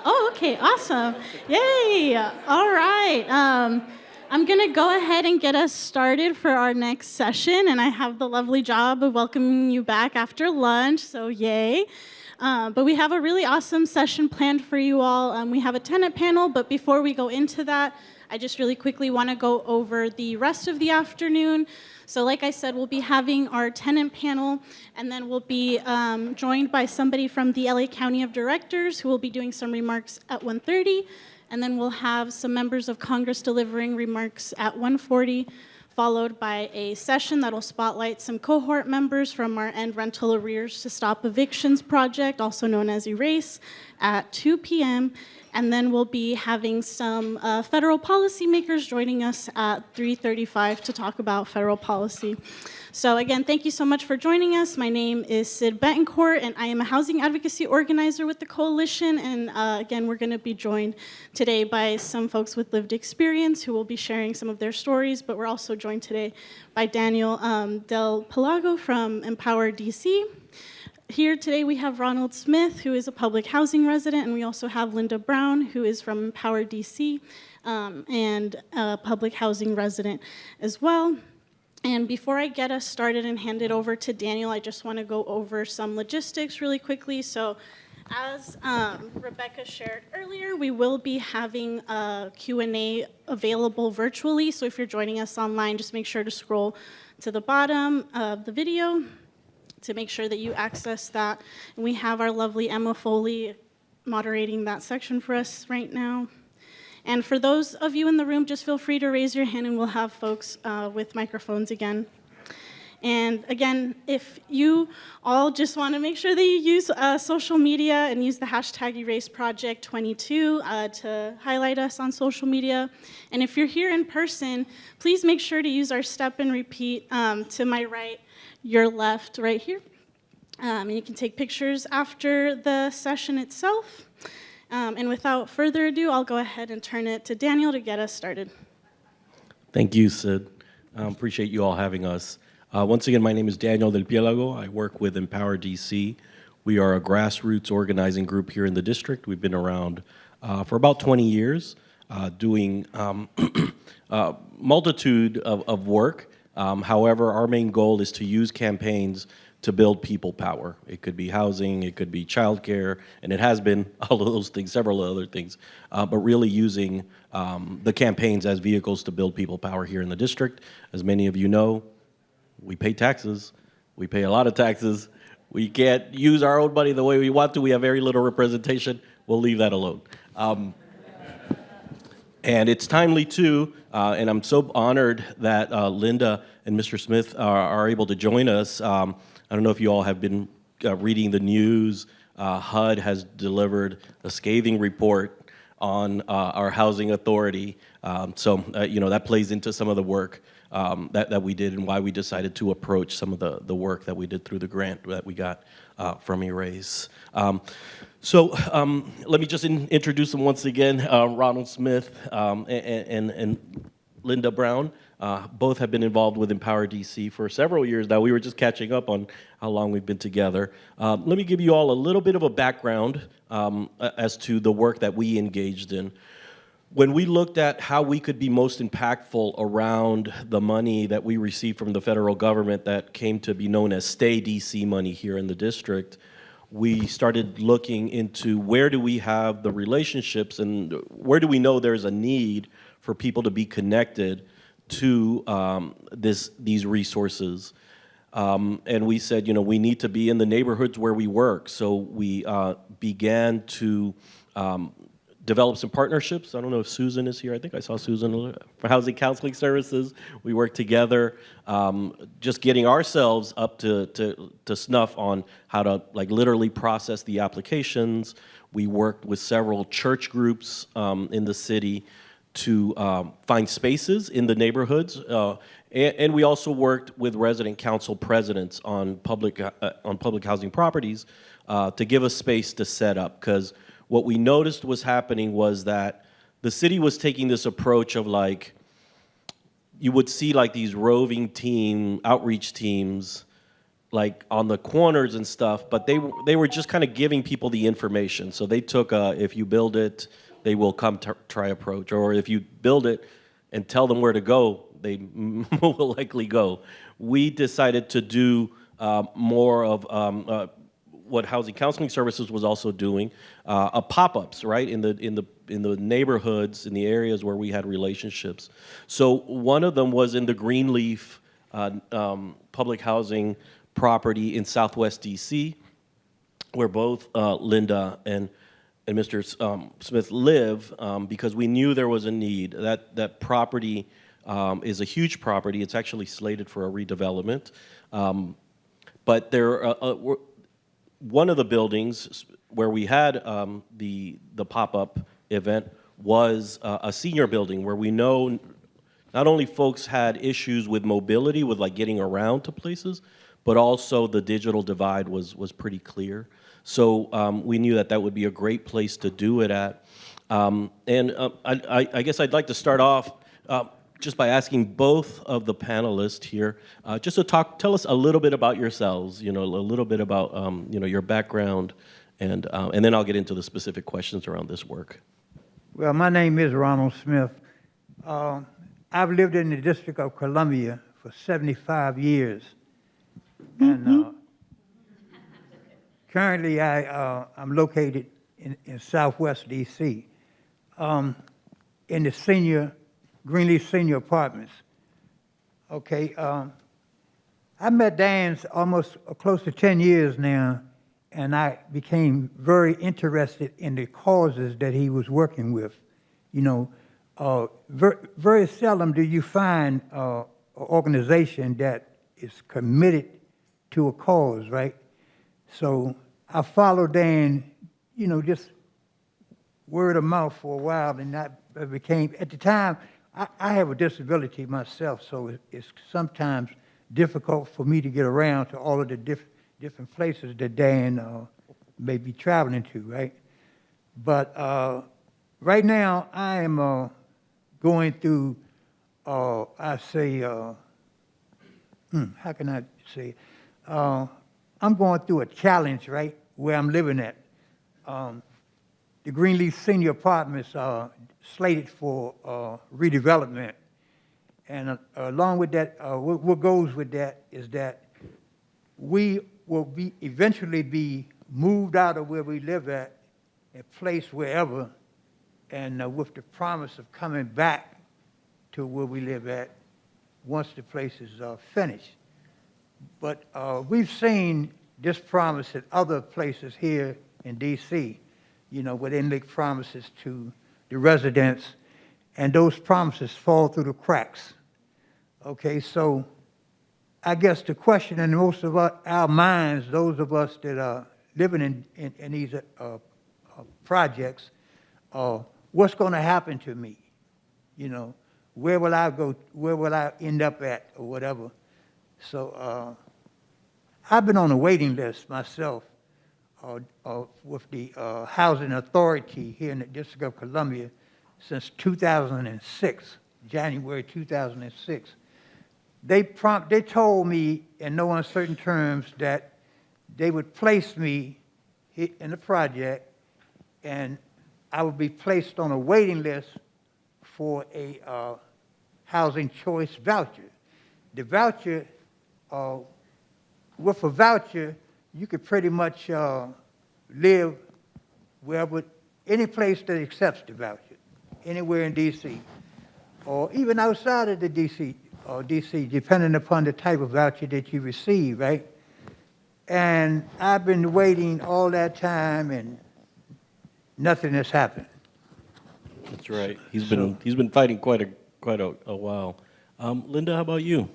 Oh, okay, awesome. Yay. All right. I'm going to go ahead and get us started for our next session, and I have the lovely job of welcoming you back after lunch, so yay. But we have a really awesome session planned for you all. We have a tenant panel, but before we go into that, I just really quickly want to go over the rest of the afternoon. So like I said, we'll be having our tenant panel, and then we'll be joined by somebody from the LA County of Directors who will be doing some remarks at 1:30, and then we'll have some members of Congress delivering remarks at 1:40, followed by a session that'll spotlight some cohort members from our End Rental Arrears to Stop Evictions project, also known as ERASE, at 2 p.m., and then we'll be having some federal policymakers joining us at 3:35 to talk about federal policy. So again, thank you so much for joining us. My name is Sid Betancourt, and I am a housing advocacy organizer with the Coalition. And again, we're going to be joined today by some folks with lived experience who will be sharing some of their stories. But we're also joined today by Daniel Del Pelago from Empower DC. Here today we have Ronald Smith, who is a public housing resident, and we also have Linda Brown, who is from Empower DC, and a public housing resident as well. And before I get us started and hand it over to Daniel, I just want to go over some logistics really quickly. So as Rebecca shared earlier, we will be having a Q&A available virtually. So if you're joining us online, just make sure to scroll to the bottom of the video to make sure that you access that. And we have our lovely Emma Foley moderating that section for us right now. And for those of you in the room, just feel free to raise your hand and we'll have folks with microphones again. And again, if you all just want to make sure that you use social media and use the hashtag EraseProject22 to highlight us on social media. And if you're here in person, please make sure to use our step and repeat to my right, your left, right here. And you can take pictures after the session itself. And without further ado, I'll go ahead and turn it to Daniel to get us started. Thank you, Sid. Appreciate you all having us. Once again, my name is Daniel Del Pelago. I work with Empower DC. We are a grassroots organizing group here in the district. We've been around for about 20 years, doing multitude of work. However, our main goal is to use campaigns to build people power. It could be housing, it could be childcare, and it has been all of those things, several other things, but really using the campaigns as vehicles to build people power here in the district. As many of you know, we pay taxes. We pay a lot of taxes. We can't use our own money the way we want to. We have very little representation. We'll leave that alone. And it's timely too, and I'm so honored that Linda and Mr. Smith are able to join us. I don't know if you all have been reading the news. HUD has delivered a scathing report on our housing authority. So that plays into some of the work that we did and why we decided to approach some of the work that we did through the grant that we got from ERASE. So let me just introduce them once again. Ronald Smith and Linda Brown both have been involved with Empower DC for several years now. We were just catching up on how long we've been together. Let me give you all a little bit of a background as to the work that we engaged in. When we looked at how we could be most impactful around the money that we received from the federal government that came to be known as Stay DC money here in the district, we started looking into where do we have the relationships and where do we know there's a need for people to be connected to these resources. And we said, we need to be in the neighborhoods where we work. So we began to develop some partnerships. I don't know if Susan is here. I think I saw Susan for Housing Counseling Services. We worked together, just getting ourselves up to snuff on how to literally process the applications. We worked with several church groups in the city to find spaces in the neighborhoods. And we also worked with resident council presidents on public housing properties to give us space to set up, because what we noticed was happening was that the city was taking this approach of you would see these roving outreach teams like on the corners and stuff, but they were just kind of giving people the information. So they took if you build it, they will come try approach, or if you build it and tell them where to go, they will likely go. We decided to do more of what Housing Counseling Services was also doing, pop-ups, right, in the neighborhoods, in the areas where we had relationships. So one of them was in the Greenleaf public housing property in Southwest DC, where both Linda and Mr. Smith live, because we knew there was a need. That property is a huge property. It's actually slated for a redevelopment. But one of the buildings where we had the pop-up event was a senior building where we know not only folks had issues with mobility, with like getting around to places, but also the digital divide was pretty clear. So we knew that would be a great place to do it at. I guess I'd like to start off just by asking both of the panelists here, just to tell us a little bit about yourselves, a little bit about your background, and then I'll get into the specific questions around this work. Well, my name is Ronald Smith. I've lived in the District of Columbia for 75 years. And currently I'm located in Southwest DC, in the Greenleaf Senior Apartments. Okay, I met Dan almost close to 10 years now, and I became very interested in the causes that he was working with. Very seldom do you find an organization that is committed to a cause, right? So I followed Dan, just word of mouth for a while, and I became, at the time, I have a disability myself, so it's sometimes difficult for me to get around to all of the different places that Dan may be traveling to, right? But right now, I am going through, how can I say, I'm going through a challenge, right, where I'm living at. The Greenleaf Senior Apartments are slated for redevelopment. And along with that, what goes with that is that we will eventually be moved out of where we live at and placed wherever, and with the promise of coming back to where we live at once the place is finished. But we've seen this promise at other places here in DC, where they make promises to the residents, and those promises fall through the cracks. Okay, so I guess the question in most of our minds, those of us that are living in these projects, what's going to happen to me? Where will I go? Where will I end up at, or whatever? So I've been on a waiting list myself with the Housing Authority here in the District of Columbia since 2006, January 2006. They told me in no uncertain terms that they would place me in the project, and I would be placed on a waiting list for a housing choice voucher. The voucher, with a voucher, you could pretty much live wherever, any place that accepts the voucher, anywhere in DC, or even outside of the DC, depending upon the type of voucher that you receive, right? And I've been waiting all that time, and nothing has happened. That's right. He's been fighting quite a while. Linda, how about you?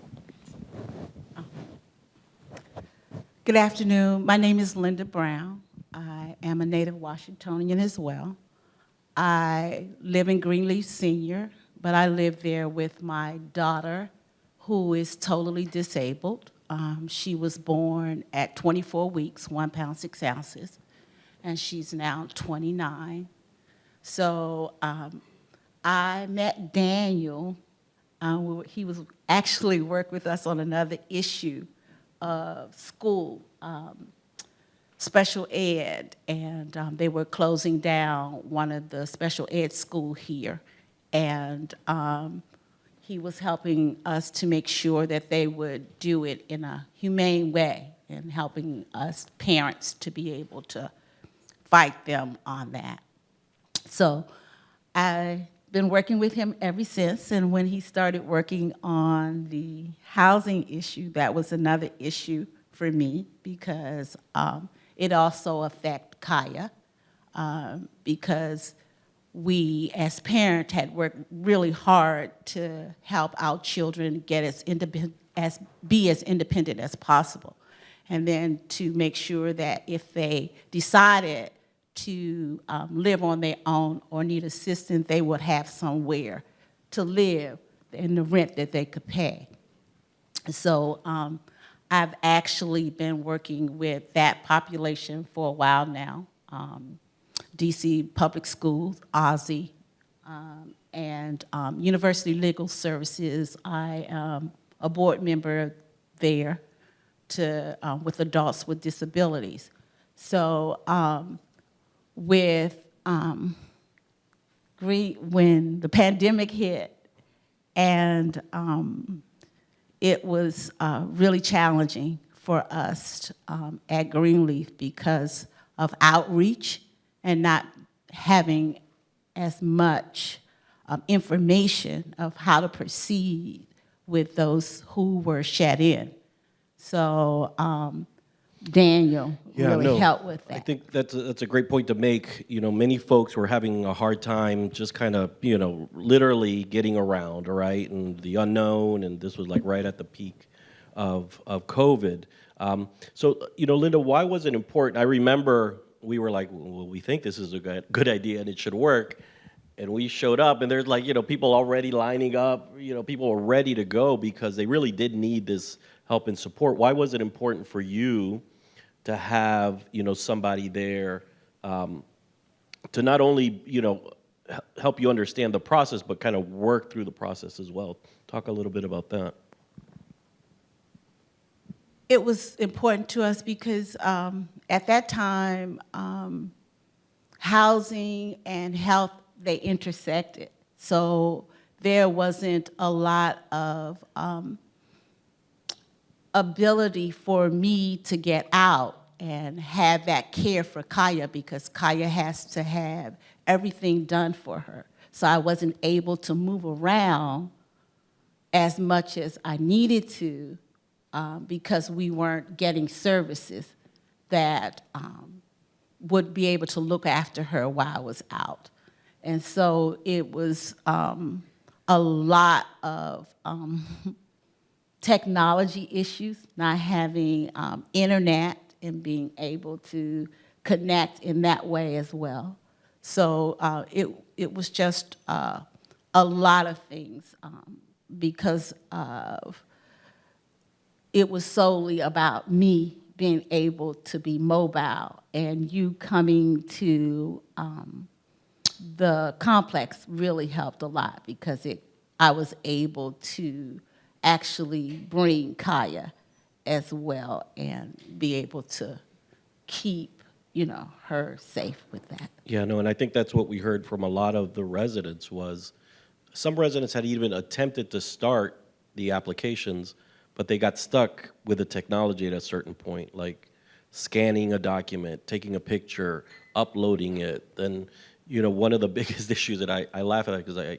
Good afternoon. My name is Linda Brown. I am a native Washingtonian as well. I live in Greenleaf Senior, but I live there with my daughter, who is totally disabled. She was born at 24 weeks, 1 pound, 6 ounces, and she's now 29. So I met Daniel. He was actually worked with us on another issue of school, special ed, and they were closing down one of the special ed school here. And he was helping us to make sure that they would do it in a humane way and helping us parents to be able to fight them on that. So I've been working with him ever since, and when he started working on the housing issue, that was another issue for me because it also affected Kaya because we as parents had worked really hard to help our children get be as independent as possible. And then to make sure that if they decided to live on their own or need assistance, they would have somewhere to live and the rent that they could pay. So I've actually been working with that population for a while now. DC Public Schools, OZSI, and University Legal Services. I am a board member there with adults with disabilities. So when the pandemic hit and it was really challenging for us at Greenleaf because of outreach and not having as much information of how to proceed with those who were shut in. So Daniel really helped with that. I think that's a great point to make. You know, many folks were having a hard time just kind of, you know, literally getting around, right? And the unknown, and this was like right at the peak of COVID. So, you know, Linda, why was it important? I remember we were like, well, we think this is a good idea and it should work. And we showed up and there's like, you know, people already lining up, you know, people were ready to go because they really did need this help and support. Why was it important for you to have, you know, somebody there to not only, you know, help you understand the process, but kind of work through the process as well? Talk a little bit about that. It was important to us because at that time, housing and health, they intersected. So there wasn't a lot of ability for me to get out and have that care for Kaya because Kaya has to have everything done for her. So I wasn't able to move around as much as I needed to because we weren't getting services that would be able to look after her while I was out. And so it was a lot of technology issues, not having internet and being able to connect in that way as well. So it was just a lot of things because of it was solely about me being able to be mobile and you coming to the complex really helped a lot because I was able to actually bring Kaya as well and be able to keep, you know, her safe with that. Yeah, no, and I think that's what we heard from a lot of the residents was some residents had even attempted to start the applications, but they got stuck with the technology at a certain point, like scanning a document, taking a picture, uploading it. Then, you know, one of the biggest issues that I laugh at because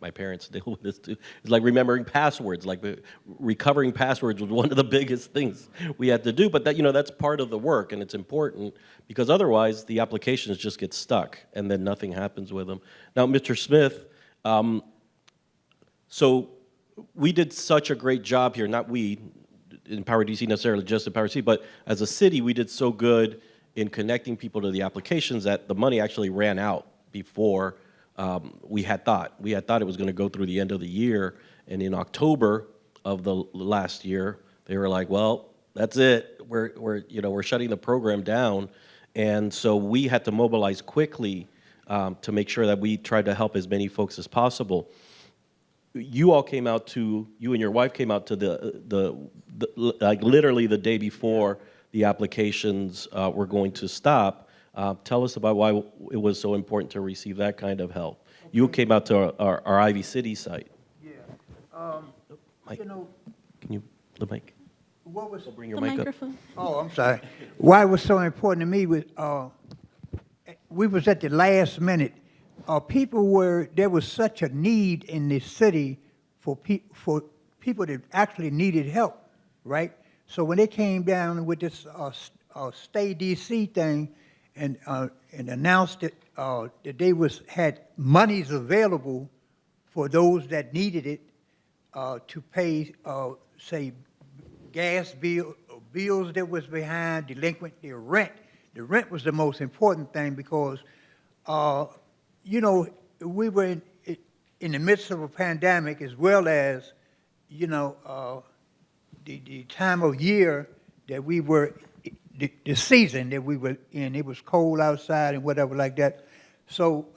my parents deal with this too, is like remembering passwords. Like recovering passwords was one of the biggest things we had to do. But that, you know, that's part of the work, and it's important because otherwise the applications just get stuck and then nothing happens with them. Now, Mr. Smith, so we did such a great job here. Not we, Empower DC necessarily, just Empower DC, but as a city, we did so good in connecting people to the applications that the money actually ran out before we had thought. We had thought it was going to go through the end of the year, and in October of the last year, they were like, "Well, that's it. We're shutting the program down," and so we had to mobilize quickly to make sure that we tried to help as many folks as possible. you all came out to, you and your wife came out to the like literally the day before the applications were going to stop. Tell us about why it was so important to receive that kind of help. You came out to our Ivy City site. Yeah. Mike, You know, can you, the mic? what was, Bring your The mic up. microphone. oh, I'm sorry. Why it was so important to me was, we was at the last minute. There was such a need in the city for people that actually needed help, right? So when they came down with this Stay DC thing and announced that they had monies available for those that needed it to pay, say, gas bills that was behind, delinquent, their rent. The rent was the most important thing because, you know, we were in the midst of a pandemic as well as, you know, the time of year that we were, the season that we were in. It was cold outside and whatever like that. So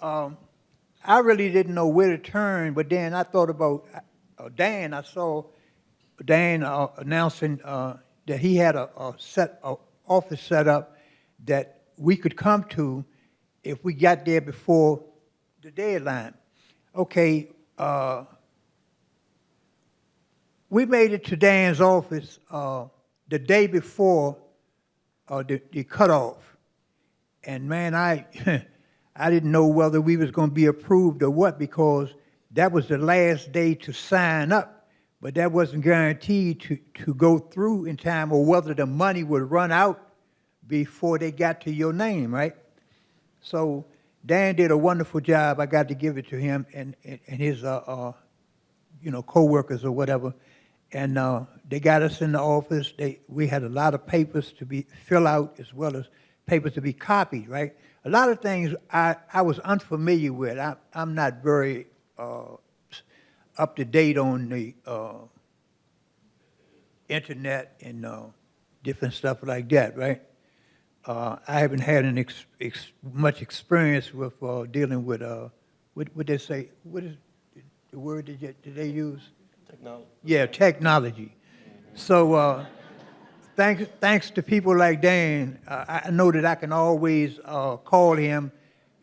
I really didn't know where to turn, but then I thought about Dan. I saw Dan announcing that he had a office set up that we could come to if we got there before the deadline. Okay, we made it to Dan's office the day before the cutoff, and man, I I didn't know whether we was going to be approved or what because that was the last day to sign up, but that wasn't guaranteed to go through in time or whether the money would run out before they got to your name, right? So Dan did a wonderful job. I got to give it to him and his, you know, co-workers or whatever. And they got us in the office. We had a lot of papers to be fill out as well as papers to be copied, right? A lot of things I was unfamiliar with. I'm not very up to date on the internet and different stuff like that, right? I haven't had much experience with dealing with what they say. What is the word that they use? Technology. Yeah, technology. So thanks to people like Dan, I know that I can always call him,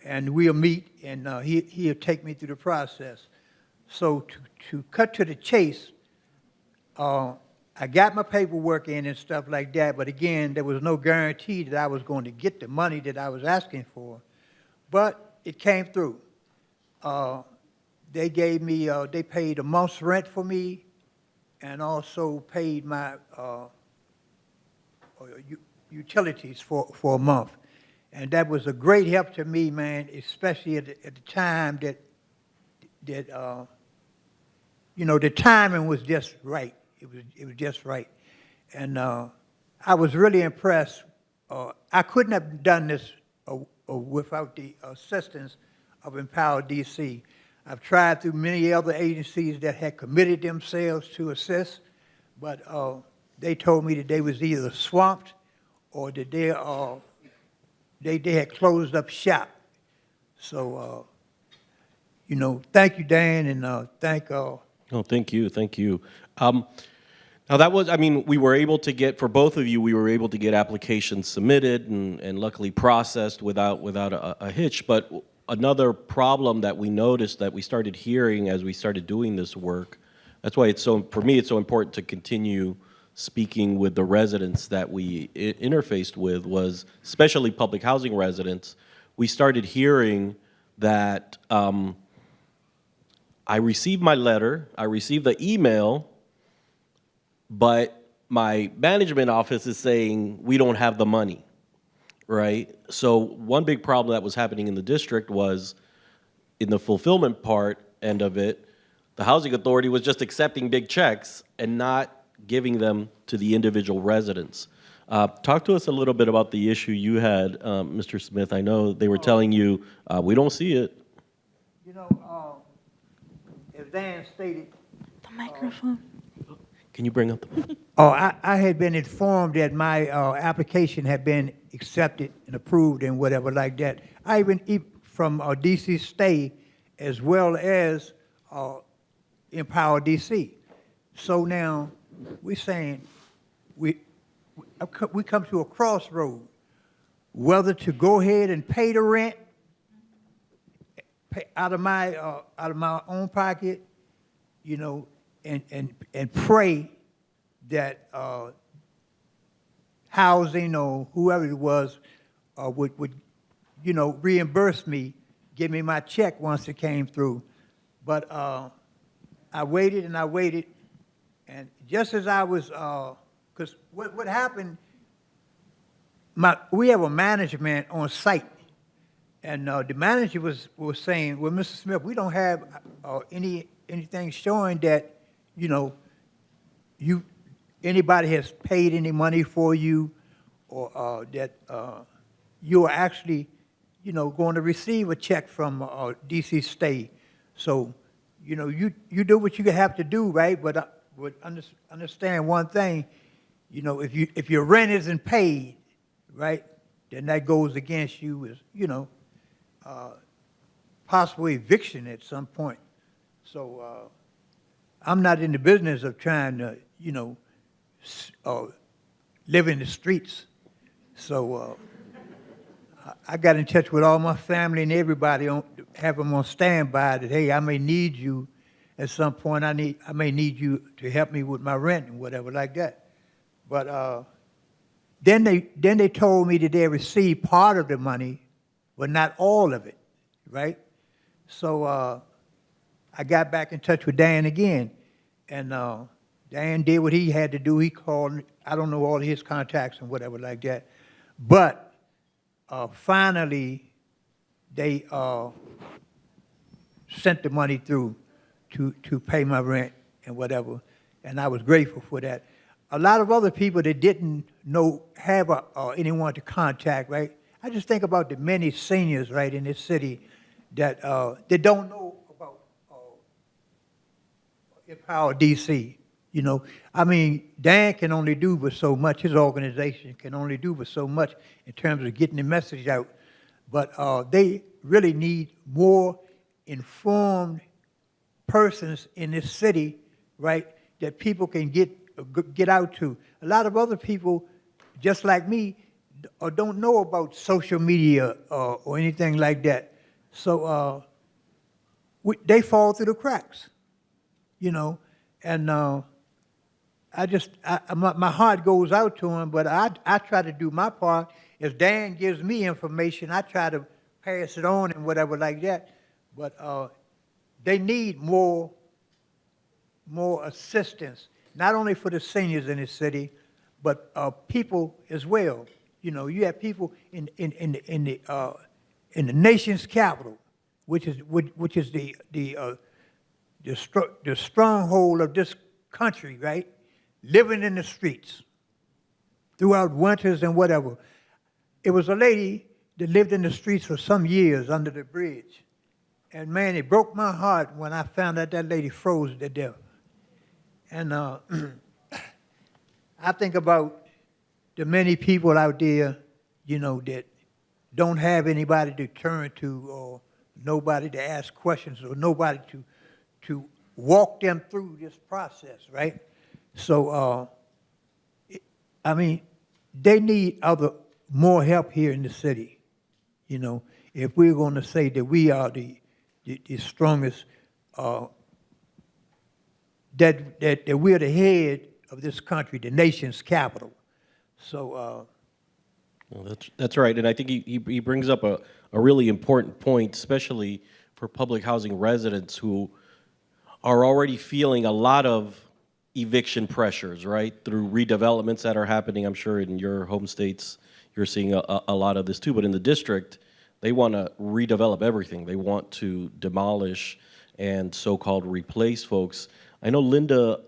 and we'll meet, and he'll take me through the process. So to cut to the chase, I got my paperwork in and stuff like that, but again, there was no guarantee that I was going to get the money that I was asking for. But it came through. They gave me, they paid a month's rent for me and also paid my utilities for a month. And that was a great help to me, man, especially at the time that you know, the timing was just right. It was just right. And I was really impressed. I couldn't have done this without the assistance of Empower DC. I've tried through many other agencies that had committed themselves to assist, but they told me that they was either swamped or that they had closed up shop. So, you know, thank you, Dan, and thank Oh, thank you, thank you. Now that was, I mean, we were able to get, for both of you, we were able to get applications submitted and luckily processed without a hitch. But another problem that we noticed that we started hearing as we started doing this work, that's why it's so, for me, it's so important to continue speaking with the residents that we interfaced with, was especially public housing residents. We started hearing that I received my letter, I received the email, but my management office is saying we don't have the money, right? So one big problem that was happening in the district was in the fulfillment part end of it, the housing authority was just accepting big checks and not giving them to the individual residents. Talk to us a little bit about the issue you had, Mr. Smith. I know they were telling you, we don't see it. you know, as Dan stated, The microphone. Can you bring up the... I had been informed that my application had been accepted and approved and whatever like that. I even from DC Stay, as well as Empower DC. So now we're saying we come to a crossroad, whether to go ahead and pay the rent out of my own pocket, you know, and pray that housing or whoever it was would you know, reimburse me, give me my check once it came through. But I waited and I waited, and just as I was, because what happened, we have a management on site, and the manager was saying, well, Mr. Smith, we don't have anything showing that, you know, anybody has paid any money for you, or that you are actually, you know, going to receive a check from DC State. So, you know, you do what you have to do, right? But I would understand one thing, you know, if your rent isn't paid, right, then that goes against you as, you know, possible eviction at some point. So I'm not in the business of trying to, you know, live in the streets. So I got in touch with all my family and everybody, have them on standby that, hey, I may need you at some point. I may need you to help me with my rent and whatever like that. But then they told me that they received part of the money, but not all of it, right? So I got back in touch with Dan again, and Dan did what he had to do. He called, I don't know all of his contacts and whatever like that, but finally they sent the money through to pay my rent and whatever, and I was grateful for that. A lot of other people that didn't have anyone to contact, right? I just think about the many seniors, right, in this city that don't know about Empower DC. You know, I mean, Dan can only do but so much. His organization can only do but so much in terms of getting the message out. But they really need more informed persons in this city, right, that people can get out to. A lot of other people, just like me, don't know about social media or anything like that. So they fall through the cracks, you know, and my heart goes out to them, but I try to do my part. If Dan gives me information, I try to pass it on and whatever like that. But they need more assistance, not only for the seniors in the city, but people as well. You know, you have people in the nation's capital, which is the stronghold of this country, right? Living in the streets throughout winters and whatever. It was a lady that lived in the streets for some years under the bridge. And man, it broke my heart when I found out that lady froze to death. And I think about the many people out there, you know, that don't have anybody to turn to or nobody to ask questions or nobody to walk them through this process, right? So, I mean, they need more help here in the city, you know, if we're going to say that we are the strongest, that we're the head of this country, the nation's capital. So, well, that's right, and I think he brings up a really important point, especially for public housing residents who are already feeling a lot of eviction pressures, right, through redevelopments that are happening. I'm sure in your home states you're seeing a lot of this too, but in the district, they want to redevelop everything. They want to demolish and so-called replace folks. I know Linda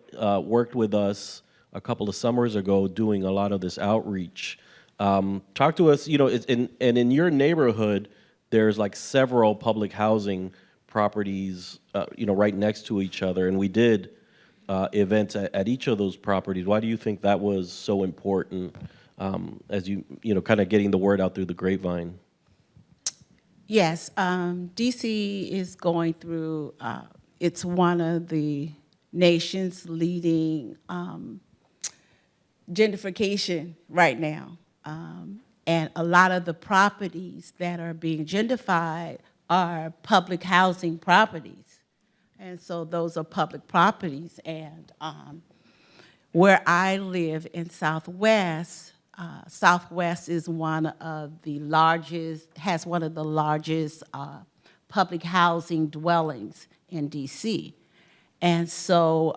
worked with us a couple of summers ago doing a lot of this outreach. Talk to us, you know, in your neighborhood, there's like several public housing properties, you know, right next to each other, and we did events at each of those properties. Why do you think that was so important as you know, kind of getting the word out through the grapevine? Yes, DC is going through it's one of the nation's leading gentrification right now. And a lot of the properties that are being gentrified are public housing properties. And so those are public properties. And where I live in Southwest, Southwest is one of the largest, has one of the largest public housing dwellings in DC. And so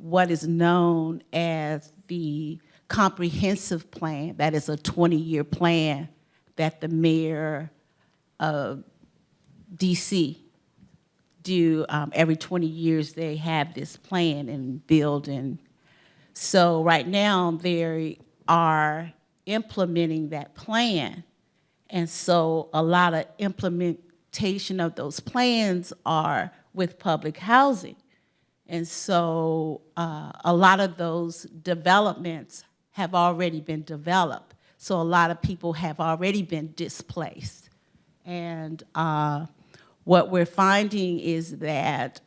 what is known as the comprehensive plan, that is a 20-year plan that the mayor of DC do. Every 20 years they have this plan and build. And so right now they are implementing that plan. And so a lot of implementation of those plans are with public housing. And so a lot of those developments have already been developed. So a lot of people have already been displaced. And what we're finding is that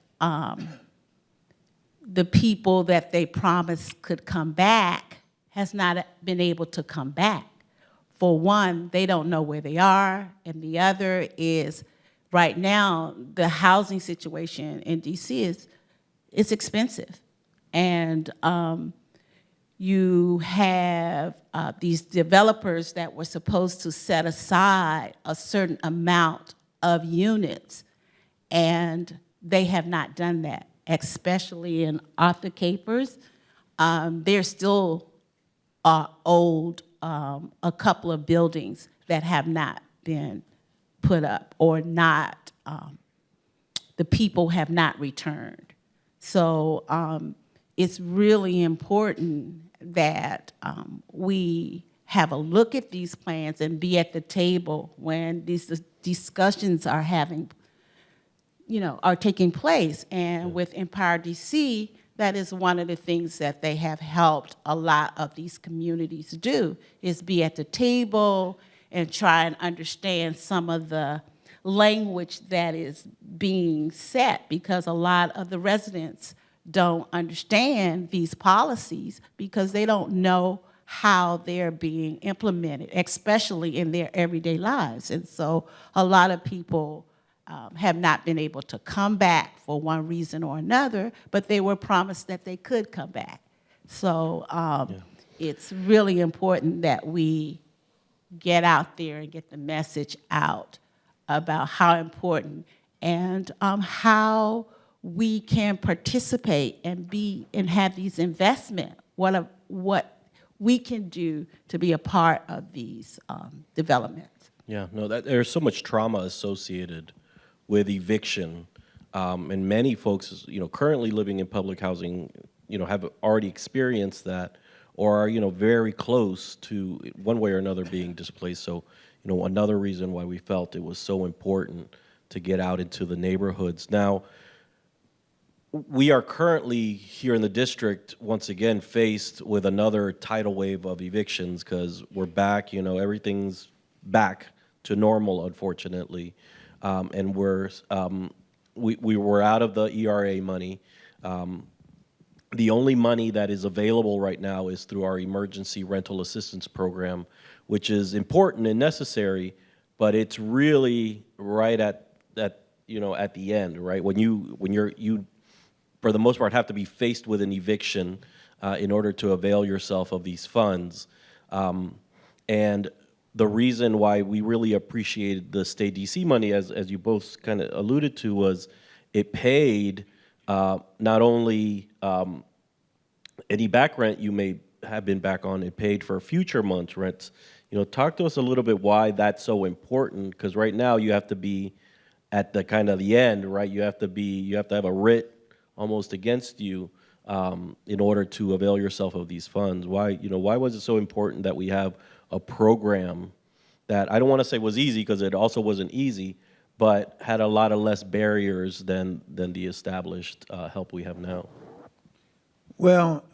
the people that they promised could come back has not been able to come back. For one, they don't know where they are, and the other is right now the housing situation in DC is expensive. And you have these developers that were supposed to set aside a certain amount of units, and they have not done that, especially in Arthur Capers. There's still owed a couple of buildings that have not been put up or not, the people have not returned. So it's really important that we have a look at these plans and be at the table when these discussions are are taking place. And with Empower DC, that is one of the things that they have helped a lot of these communities do, is be at the table and try and understand some of the language that is being set, because a lot of the residents don't understand these policies because they don't know how they're being implemented, especially in their everyday lives. And so a lot of people have not been able to come back for one reason or another, but they were promised that they could come back. So it's really important that we get out there and get the message out about how important and how we can participate and have these investments, what we can do to be a part of these developments. Yeah, no, there's so much trauma associated with eviction, and many folks, currently living in public housing, have already experienced that, or are, very close to one way or another being displaced. So, another reason why we felt it was so important to get out into the neighborhoods. Now, we are currently here in the district, once again, faced with another tidal wave of evictions because we're back, everything's back to normal, unfortunately. And we were out of the ERA money. The only money that is available right now is through our emergency rental assistance program, which is important and necessary, but it's really right at the end, right? When you for the most part have to be faced with an eviction in order to avail yourself of these funds. And the reason why we really appreciated the Stay DC money, as you both kind of alluded to, was it paid not only any back rent you may have been back on, it paid for future months' rents. Talk to us a little bit why that's so important, because right now you have to be at the kind of the end, right? You have to have a writ almost against you in order to avail yourself of these funds. Why was it so important that we have a program that I don't want to say was easy, because it also wasn't easy, but had a lot of less barriers than the established help we have now? Well,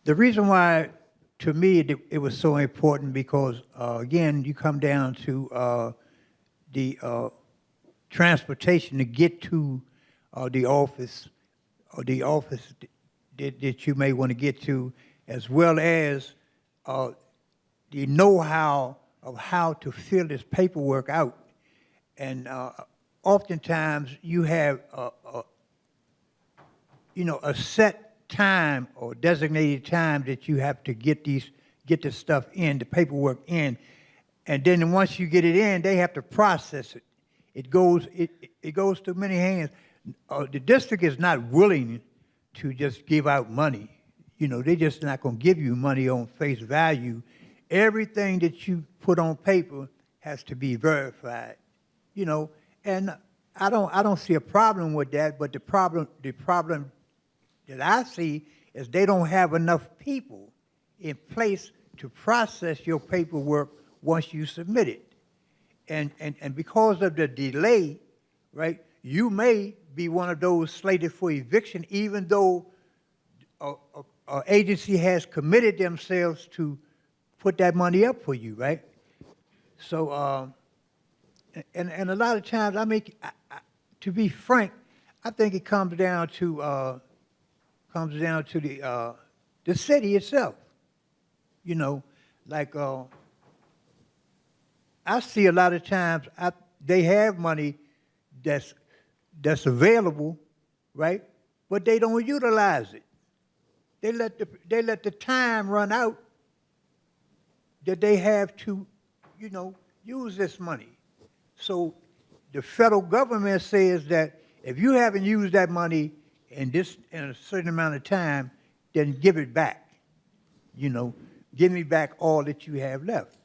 the reason why, to me, it was so important because, again, you come down to the transportation to get to the office or the office that you may want to get to, as well as the know-how of how to fill this paperwork out. And oftentimes you have a set time or designated time that you have to get this stuff in, the paperwork in, and then once you get it in, they have to process it. It goes through many hands. The district is not willing to just give out money. They're just not going to give you money on face value. Everything that you put on paper has to be verified. And I don't see a problem with that. But the problem that I see is they don't have enough people in place to process your paperwork once you submit it. And because of the delay, right, you may be one of those slated for eviction, even though an agency has committed themselves to put that money up for you, right? So, and a lot of times, to be frank, I think it comes down to the city itself. Like I see a lot of times they have money that's available, right? But they don't utilize it. They let the time run out that they have to, use this money. So the federal government says that if you haven't used that money in a certain amount of time, then give it back. Give me back all that you have left.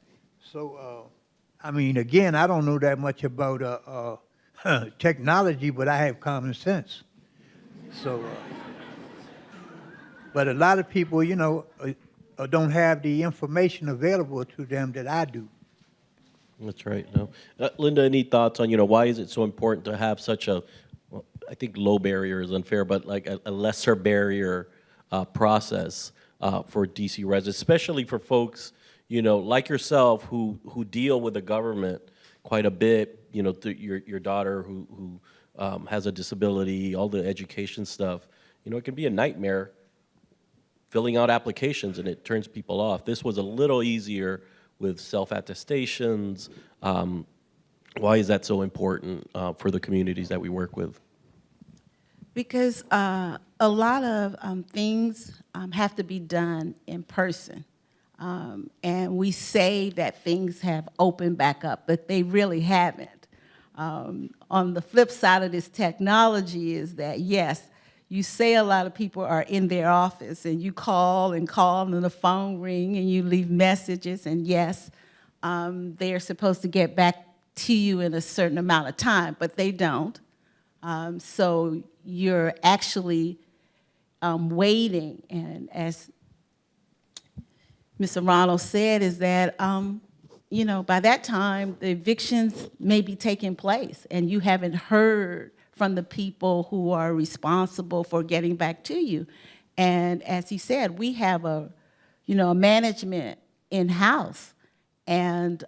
So, again, I don't know that much about technology, but I have common sense. So, but a lot of people, don't have the information available to them that I do. That's right. No. Linda, any thoughts on, why is it so important to have such a, well, I think low barrier is unfair, but like a lesser barrier process for DC residents, especially for folks, like yourself who deal with the government quite a bit, your daughter who has a disability, all the education stuff, it can be a nightmare filling out applications and it turns people off. This was a little easier with self-attestations. Why is that so important for the communities that we work with? Because a lot of things have to be done in person. And we say that things have opened back up, but they really haven't. On the flip side of this technology is that, yes, you say a lot of people are in their office and you call and the phone ring and you leave messages, and yes, they're supposed to get back to you in a certain amount of time, but they don't. So you're actually waiting, and as Mr. Ronald said, is that, by that time, the evictions may be taking place, and you haven't heard from the people who are responsible for getting back to you. And as he said, we have a management in-house, and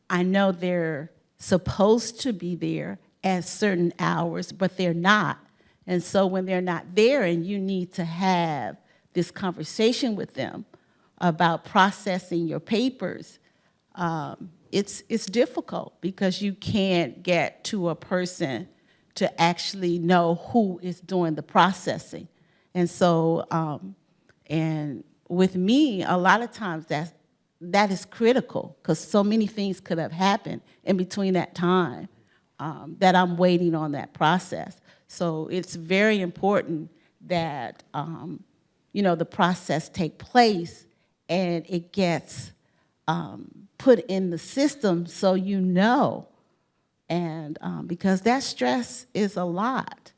I know they're supposed to be there at certain hours, but they're not. And so when they're not there and you need to have this conversation with them about processing your papers, it's difficult because you can't get to a person to actually know who is doing the processing. And so, and with me, a lot of times that is critical because so many things could have happened in between that time that I'm waiting on that process. So it's very important that, the process take place and it gets put in the system so you know. And because that stress is a lot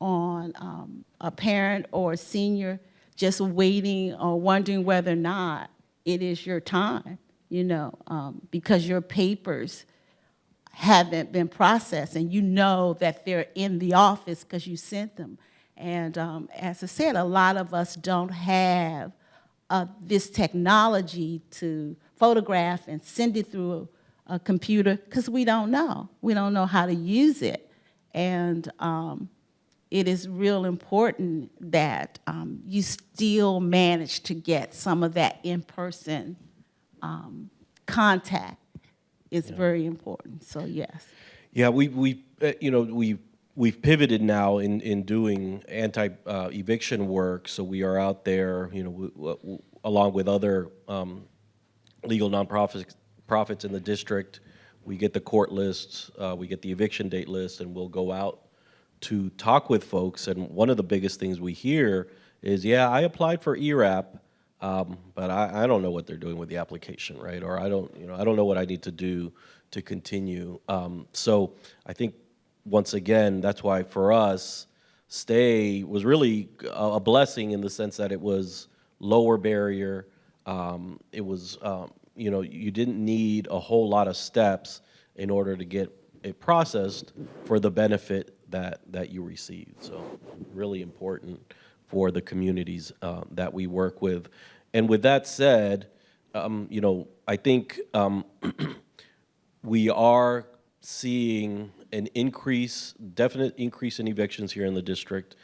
on a parent or a senior just waiting or wondering whether or not it is your time, because your papers haven't been processed and you know that they're in the office because you sent them. And as I said, a lot of us don't have this technology to photograph and send it through a computer because we don't know. We don't know how to use it. And it is real important that you still manage to get some of that in-person contact. It's very important. So yes. Yeah, we've pivoted now in doing eviction work. So we are out there, along with other legal nonprofits in the district. We get the court lists, we get the eviction date list, and we'll go out to talk with folks. And one of the biggest things we hear is, yeah, I applied for ERAP, but I don't know what they're doing with the application, right? Or I don't know what I need to do to continue. So I think, once again, that's why for us, STAY was really a blessing in the sense that it was lower barrier. It was, you didn't need a whole lot of steps in order to get it processed for the benefit that you received. So really important for the communities that we work with. And with that said, I think we are seeing an definite increase in evictions here in the district.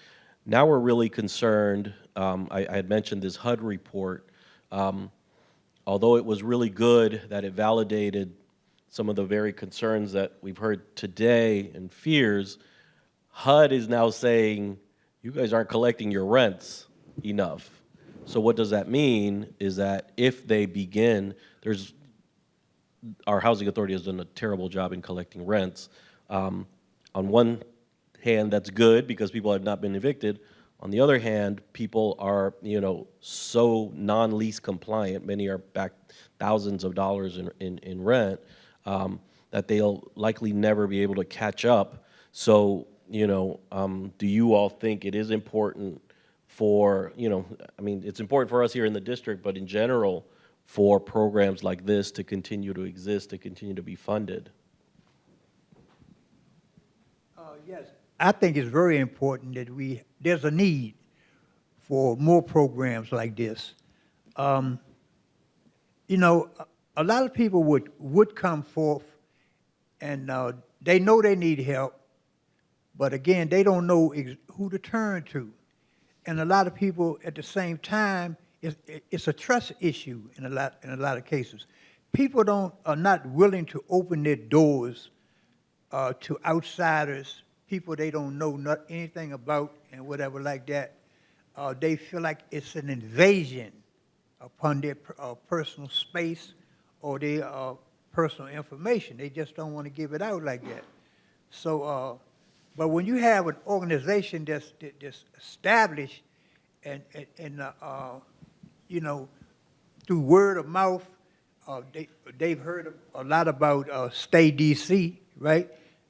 Now we're really concerned. I had mentioned this HUD report. Although it was really good that it validated some of the very concerns that we've heard today and fears, HUD is now saying, you guys aren't collecting your rents enough. So what does that mean is that if they begin, our housing authority has done a terrible job in collecting rents. On one hand, that's good because people have not been evicted. On the other hand, people are, so non-lease compliant, many are back thousands of dollars in rent, that they'll likely never be able to catch up. So, do you all think it is important for, it's important for us here in the district, but in general, for programs like this to continue to exist, to continue to be funded? Yes, I think it's very important that there's a need for more programs like this. A lot of people would come forth and they know they need help, but again, they don't know who to turn to. And a lot of people at the same time, it's a trust issue in a lot of cases. People are not willing to open their doors to outsiders, people they don't know anything about and whatever like that. They feel like it's an invasion upon their personal space or their personal information. They just don't want to give it out like that. So, but when you have an organization that's established and through word of mouth, they've heard a lot about Stay DC, right?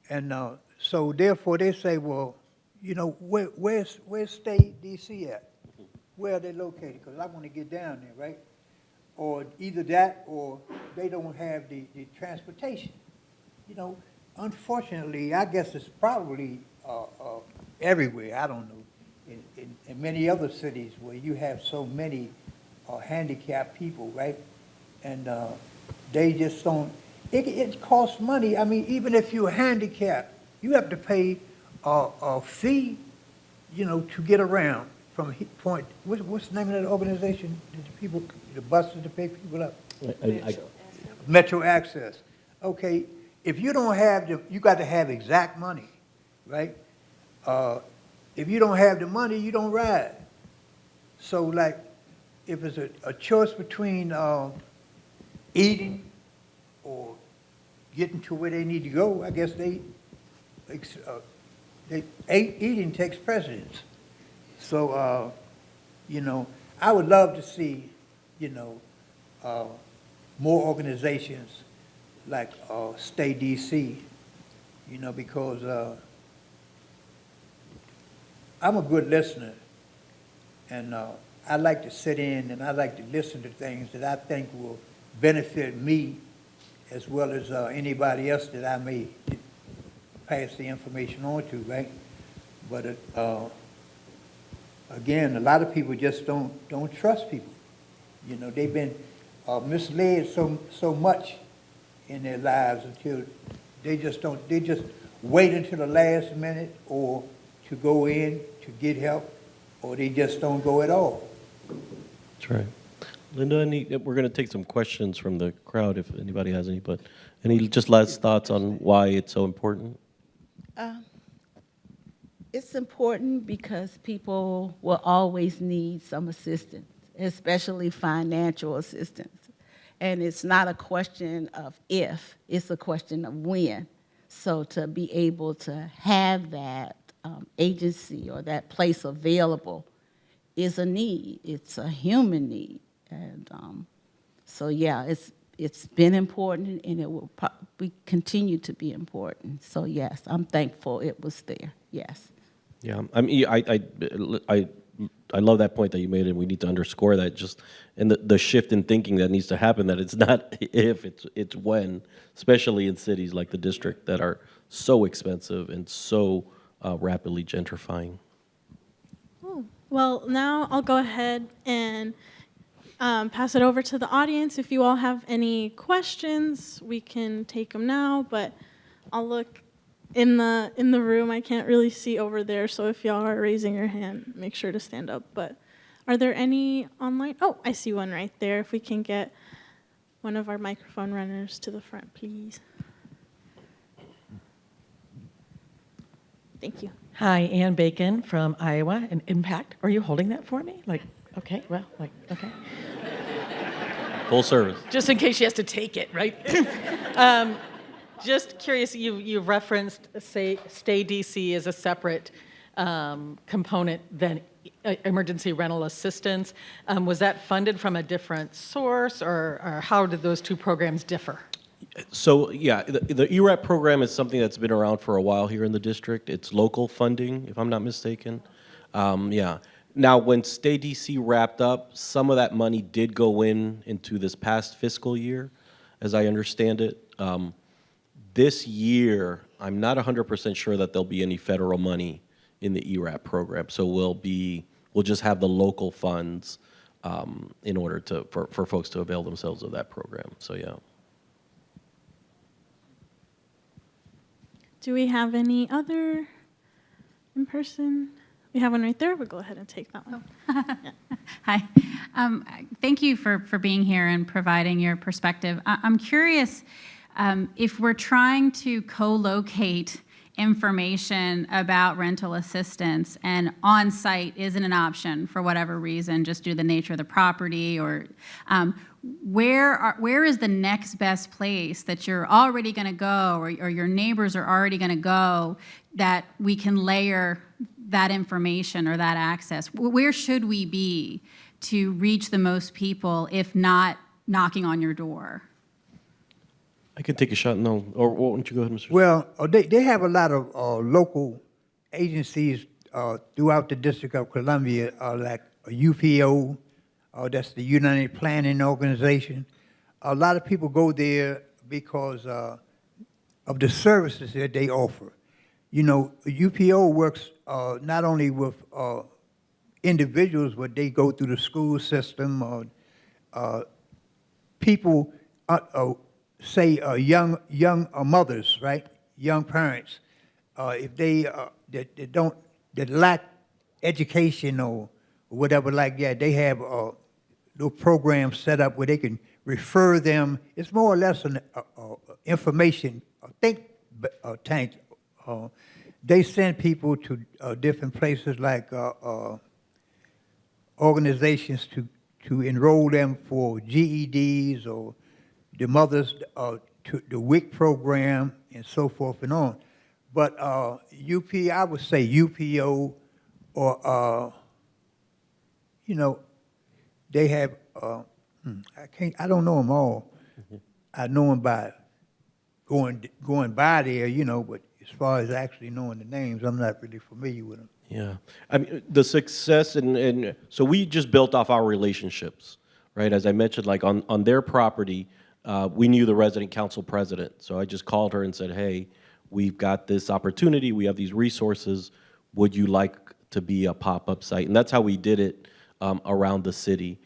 And so therefore they say, well, where's Stay DC at? Where are they located? Because I want to get down there, right? Or either that or they don't have the transportation. Unfortunately, I guess it's probably everywhere, I don't know, in many other cities where you have so many handicapped people, right? And they just don't, it costs money. I mean, even if you're handicapped, you have to pay a fee, to get around from point, what's the name of that organization? The buses to pick people up? Metro Access. Okay, if you don't have you got to have exact money, right? If you don't have the money, you don't ride. So like, if it's a choice between eating or getting to where they need to go, I guess eating takes precedence. So, I would love to see, more organizations like Stay DC, because I'm a good listener, and I like to sit in and I like to listen to things that I think will benefit me as well as anybody else that I may pass the information on to, right? But again, a lot of people just don't trust people. They've been misled so much in their lives until they just don't, they just wait until the last minute or to go in to get help, or they just don't go at all. That's right. Linda, we're going to take some questions from the crowd if anybody has any, but any just last thoughts on why it's so important? It's important because people will always need some assistance, especially financial assistance. And it's not a question of if, it's a question of when. So to be able to have that agency or that place available is a need. It's a human need. And so, yeah, it's been important, and it will probably continue to be important. So, yes, I'm thankful it was there. Yes. Yeah, I mean, I love that point that you made, and we need to underscore that just and the shift in thinking that needs to happen, that it's not if, it's when, especially in cities like the district that are so expensive and so rapidly gentrifying. Oh, well, now I'll go ahead and pass it over to the audience. If you all have any questions, we can take them now, but I'll look in the room. I can't really see over there, so if y'all are raising your hand, make sure to stand up. But are there any online? Oh, I see one right there. If we can get one of our microphone runners to the front, please. Thank you. Hi, Ann Bacon from Iowa and Impact. Are you holding that for me? Okay. Full service. Just in case she has to take it, right? Just curious, you referenced Stay DC as a separate component than emergency rental assistance. Was that funded from a different source, or how did those two programs differ? So, yeah, the ERAP program is something that's been around for a while here in the district. It's local funding, if I'm not mistaken. Yeah. Now, when Stay DC wrapped up, some of that money did go into this past fiscal year, as I understand it. This year, I'm not 100% sure that there'll be any federal money in the ERAP program. So we'll just have the local funds in order for folks to avail themselves of that program. So, yeah. Do we have any other in person? We have one right there. We'll go ahead and take that one. Hi. Thank you for being here and providing your perspective. I'm curious if we're trying to co-locate information about rental assistance and on-site isn't an option for whatever reason, just due to the nature of the property, or where is the next best place that you're already going to go, or your neighbors are already going to go, that we can layer that information or that access? Where should we be to reach the most people, if not knocking on your door? I can take a shot. No, or why don't you go ahead, Mr. Well, they have a lot of local agencies throughout the District of Columbia, like UPO, that's the United Planning Organization. A lot of people go there because of the services that they offer. You know, UPO works not only with individuals, but they go through the school system. People, say young mothers, right? Young parents, if they that lack education or whatever like that, they have little programs set up where they can refer them. It's more or less an information think tank. They send people to different places like organizations to enroll them for GEDs, or the mothers to the WIC program, and so forth and on. But I would say UPO, or you know, they have I don't know them all. I know them by going by there, you know, but as far as actually knowing the names, I'm not really familiar with them. Yeah, I mean, the success, and so we just built off our relationships, right? As I mentioned, like on their property, we knew the resident council president. So I just called her and said, hey, we've got this opportunity. We have these resources. Would you like to be a pop-up site? And that's how we did it around the city.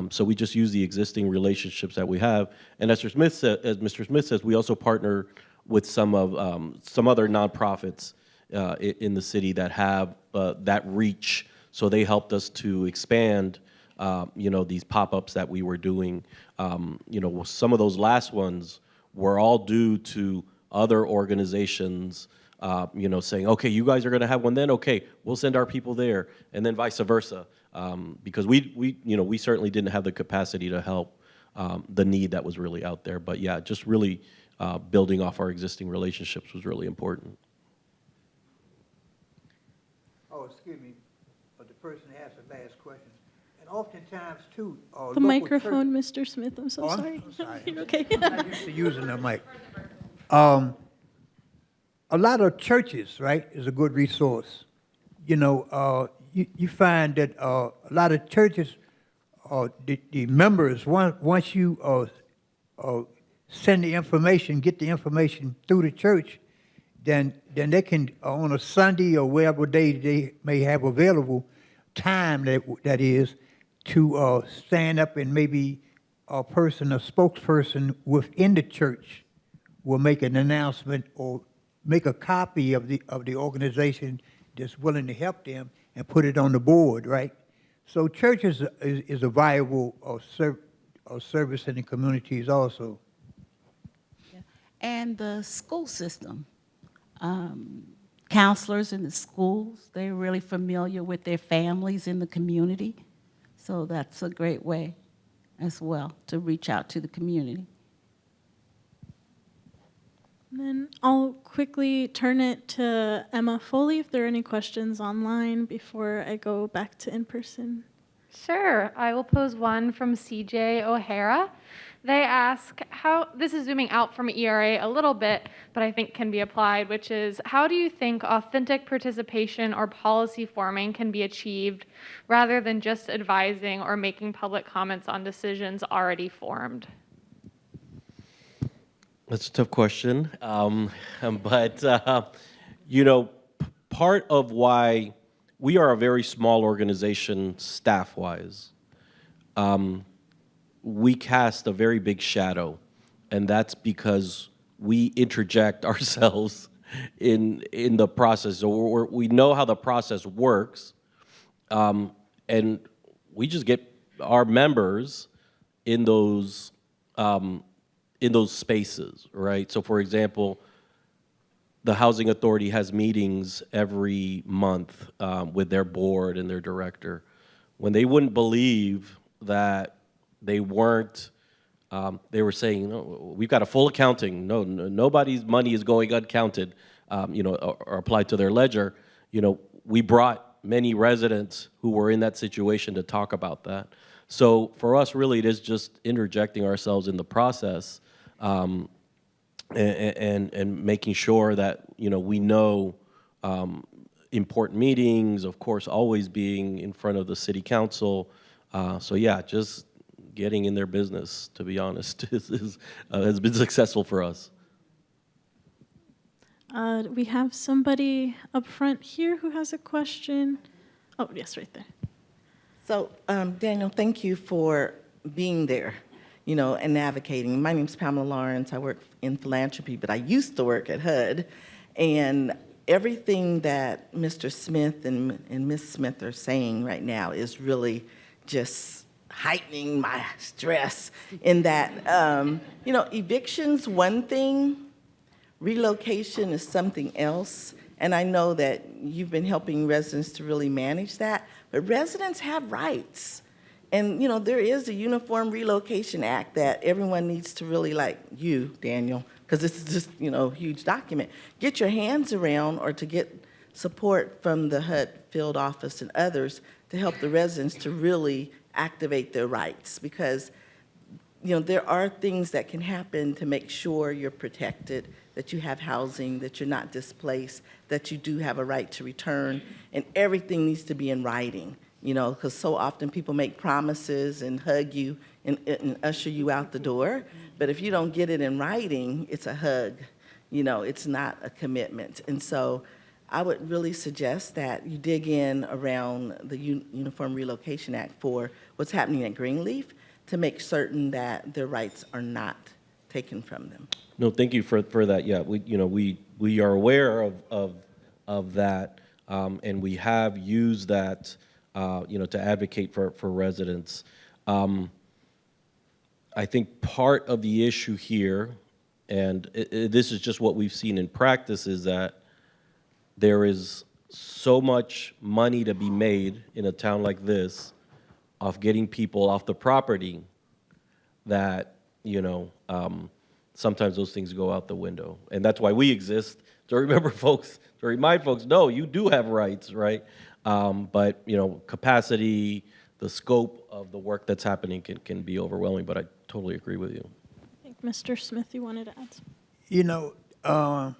So we just use the existing relationships that we have. And as Mr. Smith says, we also partner with some other nonprofits in the city that have that reach. So they helped us to expand, these pop-ups that we were doing. Some of those last ones were all due to other organizations, saying, okay, you guys are going to have one then, okay, we'll send our people there, and then vice versa, because we certainly didn't have the capacity to help the need that was really out there. But yeah, just really building off our existing relationships was really important. Oh, excuse me, but the person asked the last question. And oftentimes, too, The local microphone, churches- Mr. Smith. I'm so Oh, I'm sorry. sorry. You're okay. I'm not used to using the mic. A lot of churches, right, is a good resource. You find that a lot of churches, the members, once you send the information, get the information through the church, then they can, on a Sunday or whatever day they may have available, time that is, to stand up and maybe a spokesperson within the church will make an announcement or make a copy of the organization that's willing to help them and put it on the board, right? So churches is a viable service in the communities also. And the school system. Counselors in the schools, they're really familiar with their families in the community. So that's a great way as well to reach out to the community. And then I'll quickly turn it to Emma Foley if there are any questions online before I go back to in-person. Sure. I will pose one from CJ O'Hara. They ask how, this is zooming out from ERA a little bit, but I think can be applied, which is, how do you think authentic participation or policy forming can be achieved rather than just advising or making public comments on decisions already formed? That's a tough question, but part of why we are a very small organization staff-wise, we cast a very big shadow, and that's because we interject ourselves in the process. So we know how the process works, and we just get our members in those spaces, right? So for example, the Housing Authority has meetings every month with their board and their director. When they wouldn't believe that they weren't, they were saying, no, we've got a full accounting. No, nobody's money is going uncounted, or applied to their ledger. We brought many residents who were in that situation to talk about that. So for us, really, it is just interjecting ourselves in the process, and making sure that we know important meetings, of course, always being in front of the city council. So yeah, just getting in their business, to be honest, has been successful for us. We have somebody up front here who has a question. Oh, yes, right there. So, Daniel, thank you for being there, and advocating. My name's Pamela Lawrence. I work in philanthropy, but I used to work at HUD. And everything that Mr. Smith and Ms. Smith are saying right now is really just heightening my stress in that, eviction's one thing, relocation is something else. And I know that you've been helping residents to really manage that, but residents have rights. And, there is a Uniform Relocation Act that everyone needs to really, like you, Daniel, because this is just, a huge document, get your hands around, or to get support from the HUD field office and others to help the residents to really activate their rights. Because, there are things that can happen to make sure you're protected, that you have housing, that you're not displaced, that you do have a right to return, and everything needs to be in writing, because so often people make promises and hug you and usher you out the door, but if you don't get it in writing, it's a hug, it's not a commitment. And so I would really suggest that you dig in around the Uniform Relocation Act for what's happening at Greenleaf to make certain that their rights are not taken from them. No, thank you for that. Yeah, we are aware of that, and we have used that, to advocate for residents. I think part of the issue here, and this is just what we've seen in practice, is that there is so much money to be made in a town like this of getting people off the property that, sometimes those things go out the window. And that's why we exist, to remember folks, to remind folks, no, you do have rights, right? But, capacity, the scope of the work that's happening can be overwhelming, but I totally agree with you. I think Mr. Smith, you wanted to add something.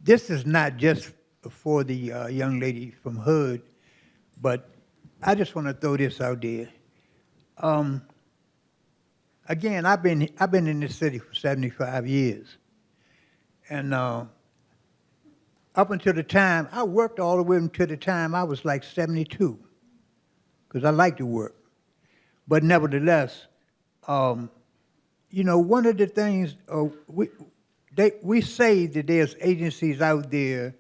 This is not just for the young lady from HUD, but I just want to throw this out there. Again, I've been in this city for 75 years, and up until the time I worked all the way until the time I was like 72, because I like to work. But nevertheless, one of the things we say that there's agencies out there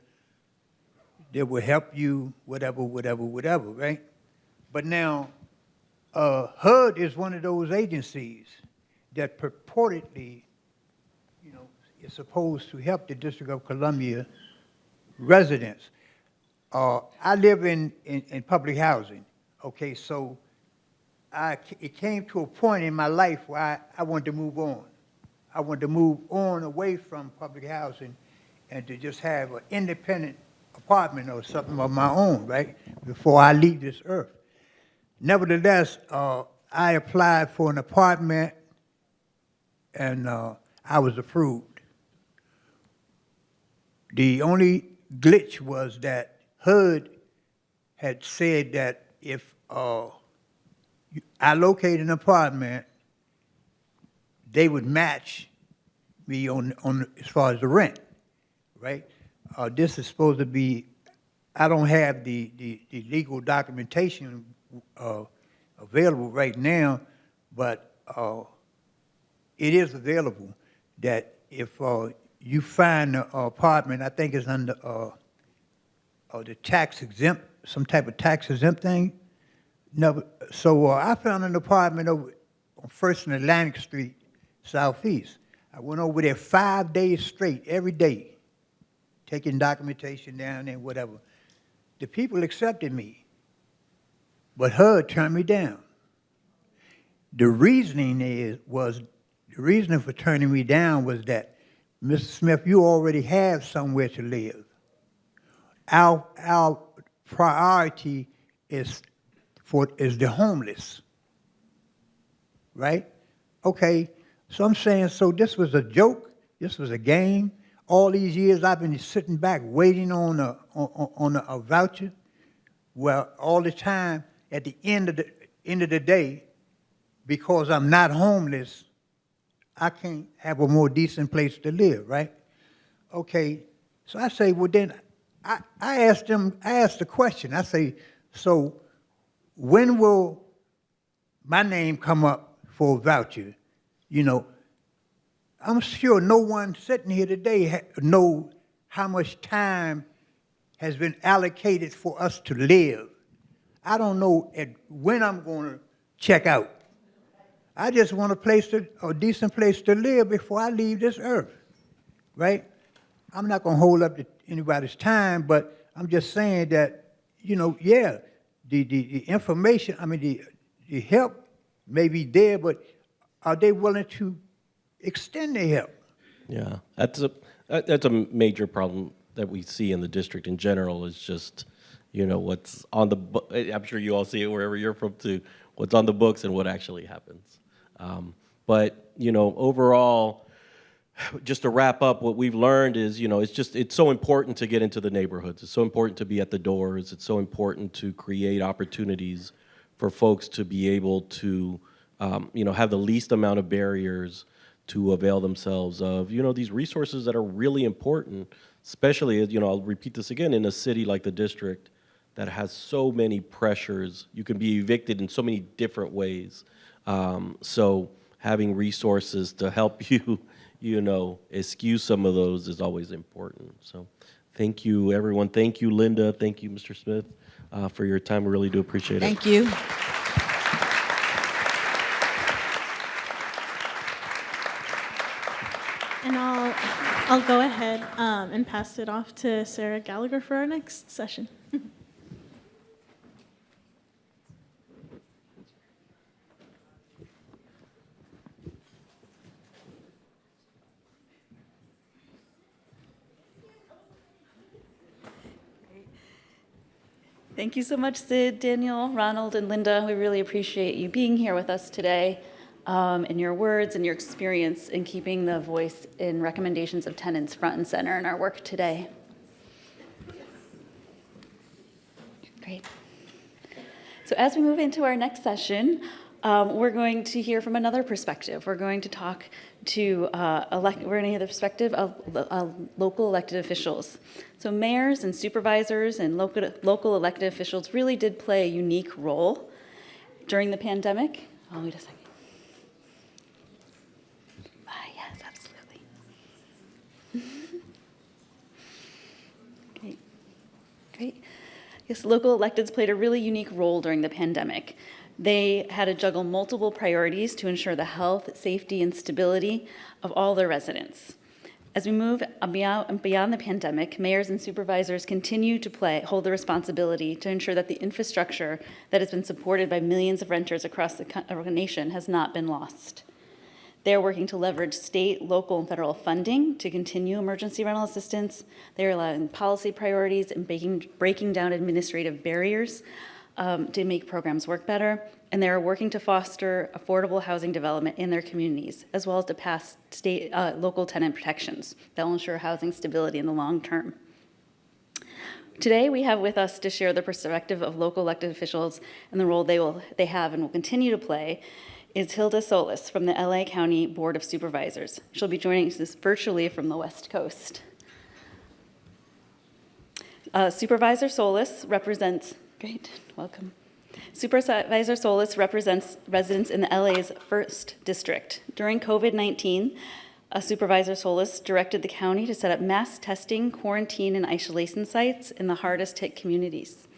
that will help you, whatever, right? But now, HUD is one of those agencies that purportedly, is supposed to help the District of Columbia residents. I live in public housing, okay, so it came to a point in my life where I wanted to move on. I wanted to move on away from public housing and to just have an independent apartment or something of my own, right, before I leave this earth. Nevertheless, I applied for an apartment and I was approved. The only glitch was that HUD had said that if I locate an apartment, they would match me on as far as the rent, right? This is supposed to be, I don't have the legal documentation available right now, but it is available that if you find an apartment, I think it's under the tax exempt, some type of tax exempt thing. No, so I found an apartment over on First and Atlantic Street, Southeast. I went over there 5 days straight, every day, taking documentation down and whatever. The people accepted me, but HUD turned me down. The reasoning for turning me down was that, Mr. Smith, you already have somewhere to live. Our priority is the homeless, right? Okay, so I'm saying, so this was a joke, this was a game. All these years I've been sitting back waiting on a voucher. Well, all the time, at the end of the day, because I'm not homeless, I can't have a more decent place to live, right? Okay, so I say, well then, I asked the question, I say, so when will my name come up for a voucher? I'm sure no one sitting here today know how much time has been allocated for us to live. I don't know when I'm going to check out. I just want a decent place to live before I leave this earth, right? I'm not going to hold up anybody's time, but I'm just saying that, yeah, the information, the help may be there, but are they willing to extend their help? Yeah, that's a major problem that we see in the district in general, is just, what's on the book. I'm sure you all see it wherever you're from too, what's on the books and what actually happens. But overall, just to wrap up, what we've learned is, it's so important to get into the neighborhoods. It's so important to be at the doors. It's so important to create opportunities for folks to be able to, have the least amount of barriers to avail themselves of, these resources that are really important especially, I'll repeat this again, in a city like the district that has so many pressures. You can be evicted in so many different ways. So having resources to help you, eschew some of those is always important. So thank you, everyone. Thank you, Linda. Thank you, Mr. Smith, for your time. We really do appreciate it. Thank you. And I'll go ahead and pass it off to Sarah Gallagher for our next session. Thank you so much, Sid, Daniel, Ronald, and Linda. We really appreciate you being here with us today, and your words and your experience in keeping the voice and recommendations of tenants front and center in our work today. Great. So as we move into our next session, we're going to hear from another perspective. We're going to talk to we're going to hear the perspective of local elected officials. So mayors and supervisors and local elected officials really did play a unique role during the pandemic. Oh, wait a second. Yes, absolutely. Okay, great. Yes, local electeds played a really unique role during the pandemic. They had to juggle multiple priorities to ensure the health, safety, and stability of all their residents. As we move beyond the pandemic, mayors and supervisors continue to hold the responsibility to ensure that the infrastructure that has been supported by millions of renters across the nation has not been lost. They are working to leverage state, local, and federal funding to continue emergency rental assistance. They are allowing policy priorities and breaking down administrative barriers to make programs work better, and they are working to foster affordable housing development in their communities, as well as to pass local tenant protections that will ensure housing stability in the long term. Today, we have with us to share the perspective of local elected officials and the role they have and will continue to play is Hilda Solis from the LA County Board of Supervisors. She'll be joining us virtually from the West Coast. Supervisor Solis represents, great, welcome. Supervisor Solis represents residents in the LA's 1st District. During COVID-19, Supervisor Solis directed the county to set up mass testing, quarantine, and isolation sites in the hardest hit communities.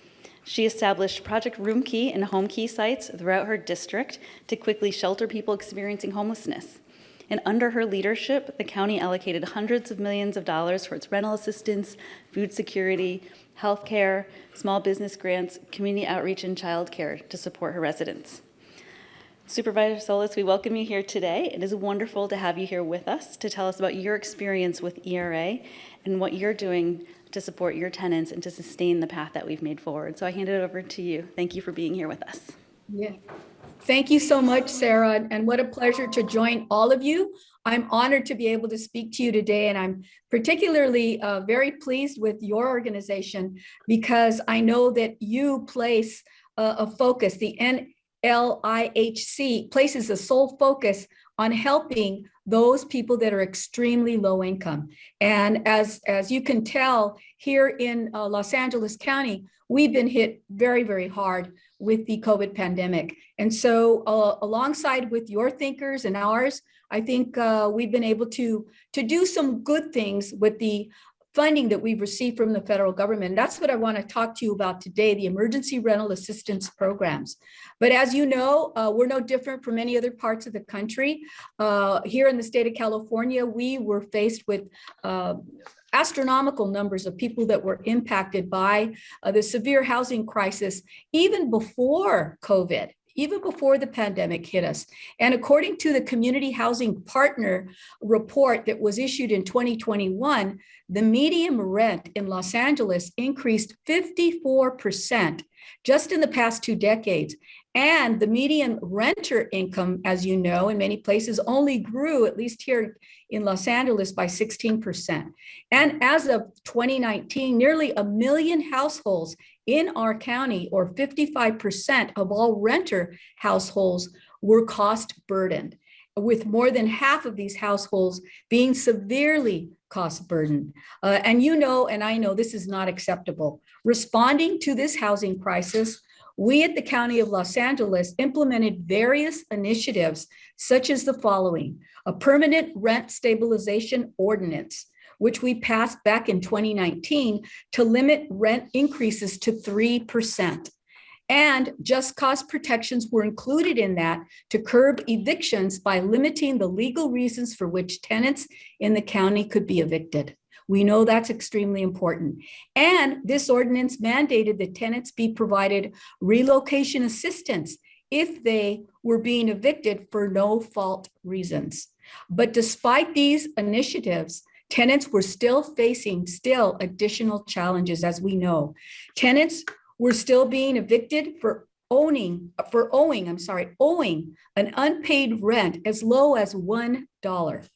She established Project Room Key and Home Key sites throughout her district to quickly shelter people experiencing homelessness. And under her leadership, the county allocated hundreds of millions of dollars for its rental assistance, food security, healthcare, small business grants, community outreach, and childcare to support her residents. Supervisor Solis, we welcome you here today. It is wonderful to have you here with us to tell us about your experience with ERA and what you're doing to support your tenants and to sustain the path that we've made forward. So I hand it over to you. Thank you for being here with us. Yeah. Thank you so much, Sarah, and what a pleasure to join all of you. I'm honored to be able to speak to you today, and I'm particularly very pleased with your organization because I know that you place a focus, the NLIHC places a sole focus on helping those people that are extremely low income. And as you can tell, here in Los Angeles County, we've been hit very, very hard with the COVID pandemic. And so alongside with your thinkers and ours, I think we've been able to do some good things with the funding that we've received from the federal government. And that's what I want to talk to you about today, the emergency rental assistance programs. But as you know, we're no different from any other parts of the country. Here in the state of California, we were faced with astronomical numbers of people that were impacted by the severe housing crisis, even before COVID, even before the pandemic hit us. And according to the Community Housing Partner report that was issued in 2021, the median rent in Los Angeles increased 54% just in the past 2 decades. And the median renter income, as you know, in many places only grew, at least here in Los Angeles, by 16%. And as of 2019, nearly 1 million households in our county, or 55% of all renter households, were cost burdened. with more than half of these households being severely cost burdened. And you know, and I know this is not acceptable. Responding to this housing crisis, we at the County of Los Angeles implemented various initiatives such as the following: a permanent rent stabilization ordinance, which we passed back in 2019 to limit rent increases to 3%. And just cause protections were included in that to curb evictions by limiting the legal reasons for which tenants in the county could be evicted. We know that's extremely important. And this ordinance mandated that tenants be provided relocation assistance if they were being evicted for no fault reasons. But despite these initiatives, tenants were still facing additional challenges, as we know. Tenants were still being evicted for owing an unpaid rent as low as $1.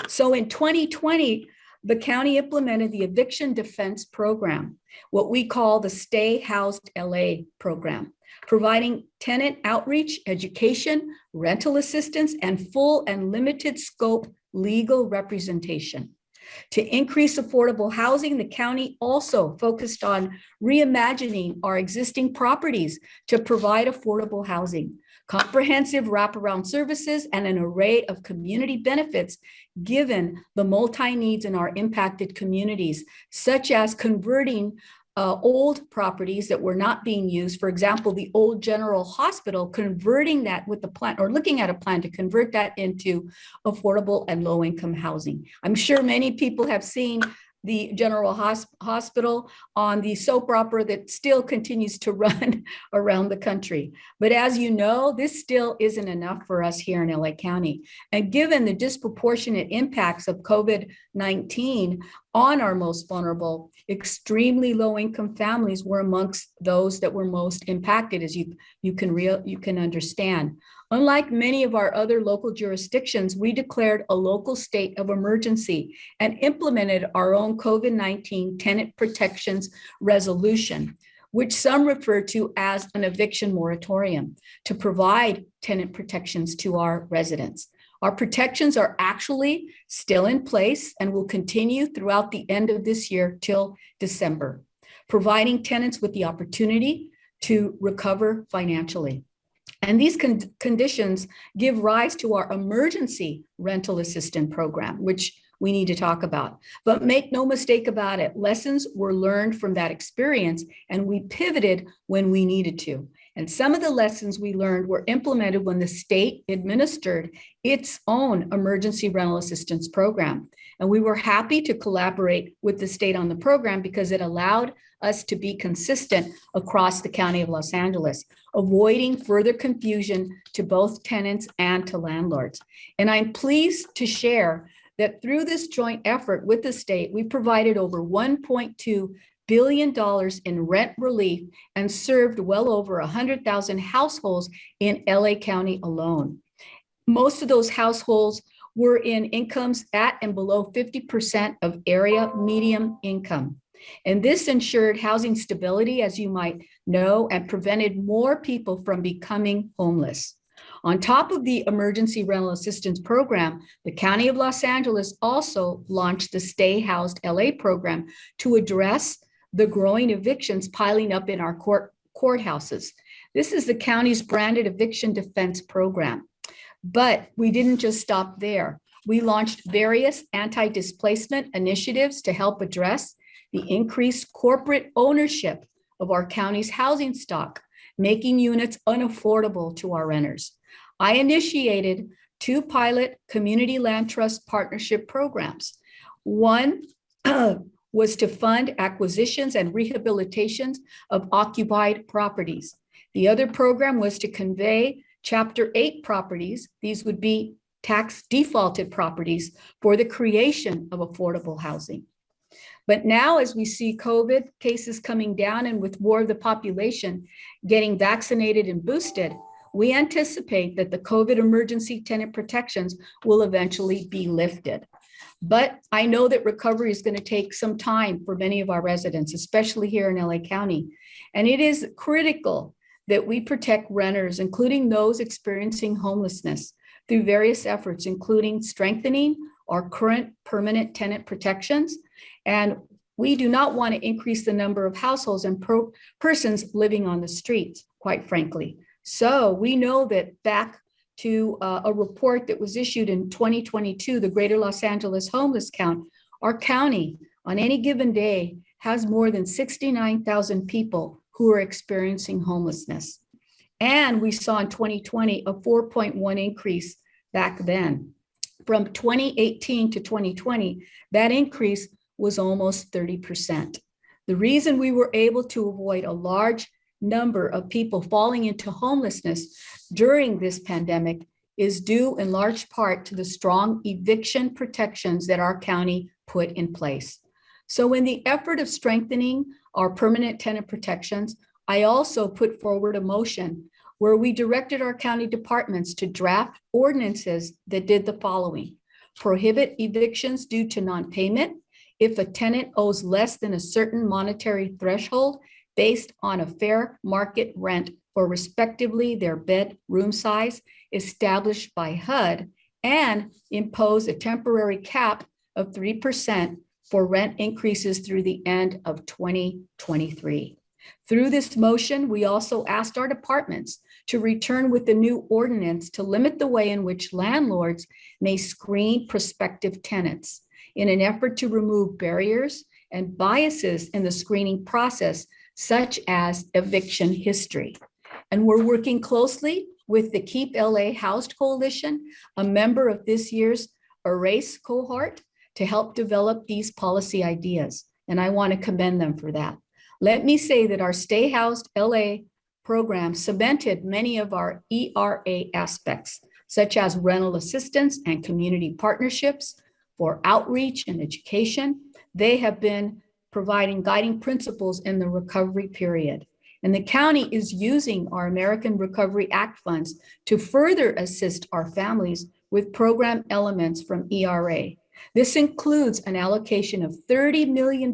So in 2020, the county implemented the Eviction Defense Program, what we call the Stay Housed LA program, providing tenant outreach, education, rental assistance, and full and limited scope legal representation. To increase affordable housing, the county also focused on reimagining our existing properties to provide affordable housing, comprehensive wraparound services, and an array of community benefits given the multi-needs in our impacted communities, such as converting old properties that were not being used. For example, the old General Hospital, converting that with the plan, or looking at a plan to convert that into affordable and low-income housing. I'm sure many people have seen the General Hospital on the soap opera that still continues to run around the country. But as you know, this still isn't enough for us here in LA County. And given the disproportionate impacts of COVID-19 on our most vulnerable, extremely low-income families were amongst those that were most impacted, as you can understand. Unlike many of our other local jurisdictions, we declared a local state of emergency and implemented our own COVID-19 tenant protections resolution, which some refer to as an eviction moratorium, to provide tenant protections to our residents. Our protections are actually still in place and will continue throughout the end of this year till December, providing tenants with the opportunity to recover financially. And these conditions give rise to our emergency rental assistance program, which we need to talk about. But make no mistake about it, lessons were learned from that experience, and we pivoted when we needed to. And some of the lessons we learned were implemented when the state administered its own emergency rental assistance program. And we were happy to collaborate with the state on the program because it allowed us to be consistent across the County of Los Angeles, avoiding further confusion to both tenants and to landlords. And I'm pleased to share that through this joint effort with the state, we provided over $1.2 billion in rent relief and served well over 100,000 households in LA County alone. Most of those households were in incomes at and below 50% of area median income. And this ensured housing stability, as you might know, and prevented more people from becoming homeless. On top of the emergency rental assistance program, the County of Los Angeles also launched the Stay Housed LA program to address the growing evictions piling up in our courthouses. This is the county's branded eviction defense program. But we didn't just stop there. We launched various anti-displacement initiatives to help address the increased corporate ownership of our county's housing stock, making units unaffordable to our renters. I initiated 2 pilot community land trust partnership programs. One was to fund acquisitions and rehabilitations of occupied properties. The other program was to convey Chapter 8 properties, these would be tax defaulted properties, for the creation of affordable housing. But now, as we see COVID cases coming down and with more of the population getting vaccinated and boosted, we anticipate that the COVID emergency tenant protections will eventually be lifted. But I know that recovery is going to take some time for many of our residents, especially here in LA County. And it is critical that we protect renters, including those experiencing homelessness, through various efforts, including strengthening our current permanent tenant protections. And we do not want to increase the number of households and persons living on the streets, quite frankly. So we know that back to a report that was issued in 2022, the Greater Los Angeles Homeless Count, our county on any given day has more than 69,000 people who are experiencing homelessness. And we saw in 2020 a 4.1 increase back then. From 2018 to 2020, that increase was almost 30%. The reason we were able to avoid a large number of people falling into homelessness during this pandemic is due in large part to the strong eviction protections that our county put in place. So in the effort of strengthening our permanent tenant protections, I also put forward a motion where we directed our county departments to draft ordinances that did the following: prohibit evictions due to non-payment if a tenant owes less than a certain monetary threshold based on a fair market rent for respectively their bedroom size established by HUD, and impose a temporary cap of 3% for rent increases through the end of 2023. Through this motion, we also asked our departments to return with a new ordinance to limit the way in which landlords may screen prospective tenants in an effort to remove barriers and biases in the screening process, such as eviction history. And we're working closely with the Keep LA Housed Coalition, a member of this year's Erase cohort, to help develop these policy ideas. And I want to commend them for that. Let me say that our Stay Housed LA program cemented many of our ERA aspects, such as rental assistance and community partnerships for outreach and education. They have been providing guiding principles in the recovery period. And the county is using our American Recovery Act funds to further assist our families with program elements from ERA. This includes an allocation of $30 million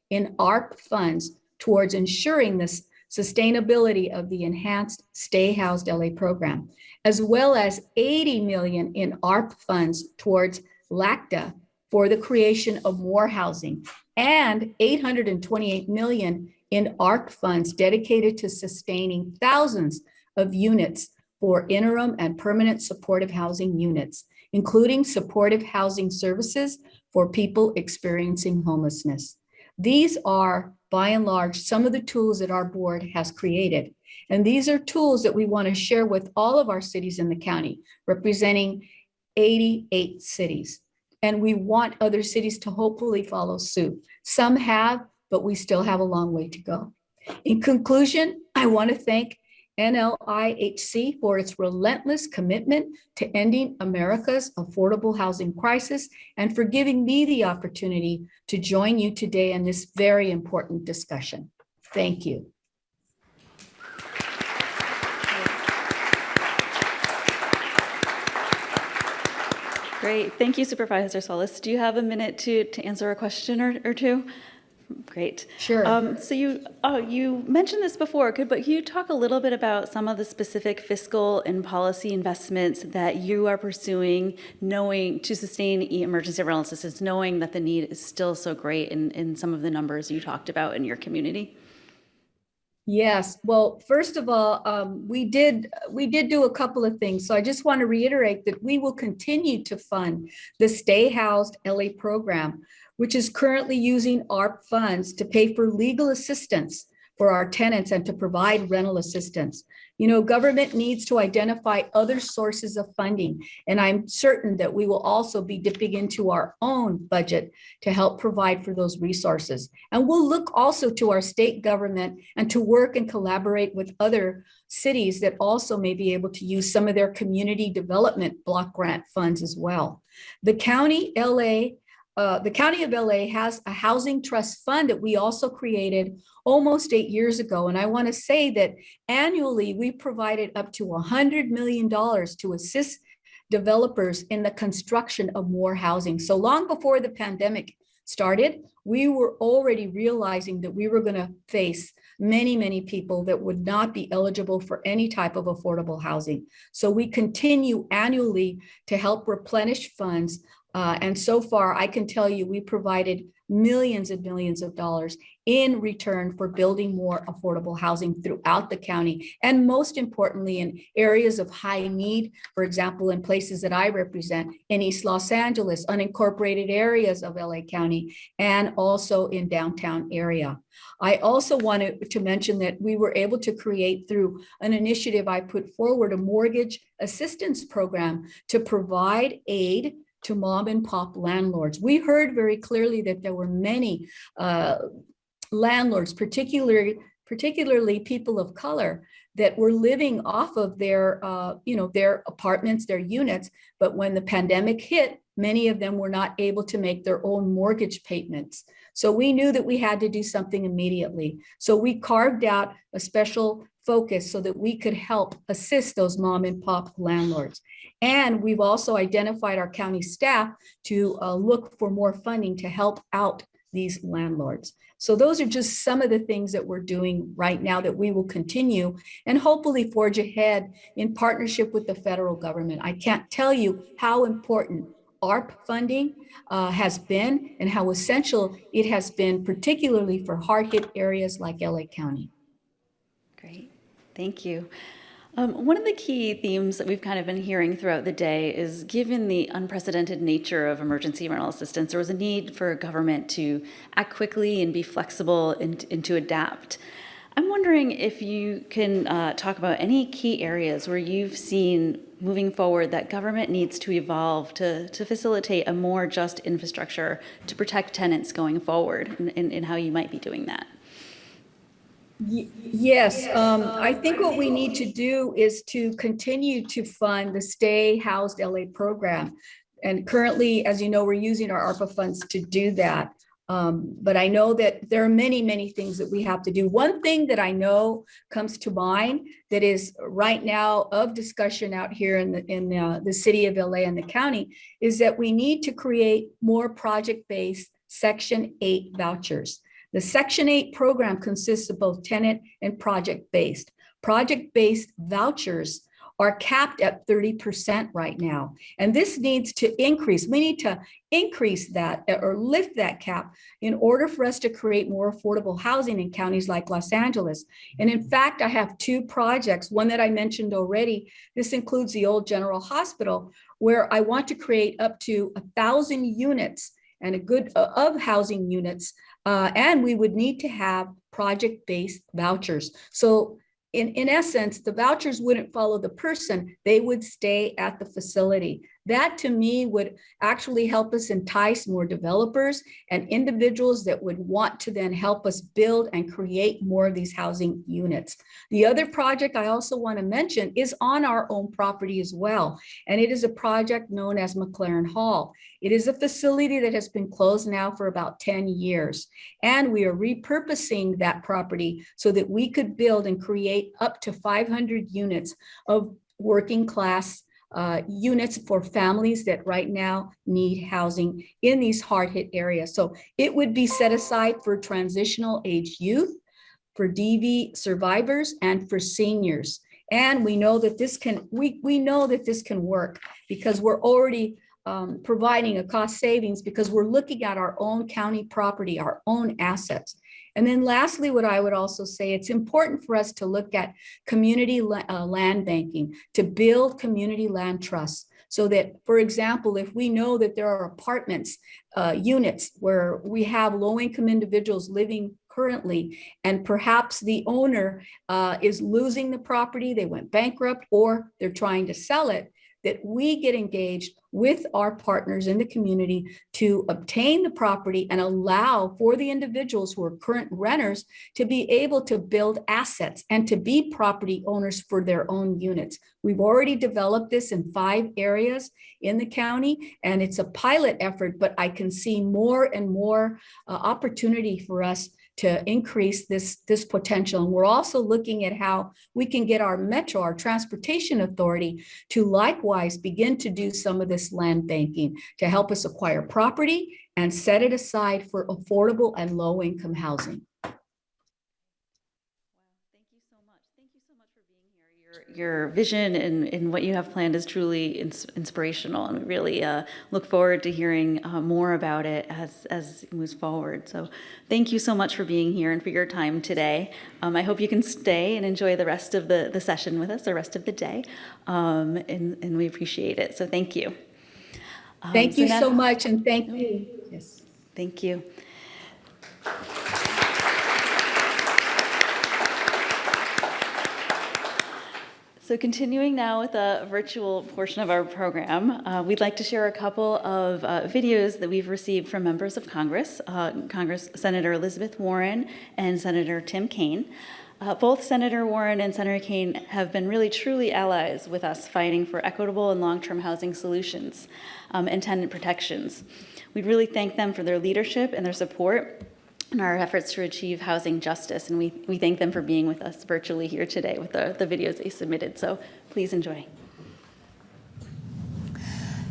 in ARP funds towards ensuring the sustainability of the enhanced Stay Housed LA program, as well as $80 million in ARP funds towards LACTA for the creation of more housing, and $828 million in ARP funds dedicated to sustaining thousands of units for interim and permanent supportive housing units, including supportive housing services for people experiencing homelessness. These are, by and large, some of the tools that our board has created. And these are tools that we want to share with all of our cities in the county, representing 88 cities. And we want other cities to hopefully follow suit. Some have, but we still have a long way to go. In conclusion, I want to thank NLIHC for its relentless commitment to ending America's affordable housing crisis and for giving me the opportunity to join you today in this very important discussion. Thank you. Great. Thank you, Supervisor Solis. Do you have a minute to answer a question or two? Great. Sure. So you mentioned this before, but can you talk a little bit about some of the specific fiscal and policy investments that you are pursuing, knowing to sustain emergency rental assistance, knowing that the need is still so great in some of the numbers you talked about in your community? Yes. Well, first of all, we did do a couple of things. So I just want to reiterate that we will continue to fund the Stay Housed LA program, which is currently using ARP funds to pay for legal assistance for our tenants and to provide rental assistance. You know, government needs to identify other sources of funding, and I'm certain that we will also be dipping into our own budget to help provide for those resources. And we'll look also to our state government and to work and collaborate with other cities that also may be able to use some of their community development block grant funds as well. The County of LA has a housing trust fund that we also created almost 8 years ago. And I want to say that annually we provided up to $100 million to assist developers in the construction of more housing. So long before the pandemic started, we were already realizing that we were going to face many, many people that would not be eligible for any type of affordable housing. So we continue annually to help replenish funds. And so far, I can tell you, we provided millions and millions of dollars in return for building more affordable housing throughout the county. And most importantly, in areas of high need, for example, in places that I represent in East Los Angeles, unincorporated areas of LA County, and also in downtown area. I also wanted to mention that we were able to create, through an initiative I put forward, a mortgage assistance program to provide aid to mom and pop landlords. We heard very clearly that there were many landlords, particularly people of color, that were living off of their, their apartments, their units. But when the pandemic hit, many of them were not able to make their own mortgage payments. So we knew that we had to do something immediately. So we carved out a special focus so that we could help assist those mom and pop landlords. And we've also identified our county staff to look for more funding to help out these landlords. So those are just some of the things that we're doing right now that we will continue and hopefully forge ahead in partnership with the federal government. I can't tell you how important ARP funding has been and how essential it has been, particularly for hard-hit areas like LA County. Great, thank you. One of the key themes that we've kind of been hearing throughout the day is, given the unprecedented nature of emergency rental assistance, there was a need for government to act quickly and be flexible and to adapt. I'm wondering if you can talk about any key areas where you've seen moving forward that government needs to evolve to facilitate a more just infrastructure to protect tenants going forward, and how you might be doing that. Yes, I think what we need to do is to continue to fund the Stay Housed LA program. And currently, as you know, we're using our ARPA funds to do that. But I know that there are many, many things that we have to do. One thing that I know comes to mind that is right now of discussion out here in the city of LA and the county is that we need to create more project-based Section 8 vouchers. The Section 8 program consists of both tenant and project-based. Project-based vouchers are capped at 30% right now. And this needs to increase. We need to increase that or lift that cap in order for us to create more affordable housing in counties like Los Angeles. And in fact, I have two projects, one that I mentioned already. This includes the old General Hospital, where I want to create up to 1,000 units and a good of housing units. And we would need to have project-based vouchers. So in essence, the vouchers wouldn't follow the person, they would stay at the facility. That to me would actually help us entice more developers and individuals that would want to then help us build and create more of these housing units. The other project I also want to mention is on our own property as well. And it is a project known as McLaren Hall. It is a facility that has been closed now for about 10 years. And we are repurposing that property so that we could build and create up to 500 units of working class units for families that right now need housing in these hard-hit areas. So it would be set aside for transitional age youth, for DV survivors, and for seniors. And we know that this can, we know that this can work because we're already providing a cost savings because we're looking at our own county property, our own assets. And then lastly, what I would also say, it's important for us to look at community land banking, to build community land trusts so that, for example, if we know that there are apartments, units where we have low-income individuals living currently, and perhaps the owner is losing the property, they went bankrupt, or they're trying to sell it, that we get engaged with our partners in the community to obtain the property and allow for the individuals who are current renters to be able to build assets and to be property owners for their own units. We've already developed this in 5 areas in the county, and it's a pilot effort, but I can see more and more opportunity for us to increase this potential. And we're also looking at how we can get our metro, our transportation authority, to likewise begin to do some of this land banking to help us acquire property and set it aside for affordable and low-income housing. your vision and what you have planned is truly inspirational, and we really look forward to hearing more about it as it moves forward. So thank you so much for being here and for your time today. I hope you can stay and enjoy the rest of the session with us, the rest of the day, and we appreciate it. So thank you. Thank you so much, and thank you. Yes. Thank you. So continuing now with the virtual portion of our program, we'd like to share a couple of videos that we've received from members of Congress, Senator Elizabeth Warren and Senator Tim Kaine. Both Senator Warren and Senator Kaine have been really truly allies with us fighting for equitable and long-term housing solutions and tenant protections. We really thank them for their leadership and their support in our efforts to achieve housing justice, and we thank them for being with us virtually here today with the videos they submitted. So please enjoy.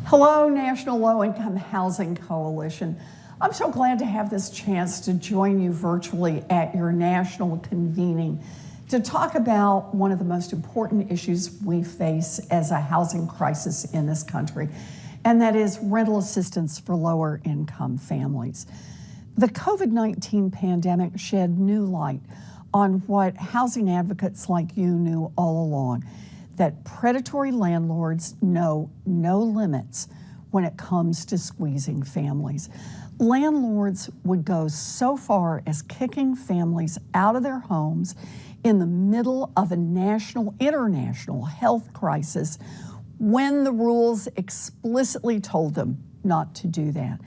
Hello, National Low Income Housing Coalition. I'm so glad to have this chance to join you virtually at your national convening to talk about one of the most important issues we face as a housing crisis in this country, and that is rental assistance for lower income families. The COVID-19 pandemic shed new light on what housing advocates like you knew all along, that predatory landlords know no limits when it comes to squeezing families. Landlords would go so far as kicking families out of their homes in the middle of a international health crisis when the rules explicitly told them not to do that.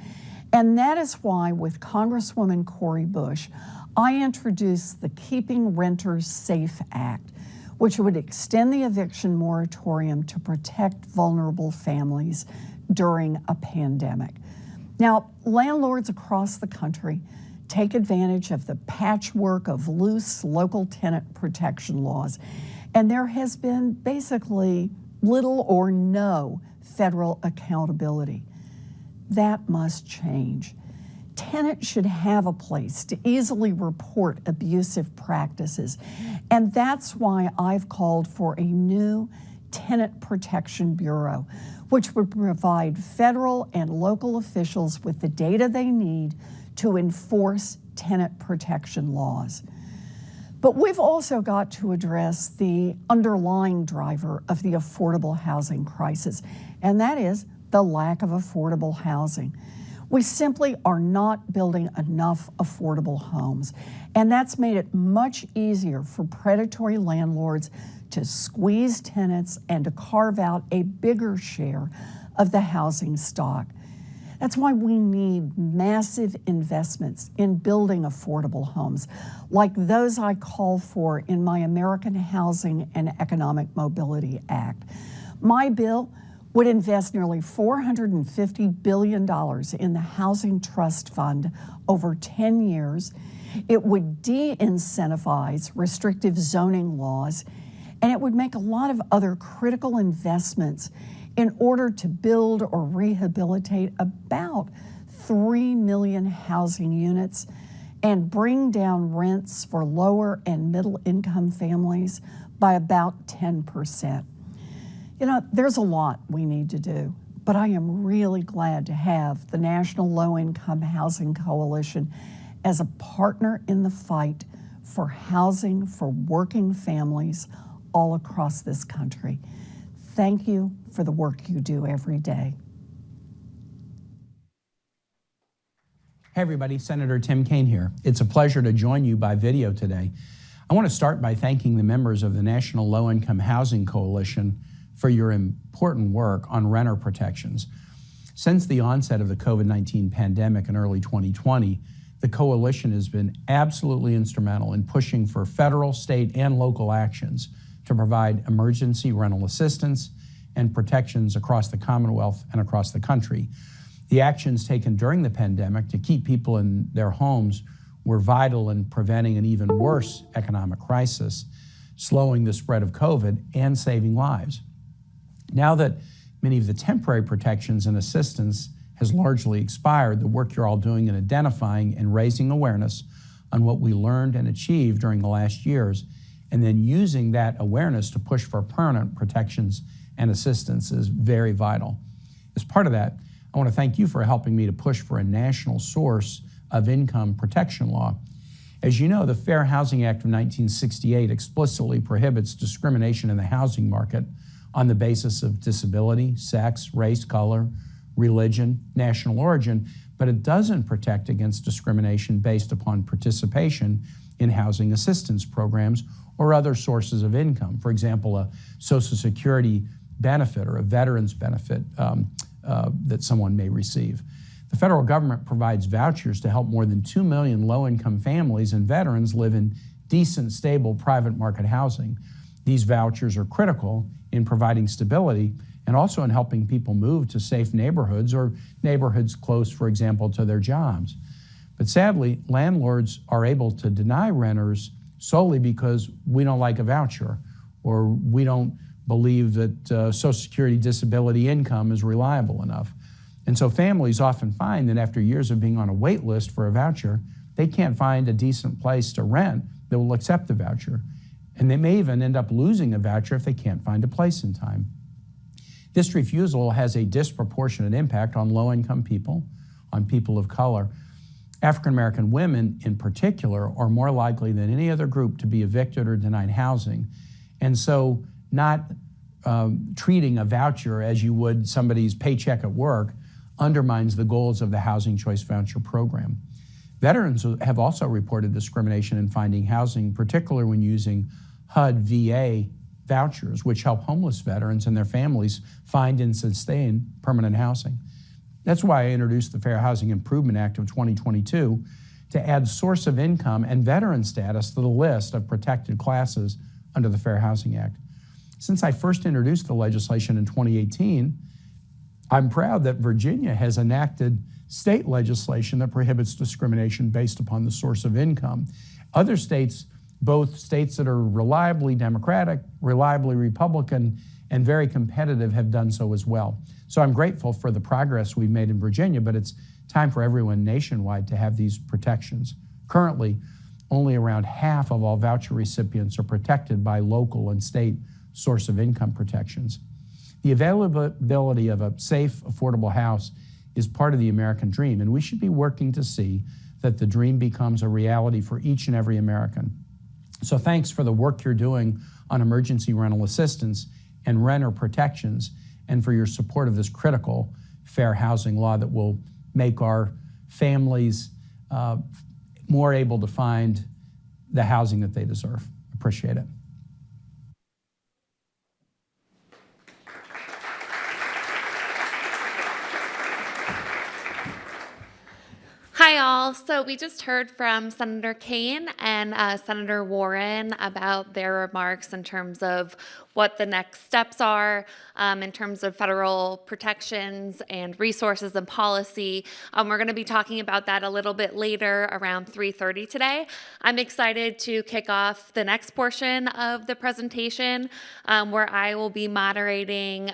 And that is why, with Congresswoman Cori Bush, I introduced the Keeping Renters Safe Act, which would extend the eviction moratorium to protect vulnerable families during a pandemic. Now, landlords across the country take advantage of the patchwork of loose local tenant protection laws, and there has been basically little or no federal accountability. That must change. Tenants should have a place to easily report abusive practices, and that's why I've called for a new Tenant Protection Bureau, which would provide federal and local officials with the data they need to enforce tenant protection laws. But we've also got to address the underlying driver of the affordable housing crisis, and that is the lack of affordable housing. We simply are not building enough affordable homes, and that's made it much easier for predatory landlords to squeeze tenants and to carve out a bigger share of the housing stock. That's why we need massive investments in building affordable homes, like those I call for in my American Housing and Economic Mobility Act. My bill would invest nearly $450 billion in the Housing Trust Fund over 10 years. It would de-incentivize restrictive zoning laws, and it would make a lot of other critical investments in order to build or rehabilitate about 3 million housing units and bring down rents for lower and middle income families by about 10%. You know, there's a lot we need to do, but I am really glad to have the National Low Income Housing Coalition as a partner in the fight for housing for working families all across this country. Thank you for the work you do every day. Hey everybody, Senator Tim Kaine here. It's a pleasure to join you by video today. I want to start by thanking the members of the National Low Income Housing Coalition for your important work on renter protections. Since the onset of the COVID-19 pandemic in early 2020, the coalition has been absolutely instrumental in pushing for federal, state, and local actions to provide emergency rental assistance and protections across the Commonwealth and across the country. The actions taken during the pandemic to keep people in their homes were vital in preventing an even worse economic crisis, slowing the spread of COVID, and saving lives. Now that many of the temporary protections and assistance has largely expired, the work you're all doing in identifying and raising awareness on what we learned and achieved during the last years and then using that awareness to push for permanent protections and assistance is very vital. As part of that, I want to thank you for helping me to push for a national source of income protection law. As you know, the Fair Housing Act of 1968 explicitly prohibits discrimination in the housing market on the basis of disability, sex, race, color, religion, national origin, but it doesn't protect against discrimination based upon participation in housing assistance programs or other sources of income. For example, a Social Security benefit or a veteran's benefit that someone may receive. The federal government provides vouchers to help more than 2 million low-income families and veterans live in decent, stable private market housing. These vouchers are critical in providing stability and also in helping people move to safe neighborhoods or neighborhoods close, for example, to their jobs. But sadly, landlords are able to deny renters solely because we don't like a voucher or we don't believe that Social Security disability income is reliable enough. And so families often find that after years of being on a wait list for a voucher, they can't find a decent place to rent that will accept the voucher. And they may even end up losing a voucher if they can't find a place in time. This refusal has a disproportionate impact on low-income people, on people of color. African-American women in particular are more likely than any other group to be evicted or denied housing. And so not treating a voucher as you would somebody's paycheck at work undermines the goals of the Housing Choice Voucher Program. Veterans have also reported discrimination in finding housing, particularly when using HUD VA vouchers, which help homeless veterans and their families find and sustain permanent housing. That's why I introduced the Fair Housing Improvement Act of 2022 to add source of income and veteran status to the list of protected classes under the Fair Housing Act. Since I first introduced the legislation in 2018, I'm proud that Virginia has enacted state legislation that prohibits discrimination based upon the source of income. Other states, both states that are reliably Democratic, reliably Republican, and very competitive, have done so as well. So I'm grateful for the progress we've made in Virginia, but it's time for everyone nationwide to have these protections. Currently, only around half of all voucher recipients are protected by local and state source of income protections. The availability of a safe, affordable house is part of the American dream, and we should be working to see that the dream becomes a reality for each and every American. So thanks for the work you're doing on emergency rental assistance and renter protections, and for your support of this critical fair housing law that will make our families more able to find the housing that they deserve. Appreciate it. Hi, all. So we just heard from Senator Kaine and Senator Warren about their remarks in terms of what the next steps are in terms of federal protections and resources and policy. We're going to be talking about that a little bit later around 3:30 today. I'm excited to kick off the next portion of the presentation where I will be moderating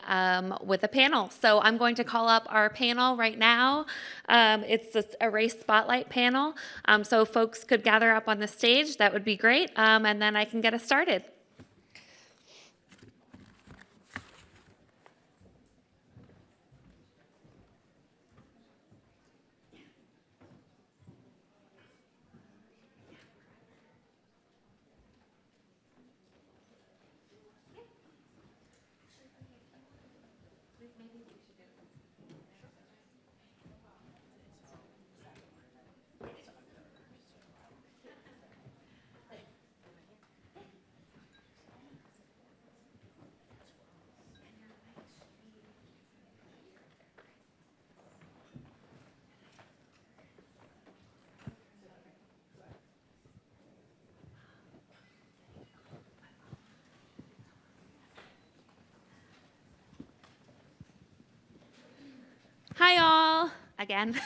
with a panel. So I'm going to call up our panel right now. It's a race spotlight panel. So if folks could gather up on the stage, that would be great. And then I can get us started. Hi, all, again.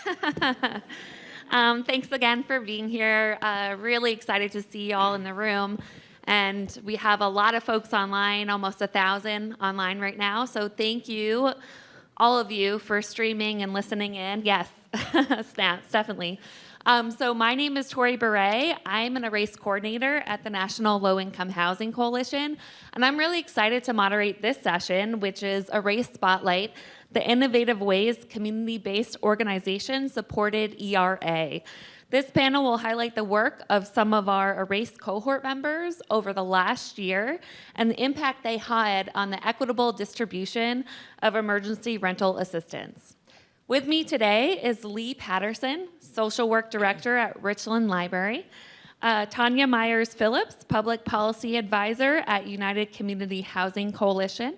Thanks again for being here. Really excited to see you all in the room. And we have a lot of folks online, almost 1,000 online right now. So thank you, all of you, for streaming and listening in. Yes, Snaps, definitely. So my name is Tori Beret. I'm an Erase coordinator at the National Low Income Housing Coalition, and I'm really excited to moderate this session, which is Erase Spotlight, the innovative ways community-based organizations supported ERA. This panel will highlight the work of some of our Erase cohort members over the last year and the impact they had on the equitable distribution of emergency rental assistance. With me today is Lee Patterson, Social Work Director at Richland Library, Tanya Myers-Phillips, Public Policy Advisor at United Community Housing Coalition,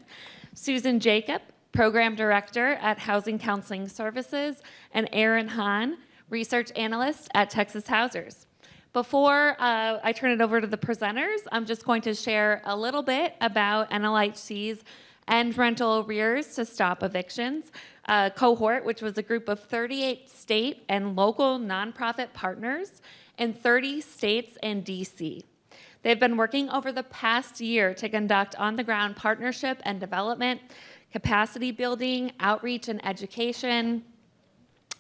Susan Jacob, Program Director at Housing Counseling Services, and Aaron Hahn, Research Analyst at Texas Housers. Before I turn it over to the presenters, I'm just going to share a little bit about NLHC's End Rental Arrears to Stop Evictions cohort, which was a group of 38 state and local nonprofit partners in 30 states and DC. They've been working over the past year to conduct on-the-ground partnership and development, capacity building, outreach and education,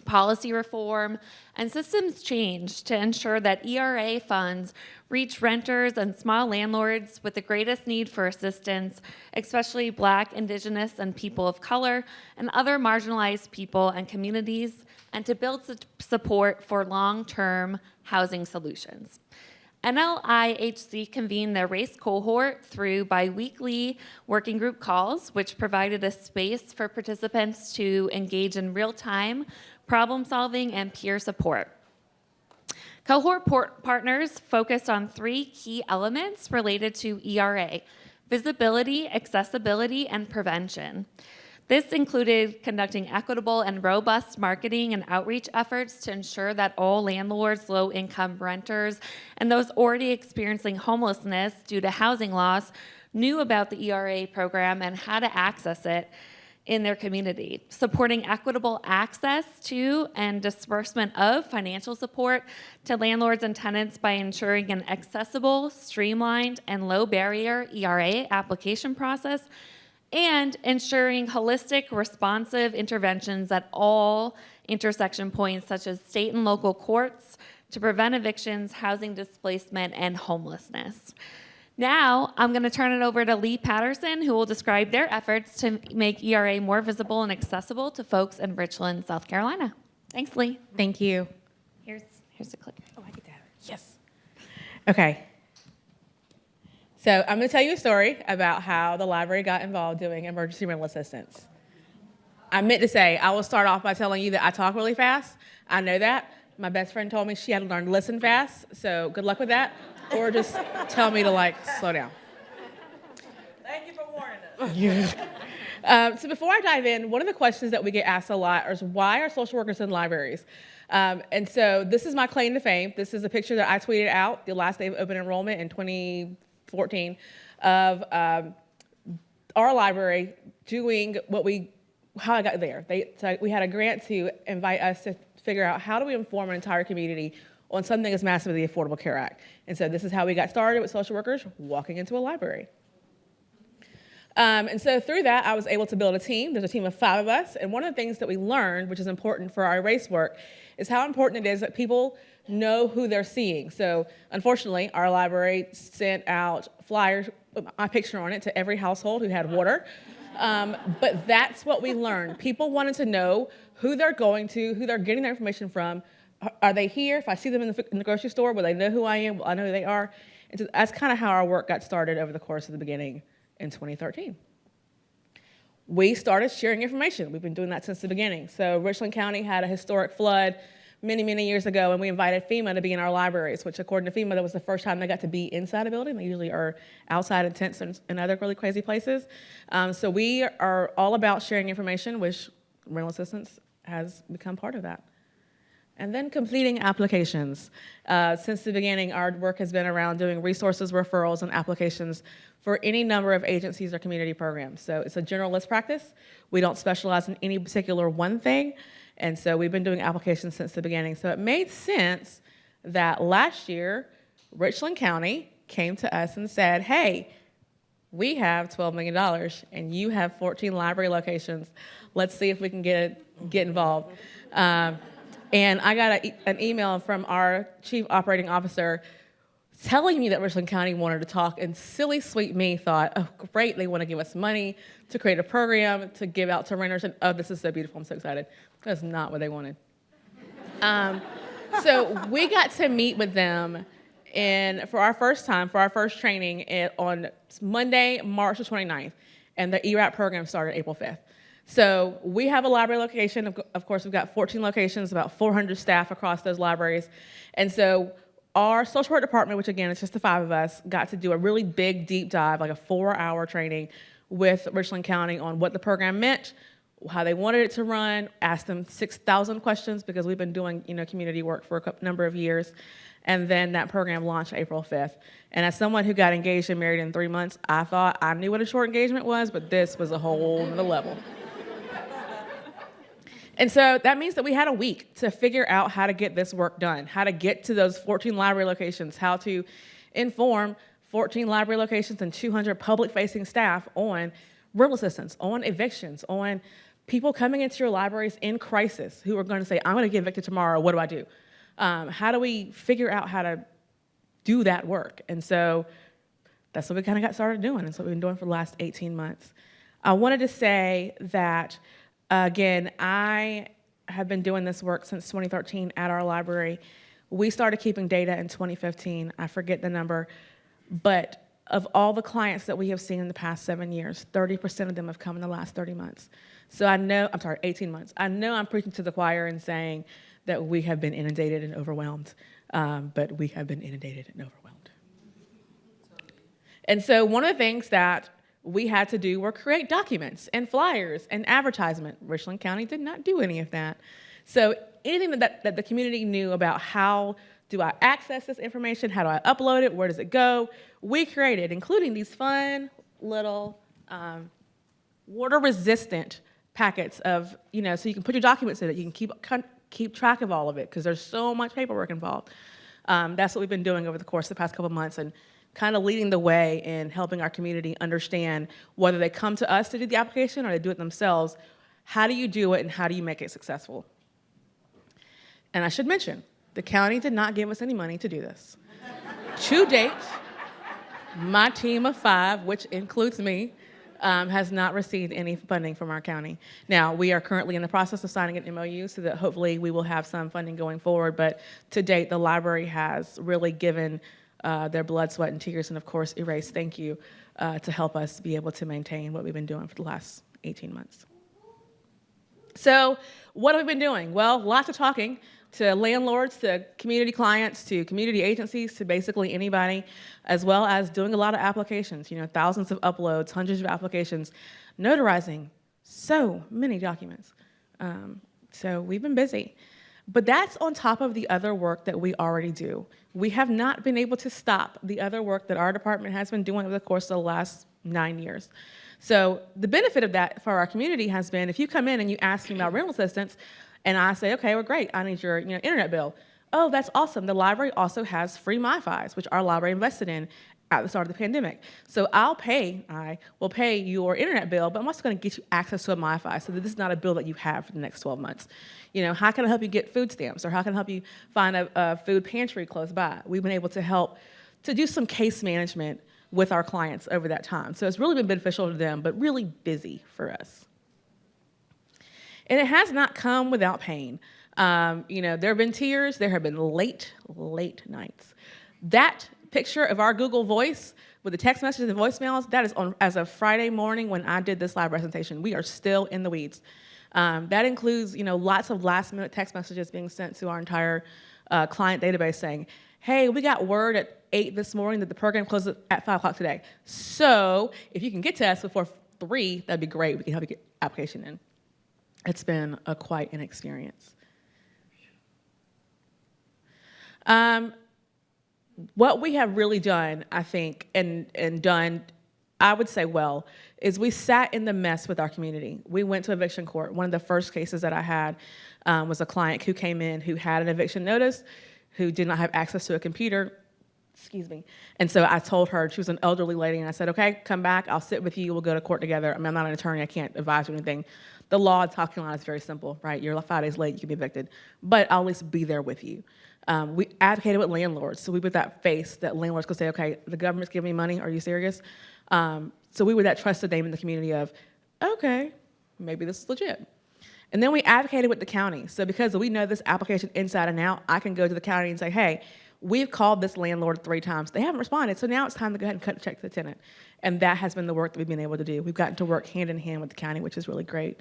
policy reform, and systems change to ensure that ERA funds reach renters and small landlords with the greatest need for assistance, especially Black, Indigenous, and people of color, and other marginalized people and communities, and to build support for long-term housing solutions. NLIHC convened their race cohort through biweekly working group calls, which provided a space for participants to engage in real-time problem solving and peer support. Cohort partners focused on 3 key elements related to ERA: visibility, accessibility, and prevention. This included conducting equitable and robust marketing and outreach efforts to ensure that all landlords, low-income renters, and those already experiencing homelessness due to housing loss knew about the ERA program and how to access it in their community, supporting equitable access to and disbursement of financial support to landlords and tenants by ensuring an accessible, streamlined, and low-barrier ERA application process, and ensuring holistic, responsive interventions at all intersection points, such as state and local courts, to prevent evictions, housing displacement, and homelessness. Now, I'm going to turn it over to Lee Patterson, who will describe their efforts to make ERA more visible and accessible to folks in Richland, South Carolina. Thanks, Lee. Thank you. Here's the clicker. Oh, I get that. Yes. Okay. So I'm going to tell you a story about how the library got involved doing emergency rental assistance. I meant to say, I will start off by telling you that I talk really fast. I know that. My best friend told me she had to learn to listen fast, so good luck with that. Or just tell me to slow down. Thank you for warning us. So before I dive in, one of the questions that we get asked a lot is why are social workers in libraries? And so this is my claim to fame. This is a picture that I tweeted out the last day of open enrollment in 2014 of our library doing how I got there. So we had a grant to invite us to figure out how do we inform an entire community on something as massive as the Affordable Care Act. And so this is how we got started with social workers walking into a library. And so through that, I was able to build a team. There's a team of 5 of us. And one of the things that we learned, which is important for our race work, is how important it is that people know who they're seeing. So unfortunately, our library sent out flyers with my picture on it to every household who had water. But that's what we learned. People wanted to know who they're going to, who they're getting their information from. Are they here? If I see them in the grocery store, will they know who I am? Will I know who they are? And so that's kind of how our work got started over the course of the beginning in 2013. We started sharing information. We've been doing that since the beginning. So Richland County had a historic flood many, many years ago, and we invited FEMA to be in our libraries, which according to FEMA, that was the first time they got to be inside a building. They usually are outside in tents and other really crazy places. So we are all about sharing information, which rental assistance has become part of that. And then completing applications. Since the beginning, our work has been around doing resources, referrals, and applications for any number of agencies or community programs. So it's a generalist practice. We don't specialize in any particular one thing. And so we've been doing applications since the beginning. So it made sense that last year, Richland County came to us and said, hey, we have $12 million and you have 14 library locations. Let's see if we can get involved. And I got an email from our chief operating officer telling me that Richland County wanted to talk, and silly sweet me thought, oh, great, they want to give us money to create a program to give out to renters, and oh, this is so beautiful, I'm so excited. That's not what they wanted. So we got to meet with them for our first training on Monday, March the 29th, and the ERAP program started April 5th. So we have a library location. Of course, we've got 14 locations, about 400 staff across those libraries. And so our social work department, which again is just the 5 of us, got to do a really big deep dive, like a 4-hour training with Richland County on what the program meant, how they wanted it to run, asked them 6,000 questions because we've been doing community work for a number of years. And then that program launched April 5th. And as someone who got engaged and married in 3 months, I thought I knew what a short engagement was, but this was a whole nother level. And so that means that we had a week to figure out how to get this work done, how to get to those 14 library locations, how to inform 14 library locations and 200 public-facing staff on rental assistance, on evictions, on people coming into your libraries in crisis who are going to say, I'm going to get evicted tomorrow, what do I do? How do we figure out how to do that work? And so that's what we kind of got started doing. That's what we've been doing for the last 18 months. I wanted to say that again, I have been doing this work since 2013 at our library. We started keeping data in 2015. I forget the number, but of all the clients that we have seen in the past 7 years, 30% of them have come in the last 30 months. So 18 months. I know I'm preaching to the choir and saying that we have been inundated and overwhelmed, but we have been inundated and overwhelmed. And so one of the things that we had to do were create documents and flyers and advertisement. Richland County did not do any of that. So anything that the community knew about how do I access this information, how do I upload it, where does it go, we created, including these fun little water-resistant packets of, so you can put your documents in it, you can keep track of all of it because there's so much paperwork involved. That's what we've been doing over the course of the past couple of months, and kind of leading the way in helping our community understand whether they come to us to do the application or they do it themselves. How do you do it and how do you make it successful? And I should mention, the county did not give us any money to do this. To date, my team of 5, which includes me, has not received any funding from our county. Now, we are currently in the process of signing an MOU so that hopefully we will have some funding going forward, but to date, the library has really given their blood, sweat, and tears, and of course, Erase, thank you, to help us be able to maintain what we've been doing for the last 18 months. So what have we been doing? Well, lots of talking to landlords, to community clients, to community agencies, to basically anybody, as well as doing a lot of applications, thousands of uploads, hundreds of applications, notarizing so many documents. So we've been busy. But that's on top of the other work that we already do. We have not been able to stop the other work that our department has been doing over the course of the last 9 years. So the benefit of that for our community has been, if you come in and you ask me about rental assistance, and I say, okay, well, great, I need your internet bill. Oh, that's awesome. The library also has free MiFis, which our library invested in at the start of the pandemic. So I will pay your internet bill, but I'm also going to get you access to a MiFi so that this is not a bill that you have for the next 12 months. How can I help you get food stamps, or how can I help you find a food pantry close by? We've been able to help to do some case management with our clients over that time. So it's really been beneficial to them, but really busy for us. And it has not come without pain. There have been tears, there have been late nights. That picture of our Google Voice with the text messages and voicemails, that is on as of Friday morning when I did this live presentation. We are still in the weeds. That includes, lots of last-minute text messages being sent to our entire client database saying, hey, we got word at 8 this morning that the program closes at 5 o'clock today. So if you can get to us before 3, that'd be great. We can help you get application in. It's been quite an experience. What we have really done, I think, and done, I would say well, is we sat in the mess with our community. We went to eviction court. One of the first cases that I had was a client who came in who had an eviction notice, who did not have access to a computer, excuse me. And so I told her, she was an elderly lady, and I said, okay, come back, I'll sit with you, we'll go to court together. I mean, I'm not an attorney, I can't advise you anything. The law in South Carolina is very simple, right? You're 5 days late, you can be evicted, but I'll at least be there with you. We advocated with landlords, so we put that face that landlords could say, okay, the government's giving me money, are you serious? So we were that trusted name in the community of, okay, maybe this is legit. And then we advocated with the county. So because we know this application inside and out, I can go to the county and say, hey, we've called this landlord 3 times. They haven't responded, so now it's time to go ahead and cut the check to the tenant. And that has been the work that we've been able to do. We've gotten to work hand in hand with the county, which is really great.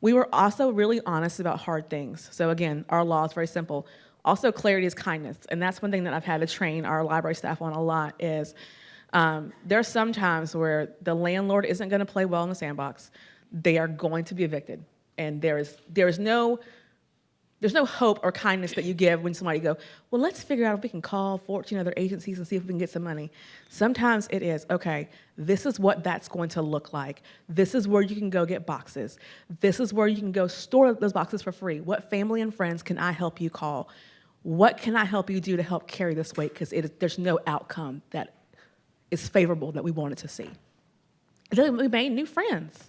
We were also really honest about hard things. So again, our law is very simple. Also, clarity is kindness. And that's one thing that I've had to train our library staff on a lot is there are some times where the landlord isn't going to play well in the sandbox. They are going to be evicted. And there's no hope or kindness that you give when somebody go, well, let's figure out if we can call 14 other agencies and see if we can get some money. Sometimes it is, okay, this is what that's going to look like. This is where you can go get boxes. This is where you can go store those boxes for free. What family and friends can I help you call? What can I help you do to help carry this weight? Because there's no outcome that is favorable that we wanted to see. And then we made new friends.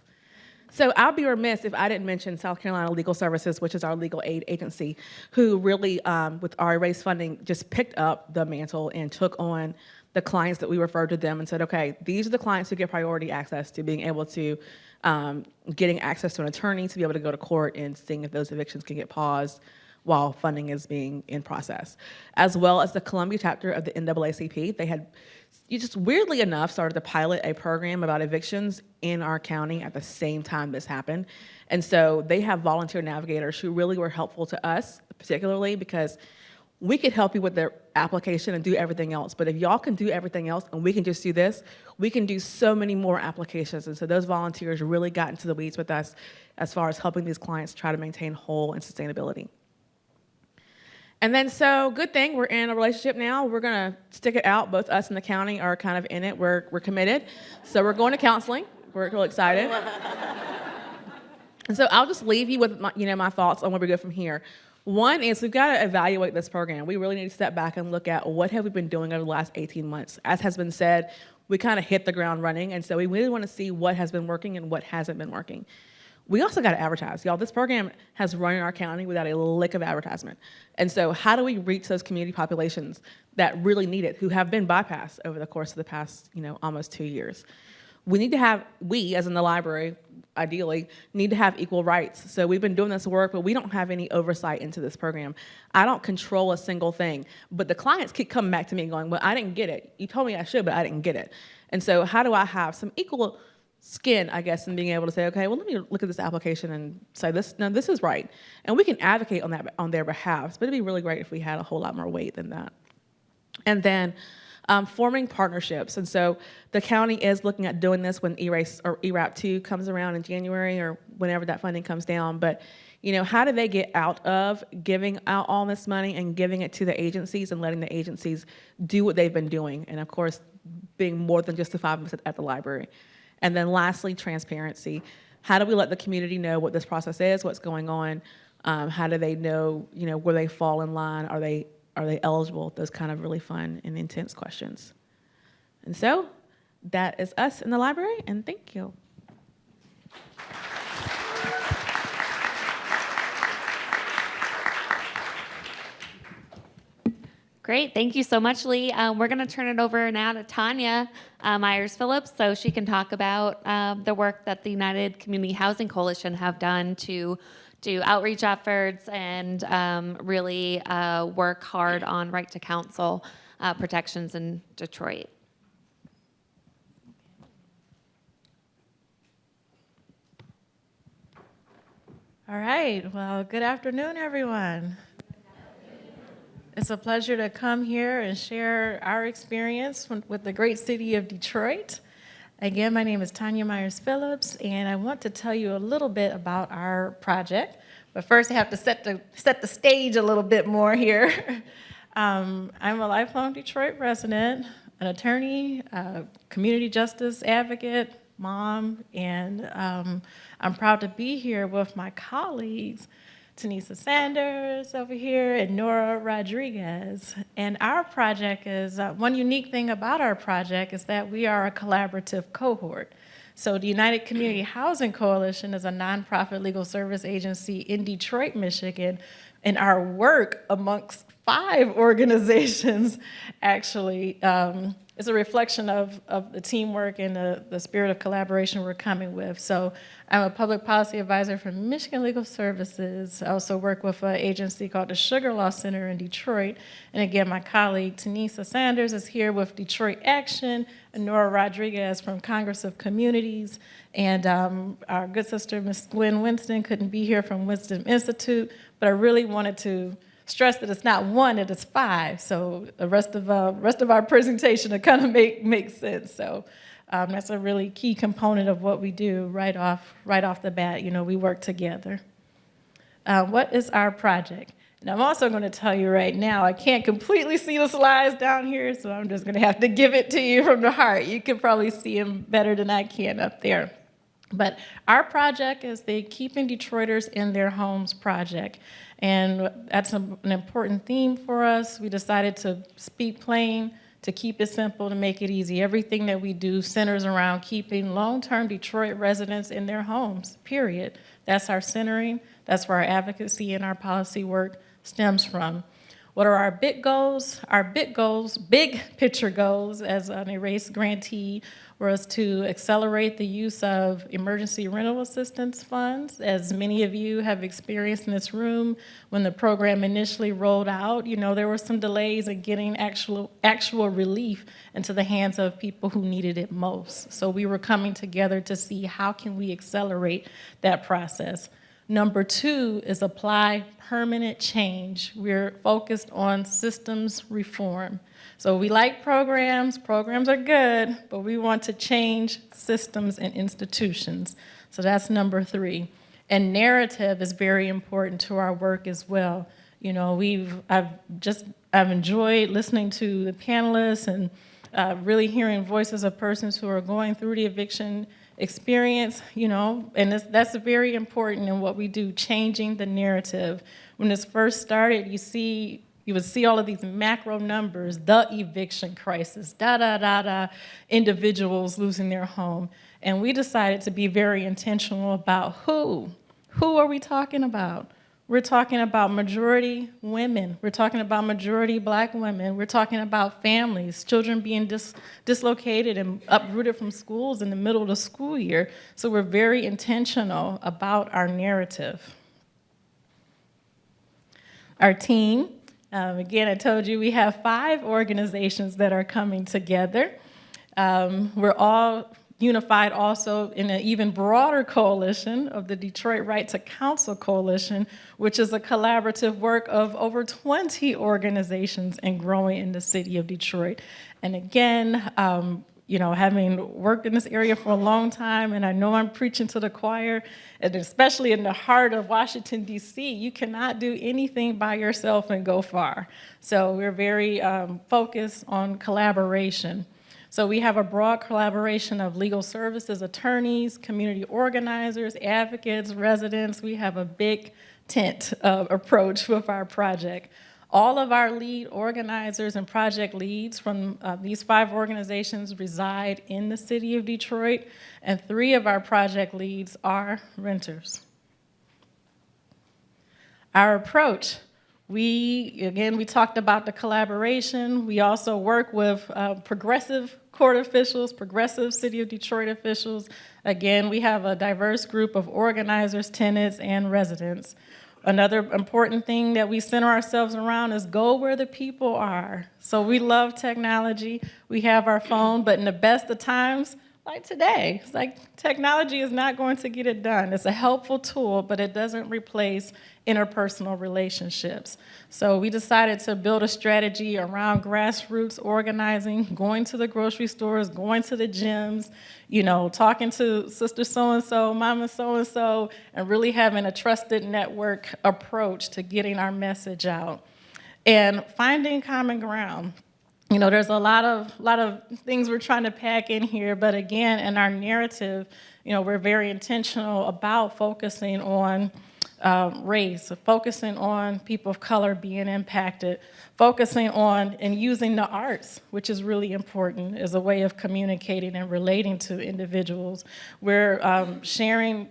So I'll be remiss if I didn't mention South Carolina Legal Services, which is our legal aid agency, who really, with our Erase funding, just picked up the mantle and took on the clients that we referred to them and said, okay, these are the clients who get priority access to being able to, getting access to an attorney to be able to go to court and seeing if those evictions can get paused while funding is being in process. As well as the Columbia chapter of the NAACP, they had, you just weirdly enough, started to pilot a program about evictions in our county at the same time this happened. And so they have volunteer navigators who really were helpful to us, particularly because we could help you with their application and do everything else. But if y'all can do everything else and we can just do this, we can do so many more applications. And so those volunteers really got into the weeds with us as far as helping these clients try to maintain whole and sustainability. And then, so good thing, we're in a relationship now. We're gonna stick it out. Both us and the county are kind of in it. We're committed. So we're going to counseling. We're real excited. And so I'll just leave you with my thoughts on where we go from here. One is we've got to evaluate this program. We really need to step back and look at what have we been doing over the last 18 months. As has been said, we kind of hit the ground running. And so we really want to see what has been working and what hasn't been working. We also got to advertise. Y'all, this program has run in our county without a lick of advertisement. And so how do we reach those community populations that really need it, who have been bypassed over the course of the past, almost 2 years? We need to have, we as in the library, ideally, need to have equal rights. So we've been doing this work, but we don't have any oversight into this program. I don't control a single thing, but the clients keep coming back to me going, well, I didn't get it. You told me I should, but I didn't get it. And so how do I have some equal skin, I guess, in being able to say, okay, well, let me look at this application and say, this is right. And we can advocate on their behalf, but it'd be really great if we had a whole lot more weight than that. And then forming partnerships. And so the county is looking at doing this when ERASE or ERAP 2 comes around in January or whenever that funding comes down. But, how do they get out of giving out all this money and giving it to the agencies and letting the agencies do what they've been doing? And of course, being more than just the 5% at the library. And then lastly, transparency. How do we let the community know what this process is, what's going on? How do they know, where they fall in line? Are they eligible? Those kind of really fun and intense questions. And so that is us in the library, and thank you. Great, thank you so much, Lee. We're going to turn it over now to Tanya Myers-Phillips so she can talk about the work that the United Community Housing Coalition have done to do outreach efforts and really work hard on right to counsel protections in Detroit. All right, well, good afternoon, everyone. It's a pleasure to come here and share our experience with the great city of Detroit. Again, my name is Tanya Myers-Phillips, and I want to tell you a little bit about our project. But first, I have to set the stage a little bit more here. I'm a lifelong Detroit resident, an attorney, a community justice advocate, mom, and I'm proud to be here with my colleagues Tanisa Sanders over here, and Nora Rodriguez. And our project is, one unique thing about our project is that we are a collaborative cohort. So the United Community Housing Coalition is a nonprofit legal service agency in Detroit, Michigan, and our work amongst 5 organizations actually is a reflection of the teamwork and the spirit of collaboration we're coming with. So I'm a public policy advisor for Michigan Legal Services. I also work with an agency called the Sugar Law Center in Detroit. And again, my colleague Tanisa Sanders is here with Detroit Action, and Nora Rodriguez from Congress of Communities. And our good sister, Ms. Gwen Winston, couldn't be here from Winston Institute, but I really wanted to stress that it's not 1, it is 5. So the rest of our presentation to kind of make sense. So that's a really key component of what we do right off the bat. You know, we work together. What is our project? And I'm also going to tell you right now, I can't completely see the slides down here, so I'm just going to have to give it to you from the heart. You can probably see them better than I can up there. But our project is the Keeping Detroiters in Their Homes project. And that's an important theme for us. We decided to speak plain, to keep it simple, to make it easy. Everything that we do centers around keeping long-term Detroit residents in their homes, period. That's our centering. That's where our advocacy and our policy work stems from. What are our big goals? Our big goals, big picture goals as an ERASE grantee, was to accelerate the use of emergency rental assistance funds. As many of you have experienced in this room, when the program initially rolled out, you know, there were some delays in getting actual relief into the hands of people who needed it most. So we were coming together to see how can we accelerate that process. Number 2 is apply permanent change. We're focused on systems reform. So we like programs are good, but we want to change systems and institutions. So that's number 3. And narrative is very important to our work as well. You know, I've enjoyed listening to the panelists and really hearing voices of persons who are going through the eviction experience, you know, and that's very important in what we do, changing the narrative. When this first started, you would see all of these macro numbers, the eviction crisis, individuals losing their home. And we decided to be very intentional about who are we talking about? We're talking about majority women. We're talking about majority Black women. We're talking about families, children being dislocated and uprooted from schools in the middle of the school year. So we're very intentional about our narrative. Our team, again, I told you we have 5 organizations that are coming together. We're all unified also in an even broader coalition of the Detroit Right to Counsel Coalition, which is a collaborative work of over 20 organizations and growing in the city of Detroit. And again, you know, having worked in this area for a long time, and I know I'm preaching to the choir, and especially in the heart of Washington, D.C., you cannot do anything by yourself and go far. So we're very focused on collaboration. So we have a broad collaboration of legal services, attorneys, community organizers, advocates, residents. We have a big tent approach with our project. All of our lead organizers and project leads from these 5 organizations reside in the city of Detroit, and 3 of our project leads are renters. Our approach. We talked about the collaboration. We also work with progressive court officials, progressive City of Detroit officials. Again, we have a diverse group of organizers, tenants, and residents. Another important thing that we center ourselves around is go where the people are. So we love technology. We have our phone, but in the best of times, like today, it's like technology is not going to get it done. It's a helpful tool, but it doesn't replace interpersonal relationships. So we decided to build a strategy around grassroots organizing, going to the grocery stores, going to the gyms, you know, talking to sister so-and-so, mama so-and-so, and really having a trusted network approach to getting our message out. And finding common ground. You know, there's a lot of things we're trying to pack in here, but again, in our narrative, you know, we're very intentional about focusing on race, focusing on people of color being impacted, focusing on and using the arts, which is really important as a way of communicating and relating to individuals. We're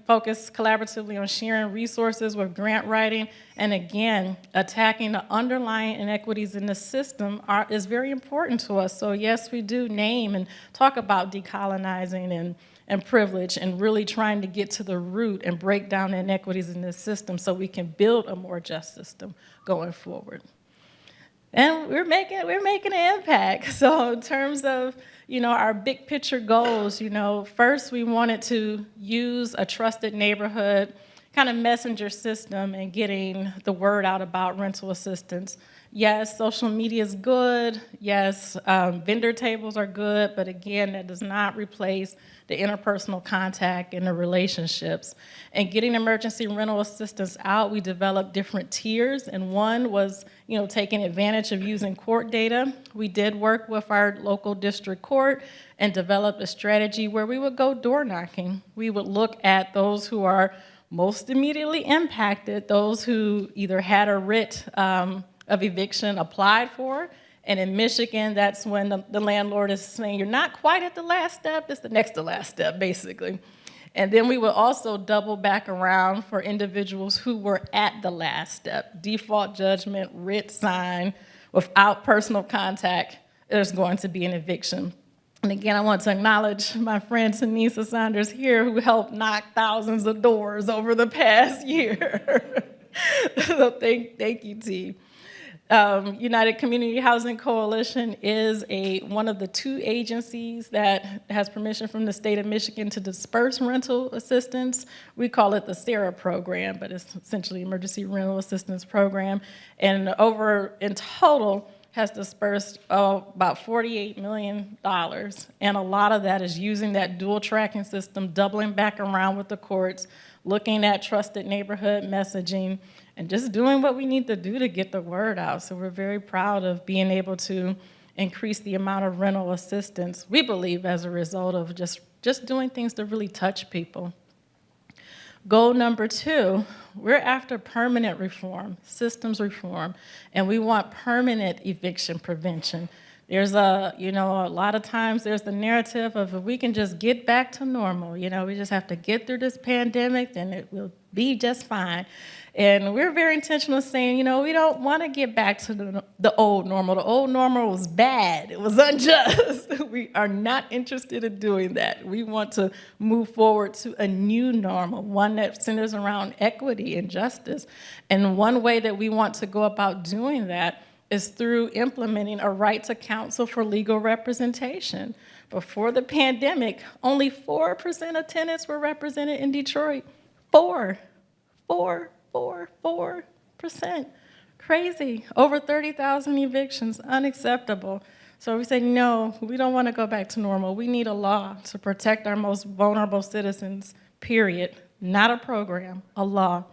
focus collaboratively on sharing resources with grant writing, and again, attacking the underlying inequities in the system is very important to us. So yes, we do name and talk about decolonizing and privilege, and really trying to get to the root and break down the inequities in this system so we can build a more just system going forward. And we're making an impact. So in terms of, our big picture goals, first we wanted to use a trusted neighborhood kind of messenger system and getting the word out about rental assistance. Yes, social media is good. Yes, vendor tables are good, but again, that does not replace the interpersonal contact and the relationships. And getting emergency rental assistance out, we developed different tiers, and one was, taking advantage of using court data. We did work with our local district court and developed a strategy where we would go door knocking. We would look at those who are most immediately impacted, those who either had a writ of eviction applied for. And in Michigan, that's when the landlord is saying, you're not quite at the last step, it's the next to last step, basically. And then we will also double back around for individuals who were at the last step. Default judgment, writ sign, without personal contact, there's going to be an eviction. And again, I want to acknowledge my friend Tanisa Saunders here, who helped knock thousands of doors over the past year. So thank you, T. United Community Housing Coalition is one of the 2 agencies that has permission from the state of Michigan to disperse rental assistance. We call it the SARA program, but it's essentially Emergency Rental Assistance Program. And in total, has dispersed about $48 million. And a lot of that is using that dual tracking system, doubling back around with the courts, looking at trusted neighborhood messaging, and just doing what we need to do to get the word out. So we're very proud of being able to increase the amount of rental assistance, we believe, as a result of just doing things to really touch people. Goal number 2, we're after permanent reform, systems reform, and we want permanent eviction prevention. There's a lot of times there's the narrative of if we can just get back to normal, we just have to get through this pandemic, then it will be just fine. And we're very intentional saying, we don't want to get back to the old normal. The old normal was bad. It was unjust. We are not interested in doing that. We want to move forward to a new normal, one that centers around equity and justice. And one way that we want to go about doing that is through implementing a right to counsel for legal representation. Before the pandemic, only 4% of tenants were represented in Detroit. 4%. Crazy. Over 30,000 evictions, unacceptable. So we say, no, we don't want to go back to normal. We need a law to protect our most vulnerable citizens, period. Not a program, a law.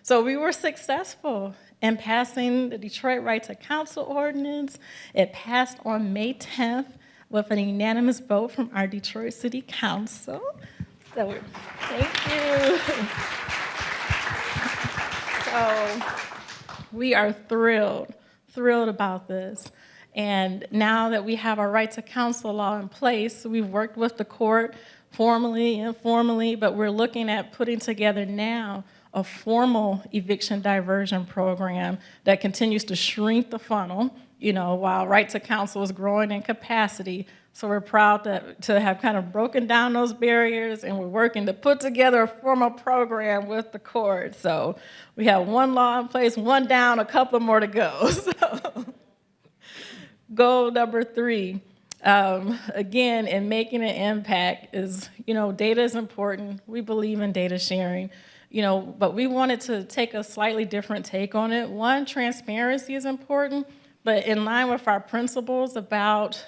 So we were successful in passing the Detroit Right to Counsel ordinance. It passed on May 10th with an unanimous vote from our Detroit City Council. So thank you. So we are thrilled about this. And now that we have our right to counsel law in place, we've worked with the court formally, informally, but we're looking at putting together now a formal eviction diversion program that continues to shrink the funnel, while right to counsel is growing in capacity. So we're proud to have kind of broken down those barriers, and we're working to put together a formal program with the court. So we have one law in place, one down, a couple more to go. So, goal number 3, again, in making an impact is, data is important. We believe in data sharing. But we wanted to take a slightly different take on it. One, transparency is important, but in line with our principles about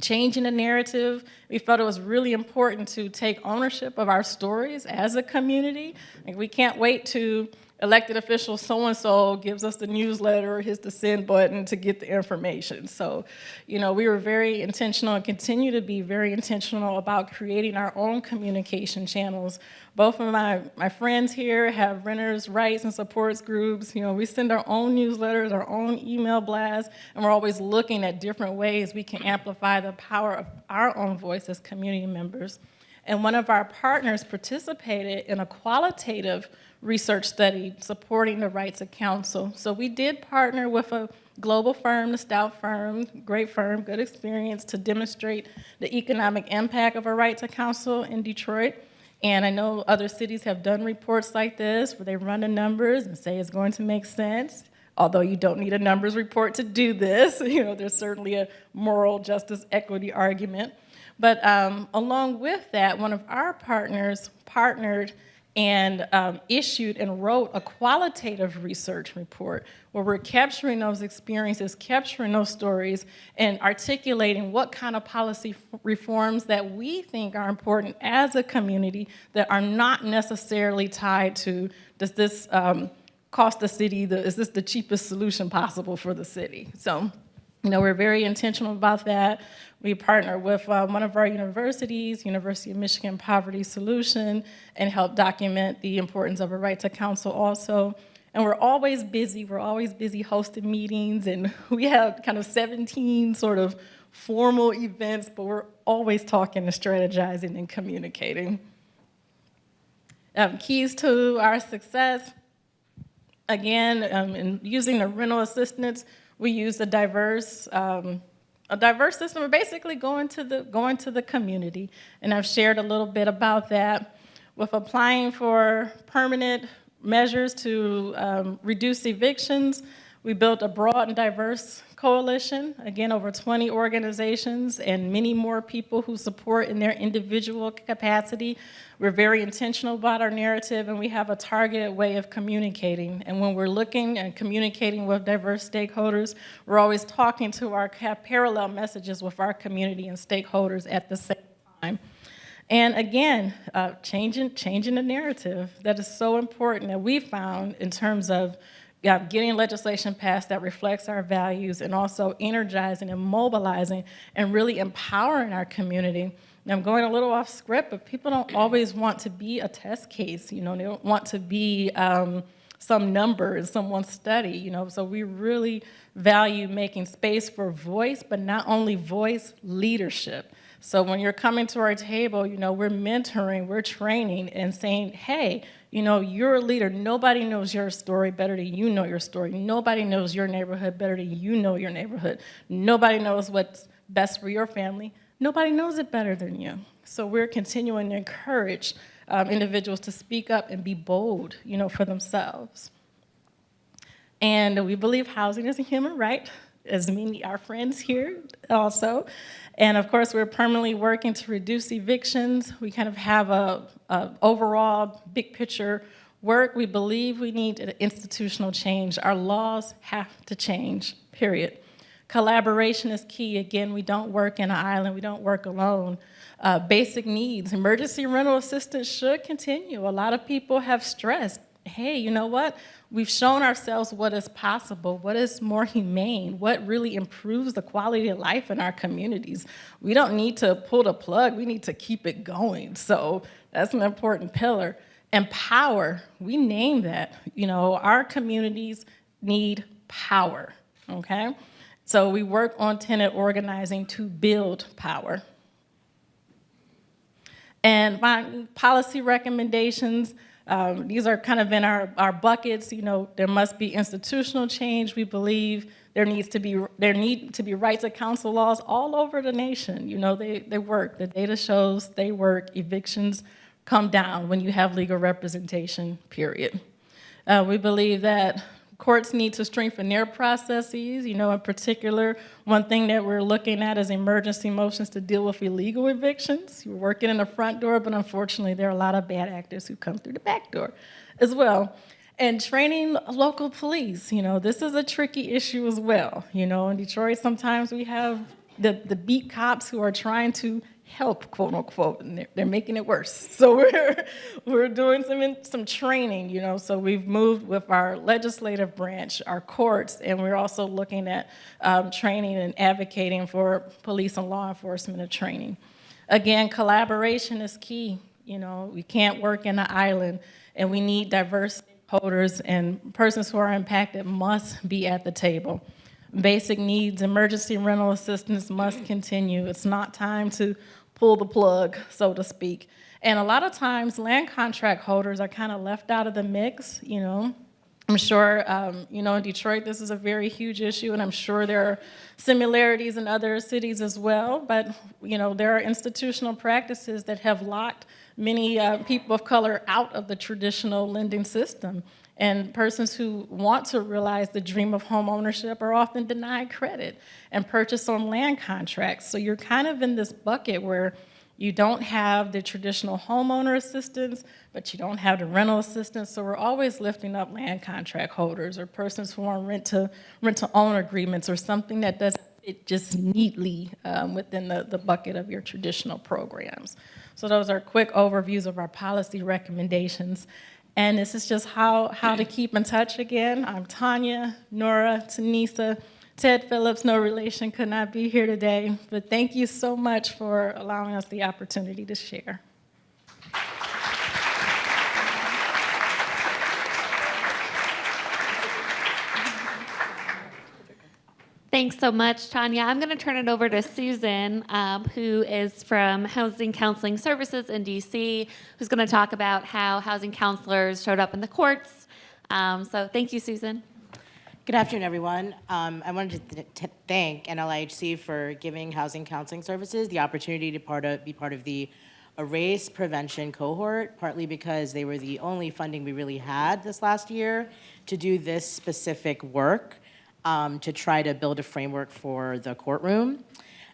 changing the narrative, we felt it was really important to take ownership of our stories as a community. We can't wait to elected official so-and-so gives us the newsletter, hits the send button to get the information. So, you know, we were very intentional and continue to be very intentional about creating our own communication channels. Both of my friends here have renters' rights and supports groups. You know, we send our own newsletters, our own email blasts, and we're always looking at different ways we can amplify the power of our own voice as community members. And one of our partners participated in a qualitative research study supporting the Right to Counsel. So we did partner with a global firm, the Stout firm, great firm, good experience, to demonstrate the economic impact of a right to counsel in Detroit. And I know other cities have done reports like this where they run the numbers and say it's going to make sense. Although you don't need a numbers report to do this, you know, there's certainly a moral justice equity argument. But along with that, one of our partners partnered and issued and wrote a qualitative research report where we're capturing those experiences, capturing those stories, and articulating what kind of policy reforms that we think are important as a community that are not necessarily tied to, does this cost the city, is this the cheapest solution possible for the city? So, you know, we're very intentional about that. We partner with one of our universities, University of Michigan Poverty Solution, and help document the importance of a right to counsel also. And we're always busy. We're always busy hosting meetings, and we have kind of 17 sort of formal events, but we're always talking and strategizing and communicating. Keys to our success, again, in using the rental assistance, we use a diverse system of basically going to the community. And I've shared a little bit about that. With applying for permanent measures to reduce evictions, we built a broad and diverse coalition, again, over 20 organizations and many more people who support in their individual capacity. We're very intentional about our narrative, and we have a targeted way of communicating. And when we're looking and communicating with diverse stakeholders, we're always talking to our parallel messages with our community and stakeholders at the same time. And again, changing the narrative. That is so important that we found in terms of getting legislation passed that reflects our values, and also energizing and mobilizing and really empowering our community. Now, I'm going a little off script, but people don't always want to be a test case. You know, they don't want to be some number in someone's study. You know, so we really value making space for voice, but not only voice, leadership. So when you're coming to our table, you know, we're mentoring, we're training, and saying, hey, you know, you're a leader. Nobody knows your story better than you know your story. Nobody knows your neighborhood better than you know your neighborhood. Nobody knows what's best for your family. Nobody knows it better than you. So we're continuing to encourage individuals to speak up and be bold, you know, for themselves. And we believe housing is a human right, as many our friends here also. And of course, we're permanently working to reduce evictions. We kind of have a overall big picture work. We believe we need an institutional change. Our laws have to change, period. Collaboration is key. Again, we don't work in an island. We don't work alone. Basic needs. Emergency rental assistance should continue. A lot of people have stressed. Hey, you know what? We've shown ourselves what is possible, what is more humane, what really improves the quality of life in our communities. We don't need to pull the plug, we need to keep it going. So that's an important pillar. Empower, we name that. You know, our communities need power, okay? So we work on tenant organizing to build power. And my policy recommendations, these are kind of in our buckets. You know, there must be institutional change. We believe there need to be right to counsel laws all over the nation. You know, they work. The data shows they work. Evictions come down when you have legal representation, period. We believe that courts need to strengthen their processes. You know, in particular, one thing that we're looking at is emergency motions to deal with illegal evictions. You're working in the front door, but unfortunately, there are a lot of bad actors who come through the back door as well. And training local police, you know, this is a tricky issue as well. You know, in Detroit, sometimes we have the beat cops who are trying to help, quote unquote, and they're making it worse. So we're doing some training, you know. So we've moved with our legislative branch, our courts, and we're also looking at training and advocating for police and law enforcement and training. Again, collaboration is key. You know, we can't work in an island, and we need diverse stakeholders, and persons who are impacted must be at the table. Basic needs, emergency rental assistance must continue. It's not time to pull the plug, so to speak. And a lot of times, land contract holders are kind of left out of the mix, you know. I'm sure, you know, in Detroit, this is a very huge issue, and I'm sure there are similarities in other cities as well. But, you know, there are institutional practices that have locked many people of color out of the traditional lending system. And persons who want to realize the dream of home ownership are often denied credit and purchase on land contracts. So you're kind of in this bucket where you don't have the traditional homeowner assistance, but you don't have the rental assistance. So we're always lifting up land contract holders or persons who are on rent-to-own agreements or something that doesn't fit just neatly within the bucket of your traditional programs. So those are quick overviews of our policy recommendations. And this is just how to keep in touch again. I'm Tanya, Nora, Tanisa, Ted Phillips, no relation, could not be here today. But thank you so much for allowing us the opportunity to share. Thanks so much, Tanya. I'm going to turn it over to Susan, who is from Housing Counseling Services in DC, who's going to talk about how housing counselors showed up in the courts. So thank you, Susan. Good afternoon, everyone. I wanted to thank NLIHC for giving Housing Counseling Services the opportunity to be part of the Erase Prevention cohort, partly because they were the only funding we really had this last year to do this specific work. To try to build a framework for the courtroom.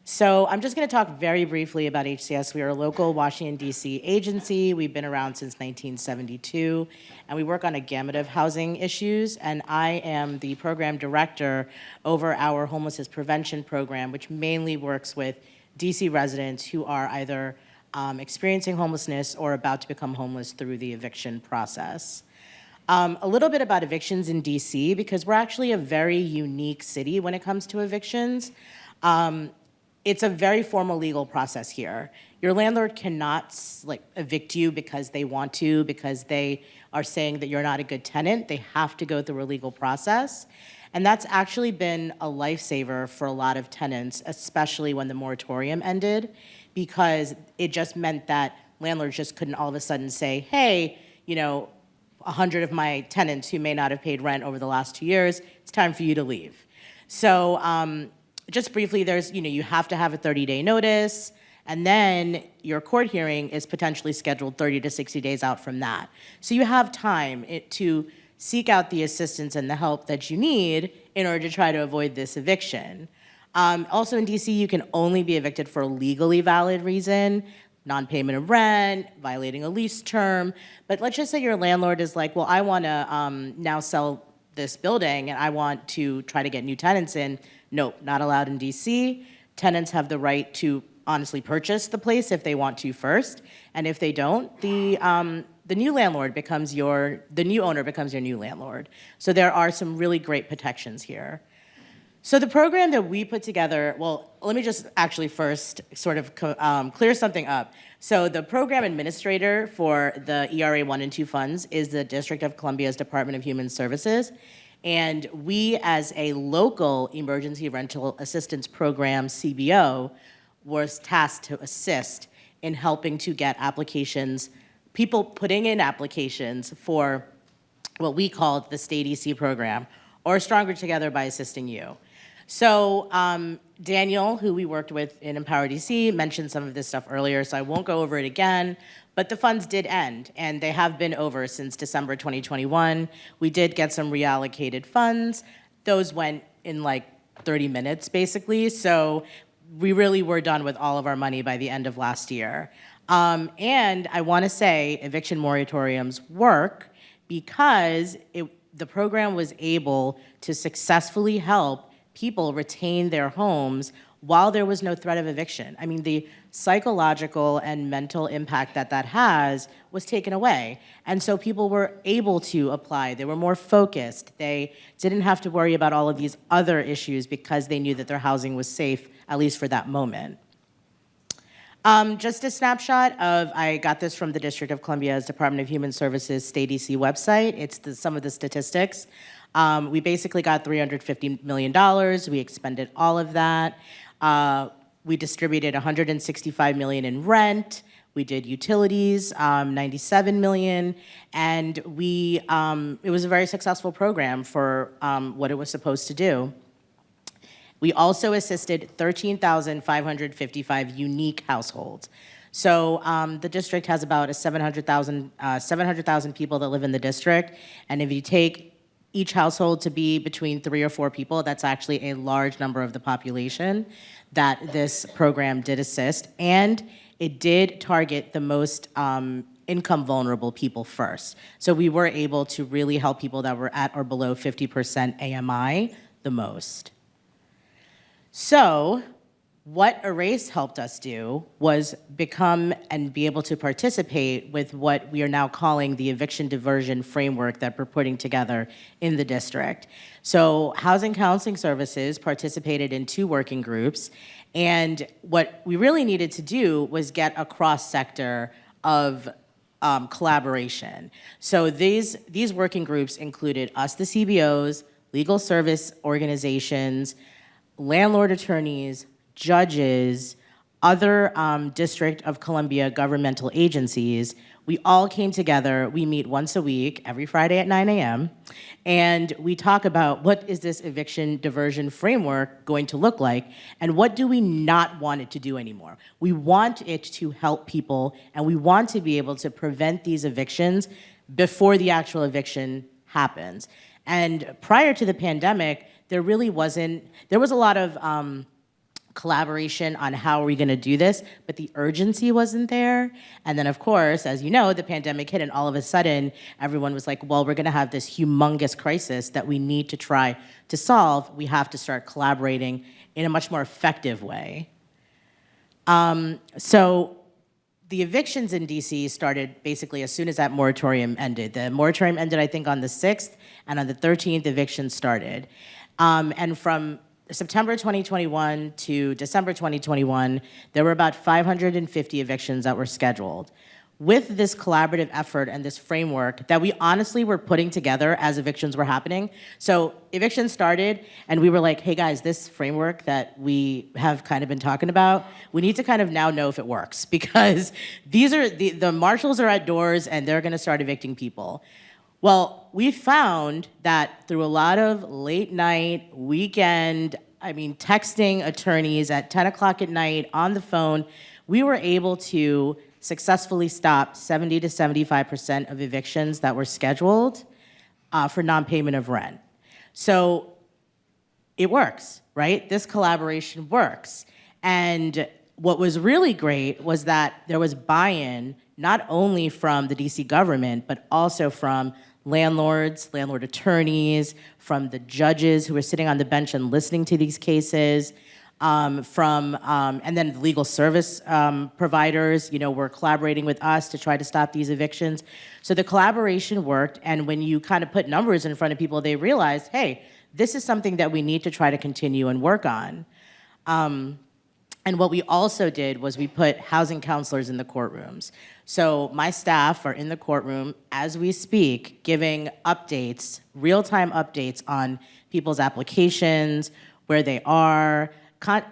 So I'm just going to talk very briefly about HCS. We are a local Washington, D.C. agency. We've been around since 1972, and we work on a gamut of housing issues, and I am the program director over our homelessness prevention program, which mainly works with D.C. residents who are either experiencing homelessness or about to become homeless through the eviction process. A little bit about evictions in DC, because we're actually a very unique city when it comes to evictions. It's a very formal legal process here. Your landlord cannot evict you because they want to, because they are saying that you're not a good tenant. They have to go through a legal process. And that's actually been a lifesaver for a lot of tenants, especially when the moratorium ended, because it just meant that landlords just couldn't all of a sudden say, hey, you know, 100 of my tenants who may not have paid rent over the last 2 years, it's time for you to leave. So just briefly, there's, you know, you have to have a 30-day notice, and then your court hearing is potentially scheduled 30 to 60 days out from that. So you have time to seek out the assistance and the help that you need in order to try to avoid this eviction. Also in DC, you can only be evicted for a legally valid reason, non-payment of rent, violating a lease term. But let's just say your landlord is like, well, I want to now sell this building and I want to try to get new tenants in. Nope, not allowed in DC. Tenants have the right to honestly purchase the place if they want to first. And if they don't, the new landlord becomes the new owner becomes your new landlord. So there are some really great protections here. So the program that we put together, well, let me just actually first sort of clear something up. So the program administrator for the ERA 1 and 2 funds is the District of Columbia's Department of Human Services. And we, as a local emergency rental assistance program, CBO, was tasked to assist in helping to get applications, people putting in applications for what we called the Stay DC program, or Stronger Together by Assisting You. So Daniel, who we worked with in Empower DC, mentioned some of this stuff earlier, so I won't go over it again, but the funds did end, and they have been over since December 2021. We did get some reallocated funds. Those went in like 30 minutes, basically, so we really were done with all of our money by the end of last year. And I want to say eviction moratoriums work because the program was able to successfully help people retain their homes while there was no threat of eviction. I mean, the psychological and mental impact that that has was taken away. And so people were able to apply. They were more focused. They didn't have to worry about all of these other issues because they knew that their housing was safe, at least for that moment. Just a snapshot of, I got this from the District of Columbia's Department of Human Services Stay DC website. It's some of the statistics. We basically got $350 million. We expended all of that. We distributed $165 million in rent. We did utilities, $97 million, and it was a very successful program for what it was supposed to do. We also assisted 13,555 unique households. So the district has about 700,000 people that live in the district, and if you take each household to be between 3 or 4 people, that's actually a large number of the population that this program did assist, and it did target the most income vulnerable people first. So we were able to really help people that were at or below 50% AMI the most. So what Erase helped us do was become and be able to participate with what we are now calling the eviction diversion framework that we're putting together in the district. So Housing Counseling Services participated in 2 working groups, and what we really needed to do was get a cross-sector of collaboration. So these working groups included us, the CBOs, legal service organizations, landlord attorneys, judges, other District of Columbia governmental agencies. We all came together. We meet once a week, every Friday at 9 a.m., and we talk about what is this eviction diversion framework going to look like, and what do we not want it to do anymore. We want it to help people, and we want to be able to prevent these evictions before the actual eviction happens. And prior to the pandemic, there was a lot of collaboration on how are we going to do this, but the urgency wasn't there. And then, of course, as you know, the pandemic hit, and all of a sudden, everyone was like, well, we're going to have this humongous crisis that we need to try to solve. We have to start collaborating in a much more effective way. So the evictions in DC started basically as soon as that moratorium ended. The moratorium ended, I think, on the 6th, and on the 13th, evictions started. And from September 2021 to December 2021, there were about 550 evictions that were scheduled. With this collaborative effort and this framework that we honestly were putting together as evictions were happening. So evictions started, and we were like, hey guys, this framework that we have kind of been talking about, we need to kind of now know if it works, because these are the marshals are at doors and they're gonna start evicting people. Well, we found that through a lot of late night, weekend, texting attorneys at 10 o'clock at night on the phone, we were able to successfully stop 70 to 75% of evictions that were scheduled for non-payment of rent. So it works, right? This collaboration works. And what was really great was that there was buy-in not only from the DC government, but also from landlords, landlord attorneys, from the judges who were sitting on the bench and listening to these cases, and then the legal service providers, were collaborating with us to try to stop these evictions. So the collaboration worked, and when you kind of put numbers in front of people, they realized, hey, this is something that we need to try to continue and work on. And what we also did was we put housing counselors in the courtrooms. So my staff are in the courtroom as we speak, giving updates, real-time updates on people's applications, where they are,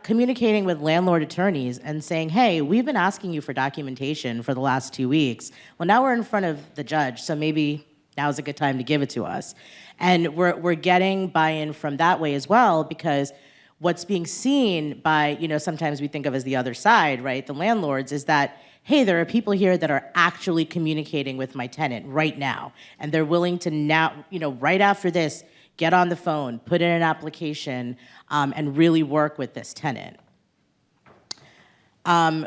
communicating with landlord attorneys and saying, hey, we've been asking you for documentation for the last 2 weeks. Well, now we're in front of the judge, so maybe now's a good time to give it to us. And we're getting buy-in from that way as well, because what's being seen by, sometimes we think of as the other side, right, the landlords, is that, hey, there are people here that are actually communicating with my tenant right now, and they're willing to now, right after this, get on the phone, put in an application, and really work with this tenant.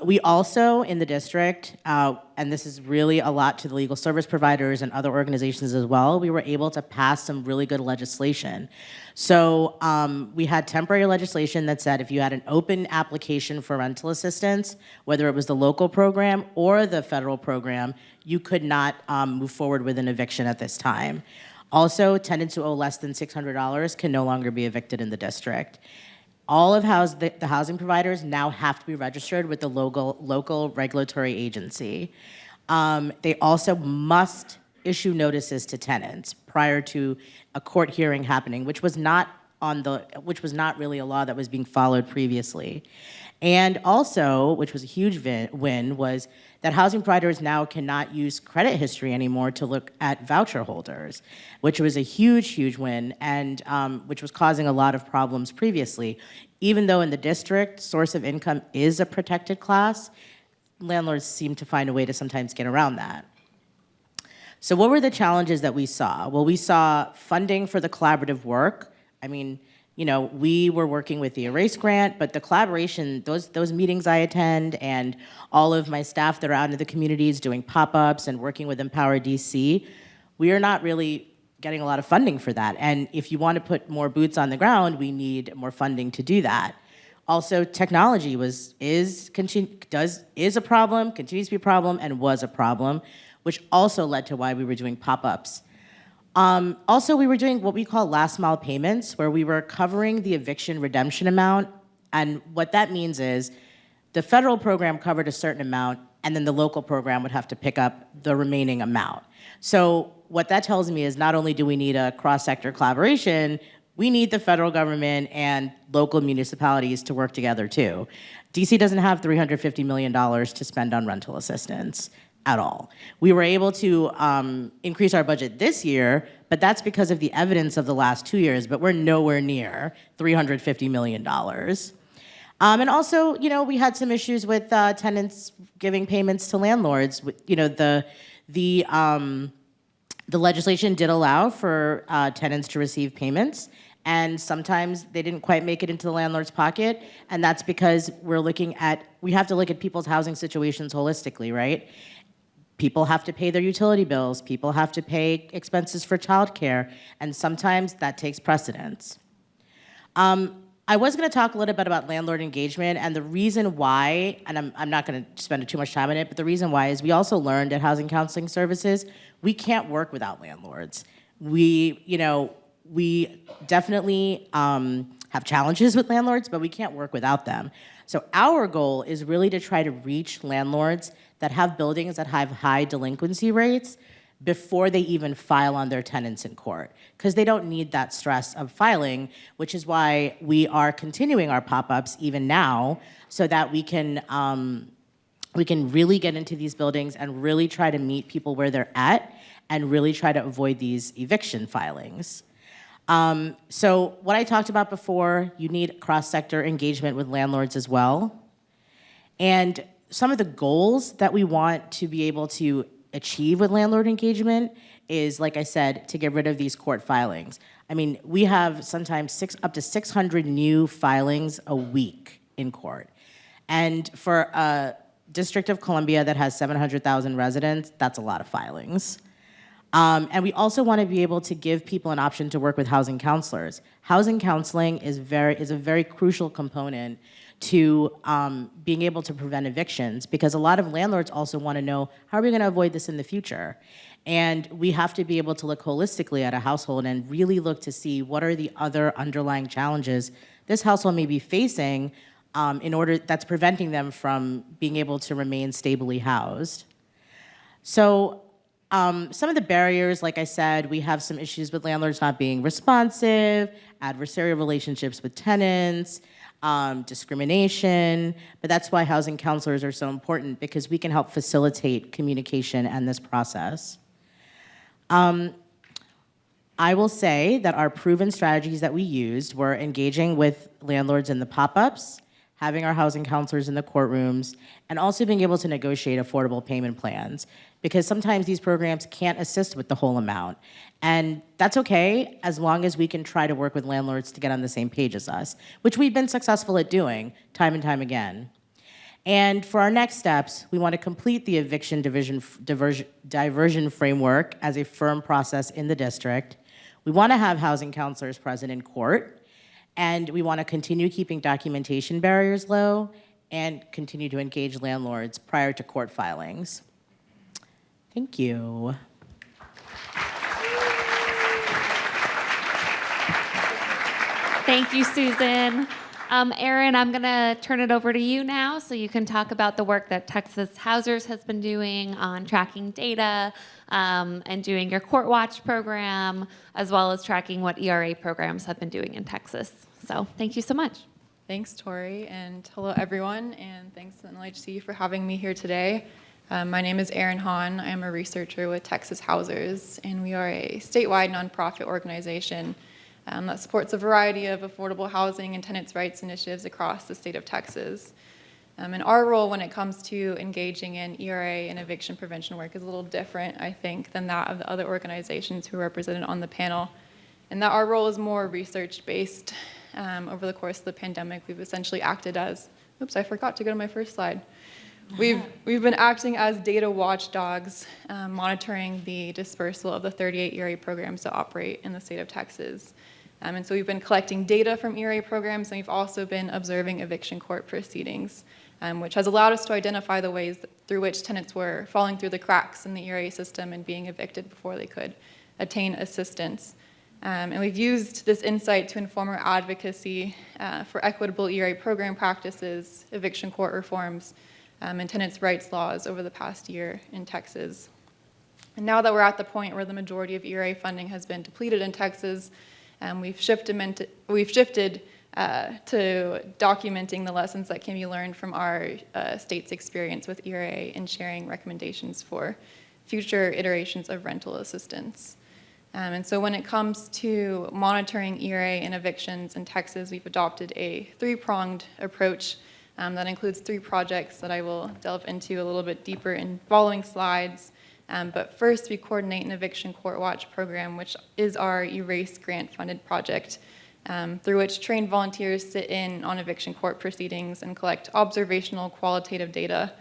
We also, in the district, and and this is really a lot to the legal service providers and other organizations as well, we were able to pass some really good legislation. So we had temporary legislation that said if you had an open application for rental assistance, whether it was the local program or the federal program, you could not move forward with an eviction at this time. Also, tenants who owe less than $600 can no longer be evicted in the district. All of the housing providers now have to be registered with the local regulatory agency. They also must issue notices to tenants prior to a court hearing happening, which was not really a law that was being followed previously. And also, which was a huge win, was that housing providers now cannot use credit history anymore to look at voucher holders, which was a huge win, and which was causing a lot of problems previously. Even though in the district, source of income is a protected class, landlords seem to find a way to sometimes get around that. So what were the challenges that we saw? Well, we saw funding for the collaborative work. I mean, you know, we were working with the Erase Grant, but the collaboration, those meetings I attend and all of my staff that are out in the communities doing pop-ups and working with Empower DC, we are not really getting a lot of funding for that. And if you want to put more boots on the ground, we need more funding to do that. Also, technology is a problem, continues to be a problem, and was a problem, which also led to why we were doing pop-ups. Also, we were doing what we call last mile payments, where we were covering the eviction redemption amount. And what that means is the federal program covered a certain amount, and then the local program would have to pick up the remaining amount. So what that tells me is not only do we need a cross-sector collaboration, we need the federal government and local municipalities to work together too. DC doesn't have $350 million to spend on rental assistance at all. We were able to increase our budget this year, but that's because of the evidence of the last 2 years, but we're nowhere near $350 million. And also, you know, we had some issues with tenants giving payments to landlords. You know, the legislation did allow for tenants to receive payments, and sometimes they didn't quite make it into the landlord's pocket, and that's because we have to look at people's housing situations holistically, right? People have to pay their utility bills, people have to pay expenses for childcare, and sometimes that takes precedence. I was going to talk a little bit about landlord engagement, and the reason why, and I'm not going to spend too much time on it, but the reason why is we also learned at Housing Counseling Services, we can't work without landlords. We definitely have challenges with landlords, but we can't work without them. So our goal is really to try to reach landlords that have buildings that have high delinquency rates before they even file on their tenants in court, because they don't need that stress of filing, which is why we are continuing our pop-ups even now, so that we can really get into these buildings and really try to meet people where they're at and really try to avoid these eviction filings. So what I talked about before, you need cross-sector engagement with landlords as well. And some of the goals that we want to be able to achieve with landlord engagement is, like I said, to get rid of these court filings. I mean, we have sometimes up to 600 new filings a week in court. And for a District of Columbia that has 700,000 residents, that's a lot of filings. And we also want to be able to give people an option to work with housing counselors. Housing counseling is a very crucial component to being able to prevent evictions, because a lot of landlords also want to know, how are we going to avoid this in the future? And we have to be able to look holistically at a household and really look to see what are the other underlying challenges this household may be facing that's preventing them from being able to remain stably housed. So some of the barriers, like I said, we have some issues with landlords not being responsive, adversarial relationships with tenants, discrimination, but that's why housing counselors are so important, because we can help facilitate communication and this process. I will say that our proven strategies that we used were engaging with landlords in the pop-ups, having our housing counselors in the courtrooms, and also being able to negotiate affordable payment plans, because sometimes these programs can't assist with the whole amount. And that's okay, as long as we can try to work with landlords to get on the same page as us, which we've been successful at doing time and time again. And for our next steps, we want to complete the eviction diversion framework as a firm process in the district. We want to have housing counselors present in court, and we want to continue keeping documentation barriers low and continue to engage landlords prior to court filings. Thank you. Thank you, Susan. Erin, I'm going to turn it over to you now so you can talk about the work that Texas Housers has been doing on tracking data and doing your Court Watch program, as well as tracking what ERA programs have been doing in Texas. So thank you so much. Thanks, Tori, and hello, everyone, and thanks to NLHC for having me here today. My name is Erin Hahn. I am a researcher with Texas Housers, and we are a statewide nonprofit organization that supports a variety of affordable housing and tenants' rights initiatives across the state of Texas. And our role when it comes to engaging in ERA and eviction prevention work is a little different, I think, than that of the other organizations who are represented on the panel, and that our role is more research-based. Over the course of the pandemic, we've essentially acted as, oops, I forgot to go to my first slide. We've been acting as data watchdogs, monitoring the dispersal of the 38 ERA programs that operate in the state of Texas. And so we've been collecting data from ERA programs, and we've also been observing eviction court proceedings, which has allowed us to identify the ways through which tenants were falling through the cracks in the ERA system and being evicted before they could attain assistance. And we've used this insight to inform our advocacy for equitable ERA program practices, eviction court reforms, and tenants' rights laws over the past year in Texas. And now that we're at the point where the majority of ERA funding has been depleted in Texas, we've shifted to documenting the lessons that can be learned from our state's experience with ERA and sharing recommendations for future iterations of rental assistance. And so when it comes to monitoring ERA and evictions in Texas, we've adopted a three-pronged approach that includes 3 projects that I will delve into a little bit deeper in following slides. But first, we coordinate an eviction court watch program, which is our ERASE grant-funded project, through which trained volunteers sit in on eviction court proceedings and collect observational qualitative data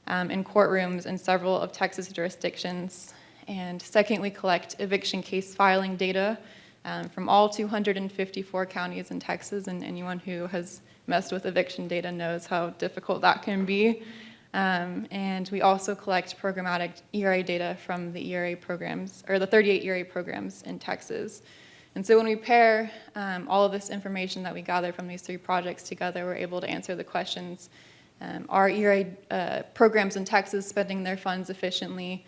in courtrooms in several of Texas jurisdictions. And second, we collect eviction case filing data from all 254 counties in Texas, and anyone who has messed with eviction data knows how difficult that can be. And we also collect programmatic ERA data from the ERA programs, or the 38 ERA programs in Texas. And so when we pair all of this information that we gather from these 3 projects together, we're able to answer the questions. Are ERA programs in Texas spending their funds efficiently?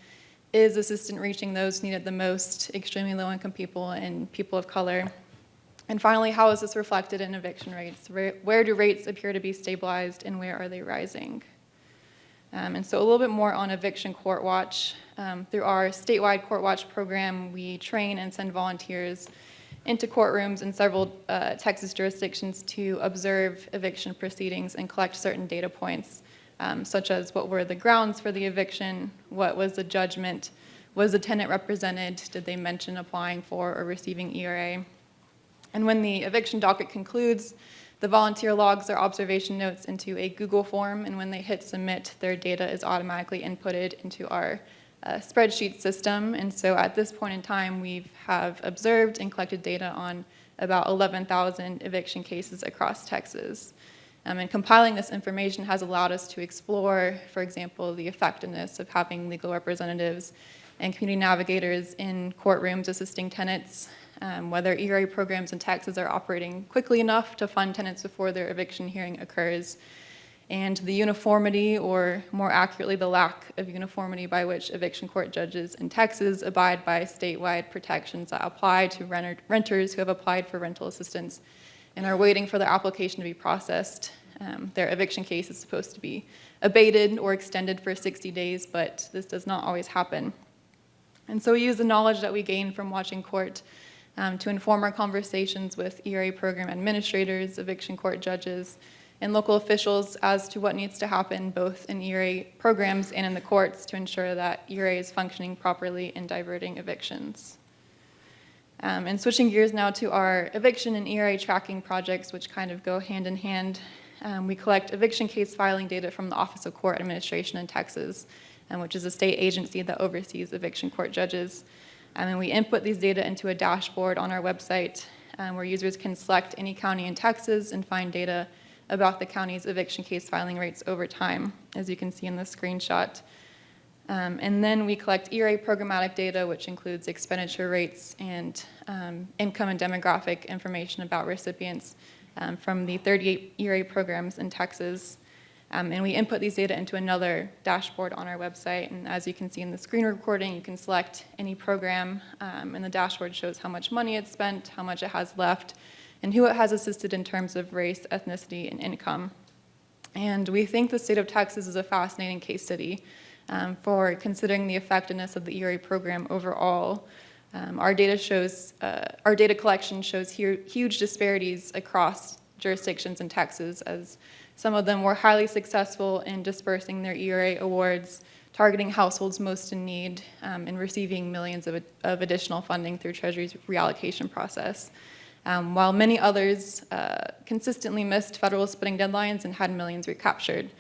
Is assistance reaching those needed the most, extremely low-income people and people of color? And finally, how is this reflected in eviction rates? Where do rates appear to be stabilized, and where are they rising? And so a little bit more on eviction court watch. Through our statewide court watch program, we train and send volunteers into courtrooms in several Texas jurisdictions to observe eviction proceedings and collect certain data points, such as what were the grounds for the eviction, what was the judgment, was the tenant represented, did they mention applying for or receiving ERA. And when the eviction docket concludes, the volunteer logs their observation notes into a Google form, and when they hit submit, their data is automatically inputted into our spreadsheet system. And so at this point in time, we have observed and collected data on about 11,000 eviction cases across Texas. And compiling this information has allowed us to explore, for example, the effectiveness of having legal representatives and community navigators in courtrooms assisting tenants, whether ERA programs in Texas are operating quickly enough to fund tenants before their eviction hearing occurs, and the uniformity, or more accurately, the lack of uniformity by which eviction court judges in Texas abide by statewide protections that apply to renters who have applied for rental assistance and are waiting for their application to be processed. Their eviction case is supposed to be abated or extended for 60 days, but this does not always happen. And so we use the knowledge that we gain from watching court to inform our conversations with ERA program administrators, eviction court judges, and local officials as to what needs to happen both in ERA programs and in the courts to ensure that ERA is functioning properly in diverting evictions. And switching gears now to our eviction and ERA tracking projects, which kind of go hand in hand. We collect eviction case filing data from the Office of Court Administration in Texas, which is a state agency that oversees eviction court judges. And we input these data into a dashboard on our website where users can select any county in Texas and find data about the county's eviction case filing rates over time, as you can see in the screenshot. And then we collect ERA programmatic data, which includes expenditure rates and income and demographic information about recipients from the 38 ERA programs in Texas. And we input these data into another dashboard on our website. And as you can see in the screen recording, you can select any program, and the dashboard shows how much money it's spent, how much it has left, and who it has assisted in terms of race, ethnicity, and income. And we think the state of Texas is a fascinating case study for considering the effectiveness of the ERA program overall. Our data collection shows huge disparities across jurisdictions in Texas, as some of them were highly successful in dispersing their ERA awards, targeting households most in need, and receiving millions of additional funding through Treasury's reallocation process. While many others consistently missed federal spending deadlines and had millions recaptured.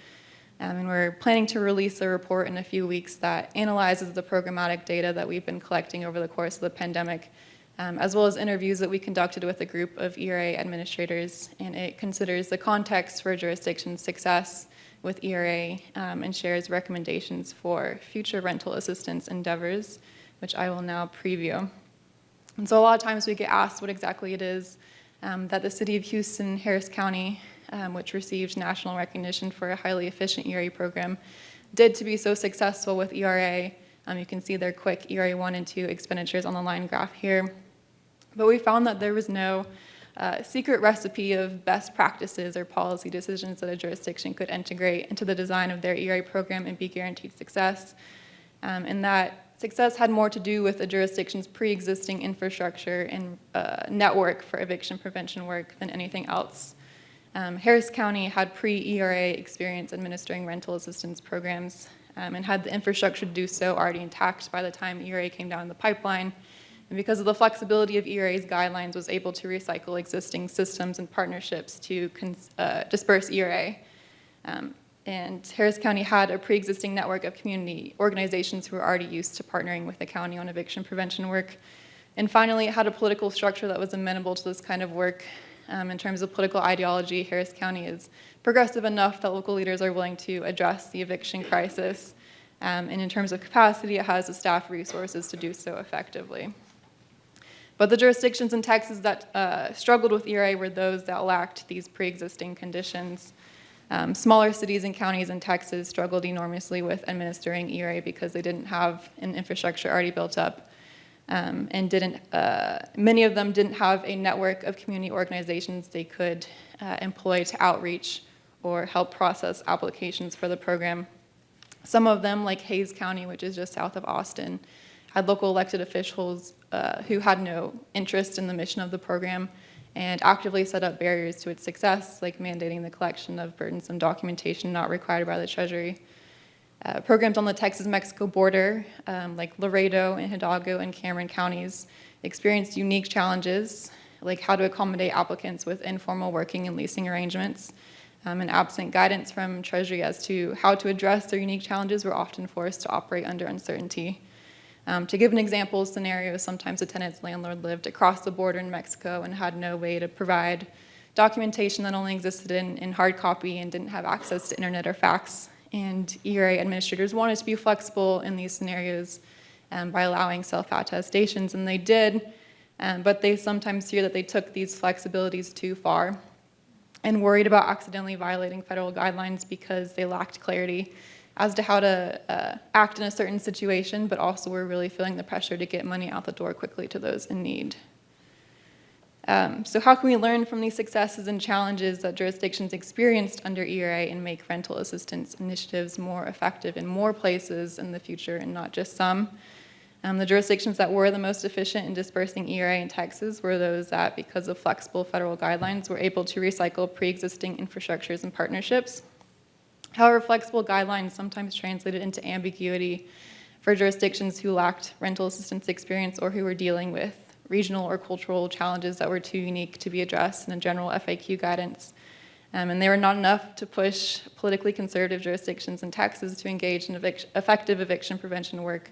And we're planning to release a report in a few weeks that analyzes the programmatic data that we've been collecting over the course of the pandemic, as well as interviews that we conducted with a group of ERA administrators. And it considers the context for a jurisdiction's success with ERA and shares recommendations for future rental assistance endeavors, which I will now preview. And so a lot of times we get asked what exactly it is that the city of Houston, Harris County, which received national recognition for a highly efficient ERA program, did to be so successful with ERA. You can see their quick ERA 1 and 2 expenditures on the line graph here. But we found that there was no secret recipe of best practices or policy decisions that a jurisdiction could integrate into the design of their ERA program and be guaranteed success. And that success had more to do with the jurisdiction's pre-existing infrastructure and network for eviction prevention work than anything else. Harris County had pre-ERA experience administering rental assistance programs and had the infrastructure to do so already intact by the time ERA came down the pipeline. And because of the flexibility of ERA's guidelines, was able to recycle existing systems and partnerships to disperse ERA. And Harris County had a pre-existing network of community organizations who were already used to partnering with the county on eviction prevention work. And finally, it had a political structure that was amenable to this kind of work. In terms of political ideology, Harris County is progressive enough that local leaders are willing to address the eviction crisis. And in terms of capacity, it has the staff resources to do so effectively. But the jurisdictions in Texas that struggled with ERA were those that lacked these pre-existing conditions. Smaller cities and counties in Texas struggled enormously with administering ERA because they didn't have an infrastructure already built up. And many of them didn't have a network of community organizations they could employ to outreach or help process applications for the program. Some of them, like Hays County, which is just south of Austin, had local elected officials who had no interest in the mission of the program and actively set up barriers to its success, like mandating the collection of burdensome documentation not required by the Treasury. Programs on the Texas-Mexico border, like Laredo and Hidalgo and Cameron counties, experienced unique challenges, like how to accommodate applicants with informal working and leasing arrangements. And absent guidance from Treasury as to how to address their unique challenges, were often forced to operate under uncertainty. To give an example scenario, sometimes a tenant's landlord lived across the border in Mexico and had no way to provide documentation that only existed in hard copy and didn't have access to internet or fax. And ERA administrators wanted to be flexible in these scenarios by allowing self-attestations, and they did, but they sometimes fear that they took these flexibilities too far and worried about accidentally violating federal guidelines because they lacked clarity as to how to act in a certain situation, but also were really feeling the pressure to get money out the door quickly to those in need. So how can we learn from these successes and challenges that jurisdictions experienced under ERA and make rental assistance initiatives more effective in more places in the future and not just some? The jurisdictions that were the most efficient in dispersing ERA in Texas were those that, because of flexible federal guidelines, were able to recycle pre-existing infrastructures and partnerships. However, flexible guidelines sometimes translated into ambiguity for jurisdictions who lacked rental assistance experience or who were dealing with regional or cultural challenges that were too unique to be addressed in a general FAQ guidance. And they were not enough to push politically conservative jurisdictions in Texas to engage in effective eviction prevention work,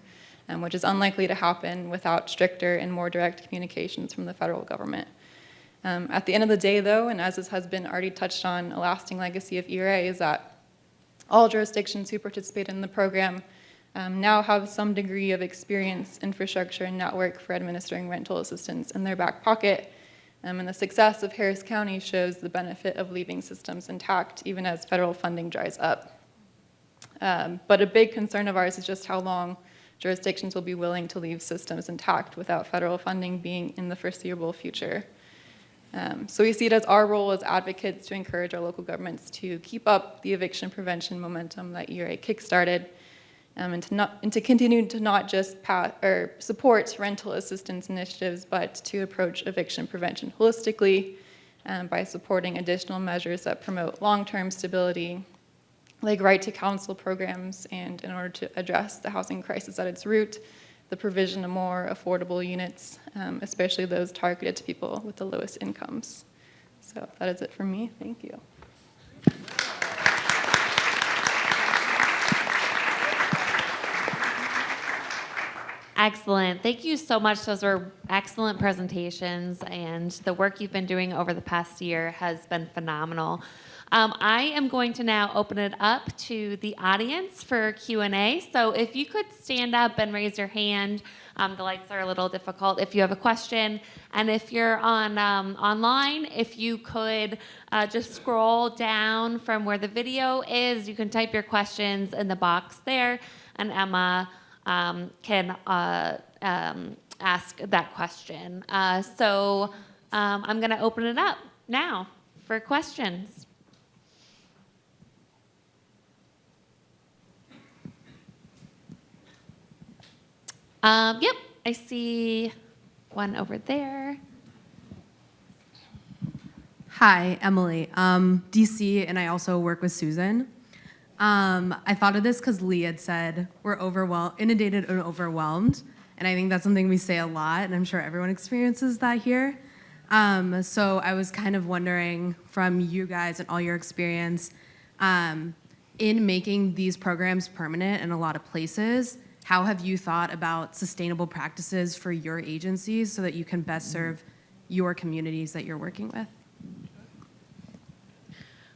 which is unlikely to happen without stricter and more direct communications from the federal government. At the end of the day, though, and as this has been already touched on, a lasting legacy of ERA is that all jurisdictions who participate in the program now have some degree of experience, infrastructure, and network for administering rental assistance in their back pocket. And the success of Harris County shows the benefit of leaving systems intact, even as federal funding dries up. But a big concern of ours is just how long jurisdictions will be willing to leave systems intact without federal funding being in the foreseeable future. So we see it as our role as advocates to encourage our local governments to keep up the eviction prevention momentum that ERA kickstarted, and to continue to not just support rental assistance initiatives, but to approach eviction prevention holistically by supporting additional measures that promote long-term stability, like right to counsel programs, and in order to address the housing crisis at its root, the provision of more affordable units, especially those targeted to people with the lowest incomes. So that is it for me. Thank you. Excellent. Thank you so much. Those were excellent presentations, and the work you've been doing over the past year has been phenomenal. I am going to now open it up to the audience for Q&A. So if you could stand up and raise your hand. The lights are a little difficult if you have a question. And if you're on online, if you could just scroll down from where the video is, you can type your questions in the box there, and Emma can ask that question. So I'm going to open it up now for questions. Yep, I see one over there. Hi, Emily. DC, and I also work with Susan. I thought of this because Lee had said we're inundated and overwhelmed, and I think that's something we say a lot, and I'm sure everyone experiences that here. So I was kind of wondering from you guys and all your experience in making these programs permanent in a lot of places, how have you thought about sustainable practices for your agencies so that you can best serve your communities that you're working with?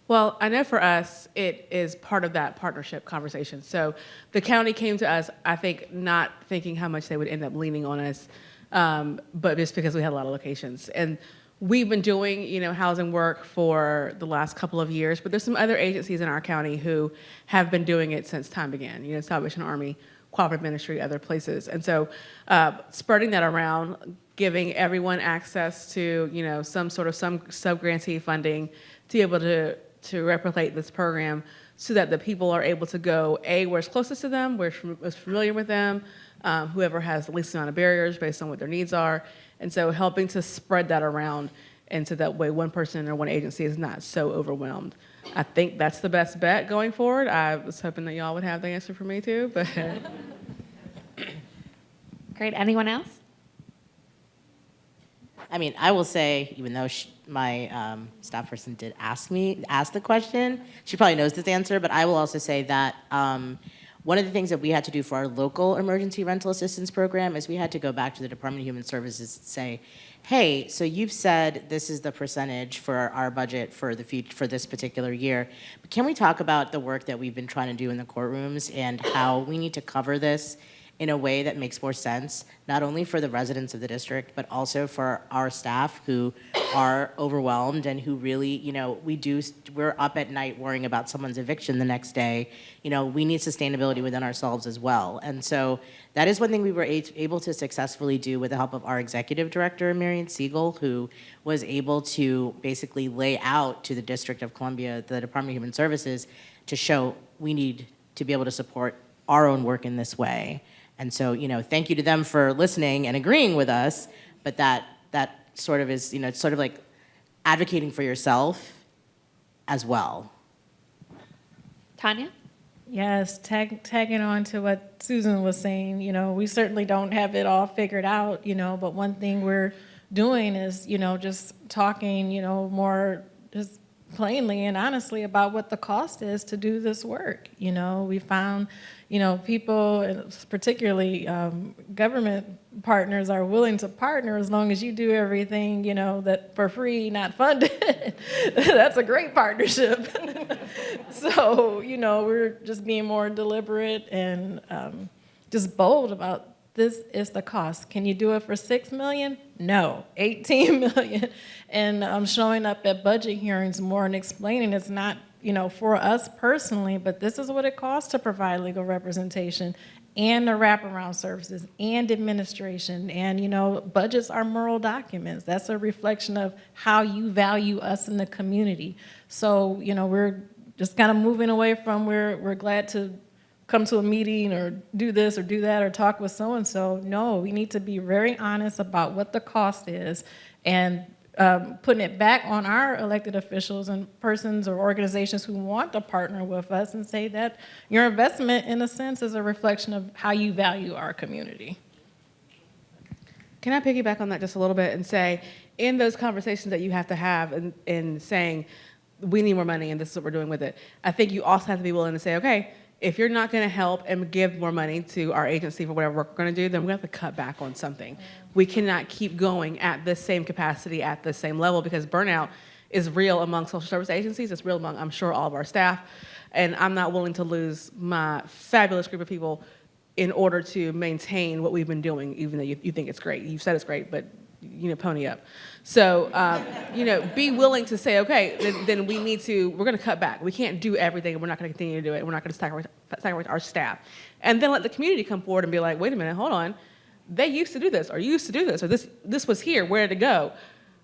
Well, I know for us, it is part of that partnership conversation. So the county came to us, I think, not thinking how much they would end up leaning on us, but just because we had a lot of locations. And we've been doing, housing work for the last couple of years, but there's some other agencies in our county who have been doing it since time began, Salvation Army, Cooperative Ministry, other places. And so spreading that around, giving everyone access to, some sub-grantee funding to be able to replicate this program so that the people are able to go, where it's closest to them, where it's familiar with them, whoever has the least amount of barriers based on what their needs are. And so helping to spread that around, and so that way one person or one agency is not so overwhelmed. I think that's the best bet going forward. I was hoping that y'all would have the answer for me too, but. Great. Anyone else? I mean, I will say, even though my staff person did ask the question, she probably knows this answer, but I will also say that one of the things that we had to do for our local emergency rental assistance program is we had to go back to the Department of Human Services and say, hey, so you've said this is the percentage for our budget for the future, for this particular year, but can we talk about the work that we've been trying to do in the courtrooms and how we need to cover this in a way that makes more sense, not only for the residents of the district, but also for our staff who are overwhelmed and who really, we're up at night worrying about someone's eviction the next day. We need sustainability within ourselves as well. And so that is one thing we were able to successfully do with the help of our executive director, Marion Siegel, who was able to basically lay out to the District of Columbia, the Department of Human Services, to show we need to be able to support our own work in this way. And so, thank you to them for listening and agreeing with us, but that sort of is, it's sort of like advocating for yourself as well. Tanya? Yes, tagging on to what Susan was saying, we certainly don't have it all figured out, but one thing we're doing is, just talking, more, just plainly and honestly about what the cost is to do this work. You know, we found, you know, people, and particularly government partners, are willing to partner as long as you do everything, you know, that for free, not funded. That's a great partnership. So, you know, we're just being more deliberate and just bold about this is the cost. Can you do it for $6 million? No, $18 million. And I'm showing up at budget hearings more and explaining it's not, you know, for us personally, but this is what it costs to provide legal representation and the wraparound services and administration. And, you know, budgets are moral documents. That's a reflection of how you value us in the community. So, you know, we're just kind of moving away from we're glad to come to a meeting or do this or do that or talk with so-and-so. No, we need to be very honest about what the cost is and putting it back on our elected officials and persons or organizations who want to partner with us and say that your investment, in a sense, is a reflection of how you value our community. Can I piggyback on that just a little bit and say, in those conversations that you have to have in saying, we need more money and this is what we're doing with it, I think you also have to be willing to say, okay, if you're not going to help and give more money to our agency for whatever work we're going to do, then we're going to have to cut back on something. We cannot keep going at the same capacity, at the same level, because burnout is real among social service agencies. It's real among, I'm sure, all of our staff. And I'm not willing to lose my fabulous group of people in order to maintain what we've been doing, even though you think it's great. You've said it's great, but you know, pony up. So, you know, be willing to say, okay, then we need to, we're going to cut back. We can't do everything, and we're not going to continue to do it. We're not going to sacrifice our staff. And then let the community come forward and be like, wait a minute, hold on. They used to do this, or you used to do this, or this was here, where did it go?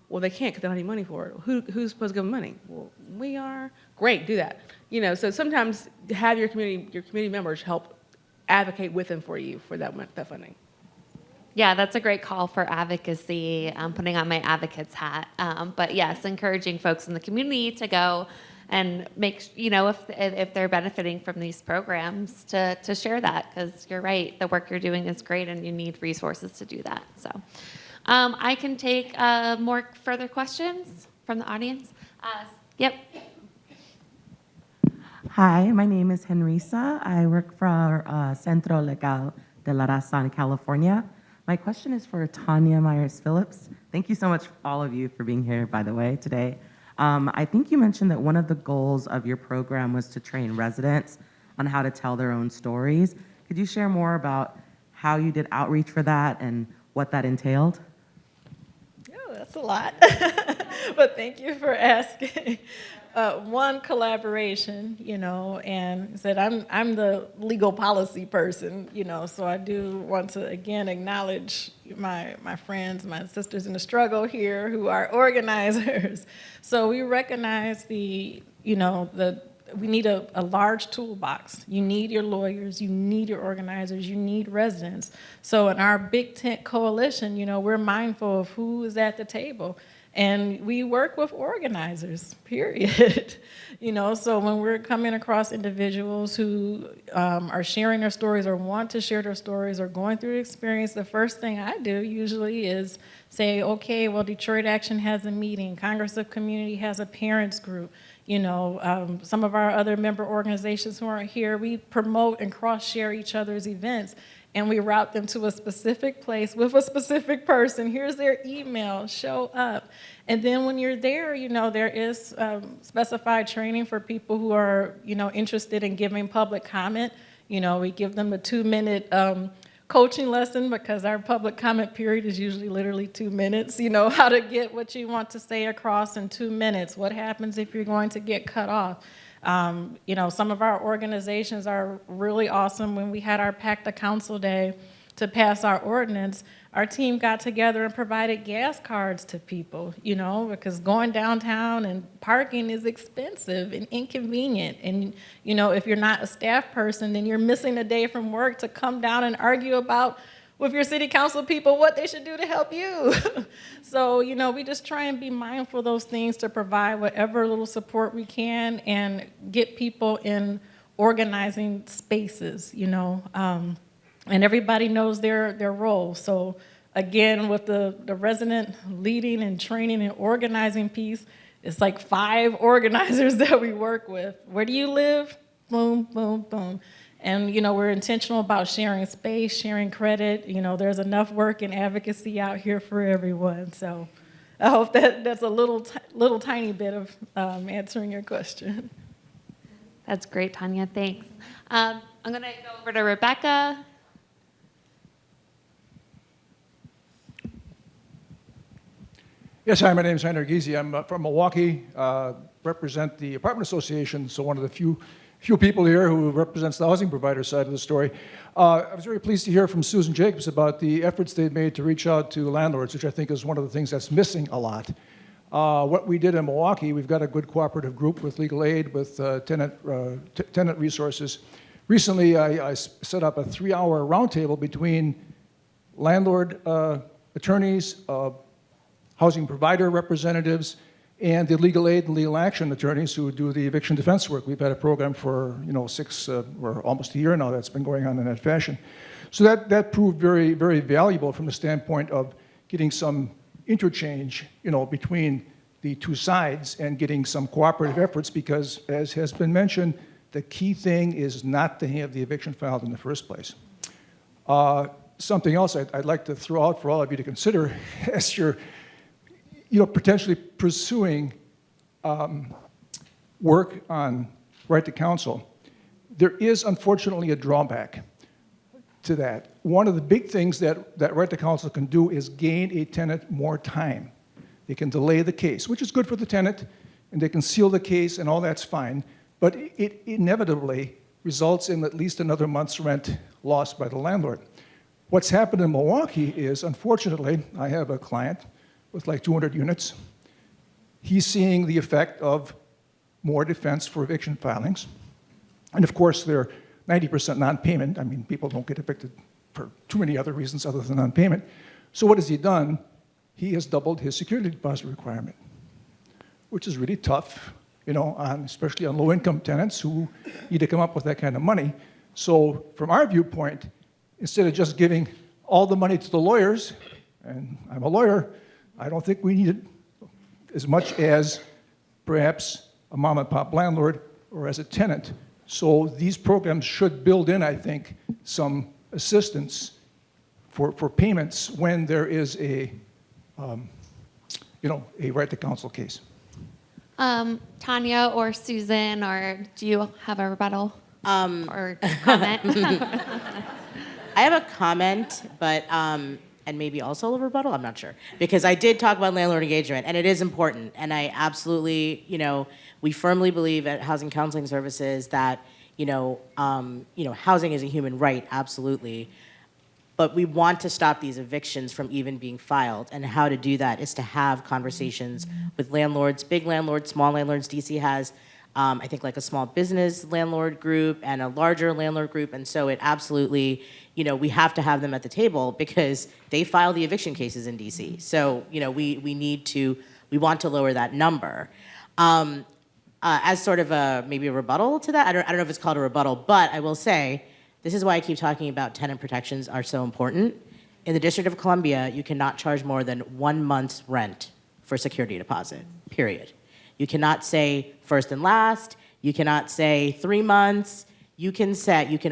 Well, they can't because they don't have any money for it. Who's supposed to give them money? Well, we are. Great, do that. You know, so sometimes have your community members help advocate with and for you for that funding. Yeah, that's a great call for advocacy. I'm putting on my advocate's hat. But yes, encouraging folks in the community to go and make, you know, if they're benefiting from these programs, to share that, because you're right, the work you're doing is great and you need resources to do that. So I can take more further questions from the audience. Yep. Hi, my name is Henrisa. I work for Centro Legal de la Raza in California. My question is for Tanya Myers-Phillips. Thank you so much, all of you, for being here, by the way, today. I think you mentioned that one of the goals of your program was to train residents on how to tell their own stories. Could you share more about how you did outreach for that and what that entailed? Oh, that's a lot, but thank you for asking. One, collaboration, you know, and said I'm the legal policy person, you know, so I do want to again acknowledge my friends, my sisters in the struggle here who are organizers. So we recognize we need a large toolbox. You need your lawyers, you need your organizers, you need residents. So in our Big Tent Coalition, you know, we're mindful of who is at the table. And we work with organizers, period. You know, so when we're coming across individuals who are sharing their stories or want to share their stories or going through the experience, the first thing I do usually is say, okay, well, Detroit Action has a meeting, Congress of Community has a parents group. You know, some of our other member organizations who aren't here, we promote and cross-share each other's events. And we route them to a specific place with a specific person. Here's their email, show up. And then when you're there, you know, there is specified training for people who are, you know, interested in giving public comment. You know, we give them a 2-minute coaching lesson because our public comment period is usually literally 2 minutes. You know, how to get what you want to say across in 2 minutes. What happens if you're going to get cut off? You know, some of our organizations are really awesome. When we had our Pact the Council Day to pass our ordinance, our team got together and provided gas cards to people, you know, because going downtown and parking is expensive and inconvenient. And, you know, if you're not a staff person, then you're missing a day from work to come down and argue about with your city council people what they should do to help you. So, you know, we just try and be mindful of those things to provide whatever little support we can and get people in organizing spaces, you know, and everybody knows their role. So again, with the resident leading and training and organizing piece, it's like 5 organizers that we work with. Where do you live? Boom, boom, boom. And, we're intentional about sharing space, sharing credit. There's enough work and advocacy out here for everyone. So I hope that's a little tiny bit of answering your question. That's great, Tanya. Thanks. I'm going to go over to Rebecca. Yes, hi, my name is Heinrich Gysi. I'm from Milwaukee, represent the Apartment Association, so one of the few people here who represents the housing provider side of the story. I was very pleased to hear from Susan Jacobs about the efforts they've made to reach out to landlords, which I think is one of the things that's missing a lot. What we did in Milwaukee, we've got a good cooperative group with legal aid, with tenant resources. Recently, I set up a 3-hour roundtable between landlord attorneys, housing provider representatives, and the legal aid and legal action attorneys who do the eviction defense work. We've had a program for 6 or almost a year now that's been going on in that fashion. So that proved very, very valuable from the standpoint of getting some interchange, between the two sides and getting some cooperative efforts, because as has been mentioned, the key thing is not to have the eviction filed in the first place. Something else I'd like to throw out for all of you to consider as you're potentially pursuing work on right to counsel. There is unfortunately a drawback to that. One of the big things that right to counsel can do is gain a tenant more time. They can delay the case, which is good for the tenant, and they can seal the case, and all that's fine, but it inevitably results in at least another month's rent lost by the landlord. What's happened in Milwaukee is, unfortunately, I have a client with like 200 units. He's seeing the effect of more defense for eviction filings. And of course, they're 90% non-payment. I mean, people don't get evicted for too many other reasons other than non-payment. So what has he done? He has doubled his security deposit requirement, which is really tough, especially on low-income tenants who need to come up with that kind of money. So from our viewpoint, instead of just giving all the money to the lawyers, and I'm a lawyer, I don't think we need it as much as perhaps a mom and pop landlord or as a tenant. So these programs should build in, I think, some assistance for payments when there is a right to counsel case. Tanya or Susan, or do you have a rebuttal or comment? I have a comment, but and maybe also a rebuttal, I'm not sure. Because I did talk about landlord engagement, and it is important. And I absolutely, we firmly believe at Housing Counseling Services that, housing is a human right, absolutely. But we want to stop these evictions from even being filed. And how to do that is to have conversations with landlords, big landlords, small landlords. DC has, I think, like a small business landlord group and a larger landlord group. And so it absolutely, we have to have them at the table because they file the eviction cases in DC. So, we want to lower that number. As sort of maybe a rebuttal to that, I don't know if it's called a rebuttal, but I will say, this is why I keep talking about tenant protections are so important. In the District of Columbia, you cannot charge more than 1 month's rent for security deposit, period. You cannot say first and last. You cannot say 3 months. You can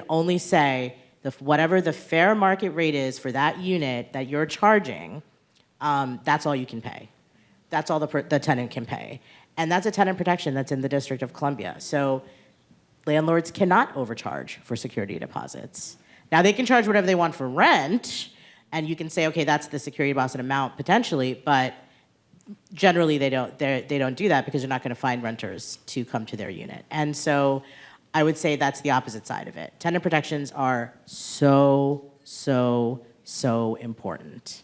only say whatever the fair market rate is for that unit that you're charging, that's all you can pay. That's all the tenant can pay. And that's a tenant protection that's in the District of Columbia. So landlords cannot overcharge for security deposits. Now, they can charge whatever they want for rent, and you can say, okay, that's the security deposit amount potentially, but generally they don't do that because they're not going to find renters to come to their unit. And so I would say that's the opposite side of it. Tenant protections are so, so, so important.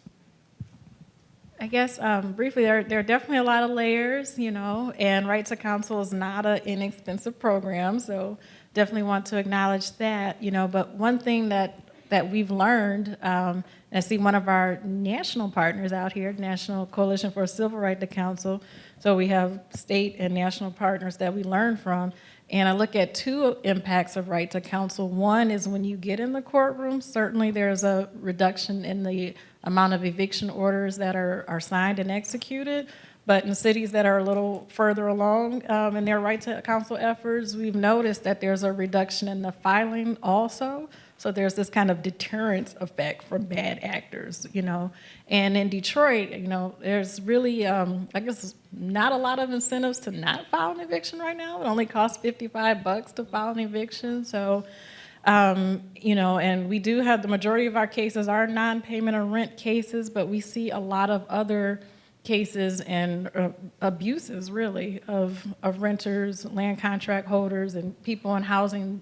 I guess briefly, there are definitely a lot of layers, and Right to Counsel is not an inexpensive program, so definitely want to acknowledge that, But one thing that we've learned, I see one of our national partners out here, National Coalition for a Civil Right to Counsel, so we have state and national partners that we learn from, and I look at 2 impacts of right to counsel. One is when you get in the courtroom, certainly there's a reduction in the amount of eviction orders that are signed and executed. But in cities that are a little further along in their right to counsel efforts, we've noticed that there's a reduction in the filing also. So there's this kind of deterrence effect for bad actors, you know. And in Detroit, you know, there's really, I guess, not a lot of incentives to not file an eviction right now. It only costs $55 to file an eviction. So, you know, and we do have the majority of our cases are non-payment of rent cases, but we see a lot of other cases and abuses, really, of renters, land contract holders, and people in housing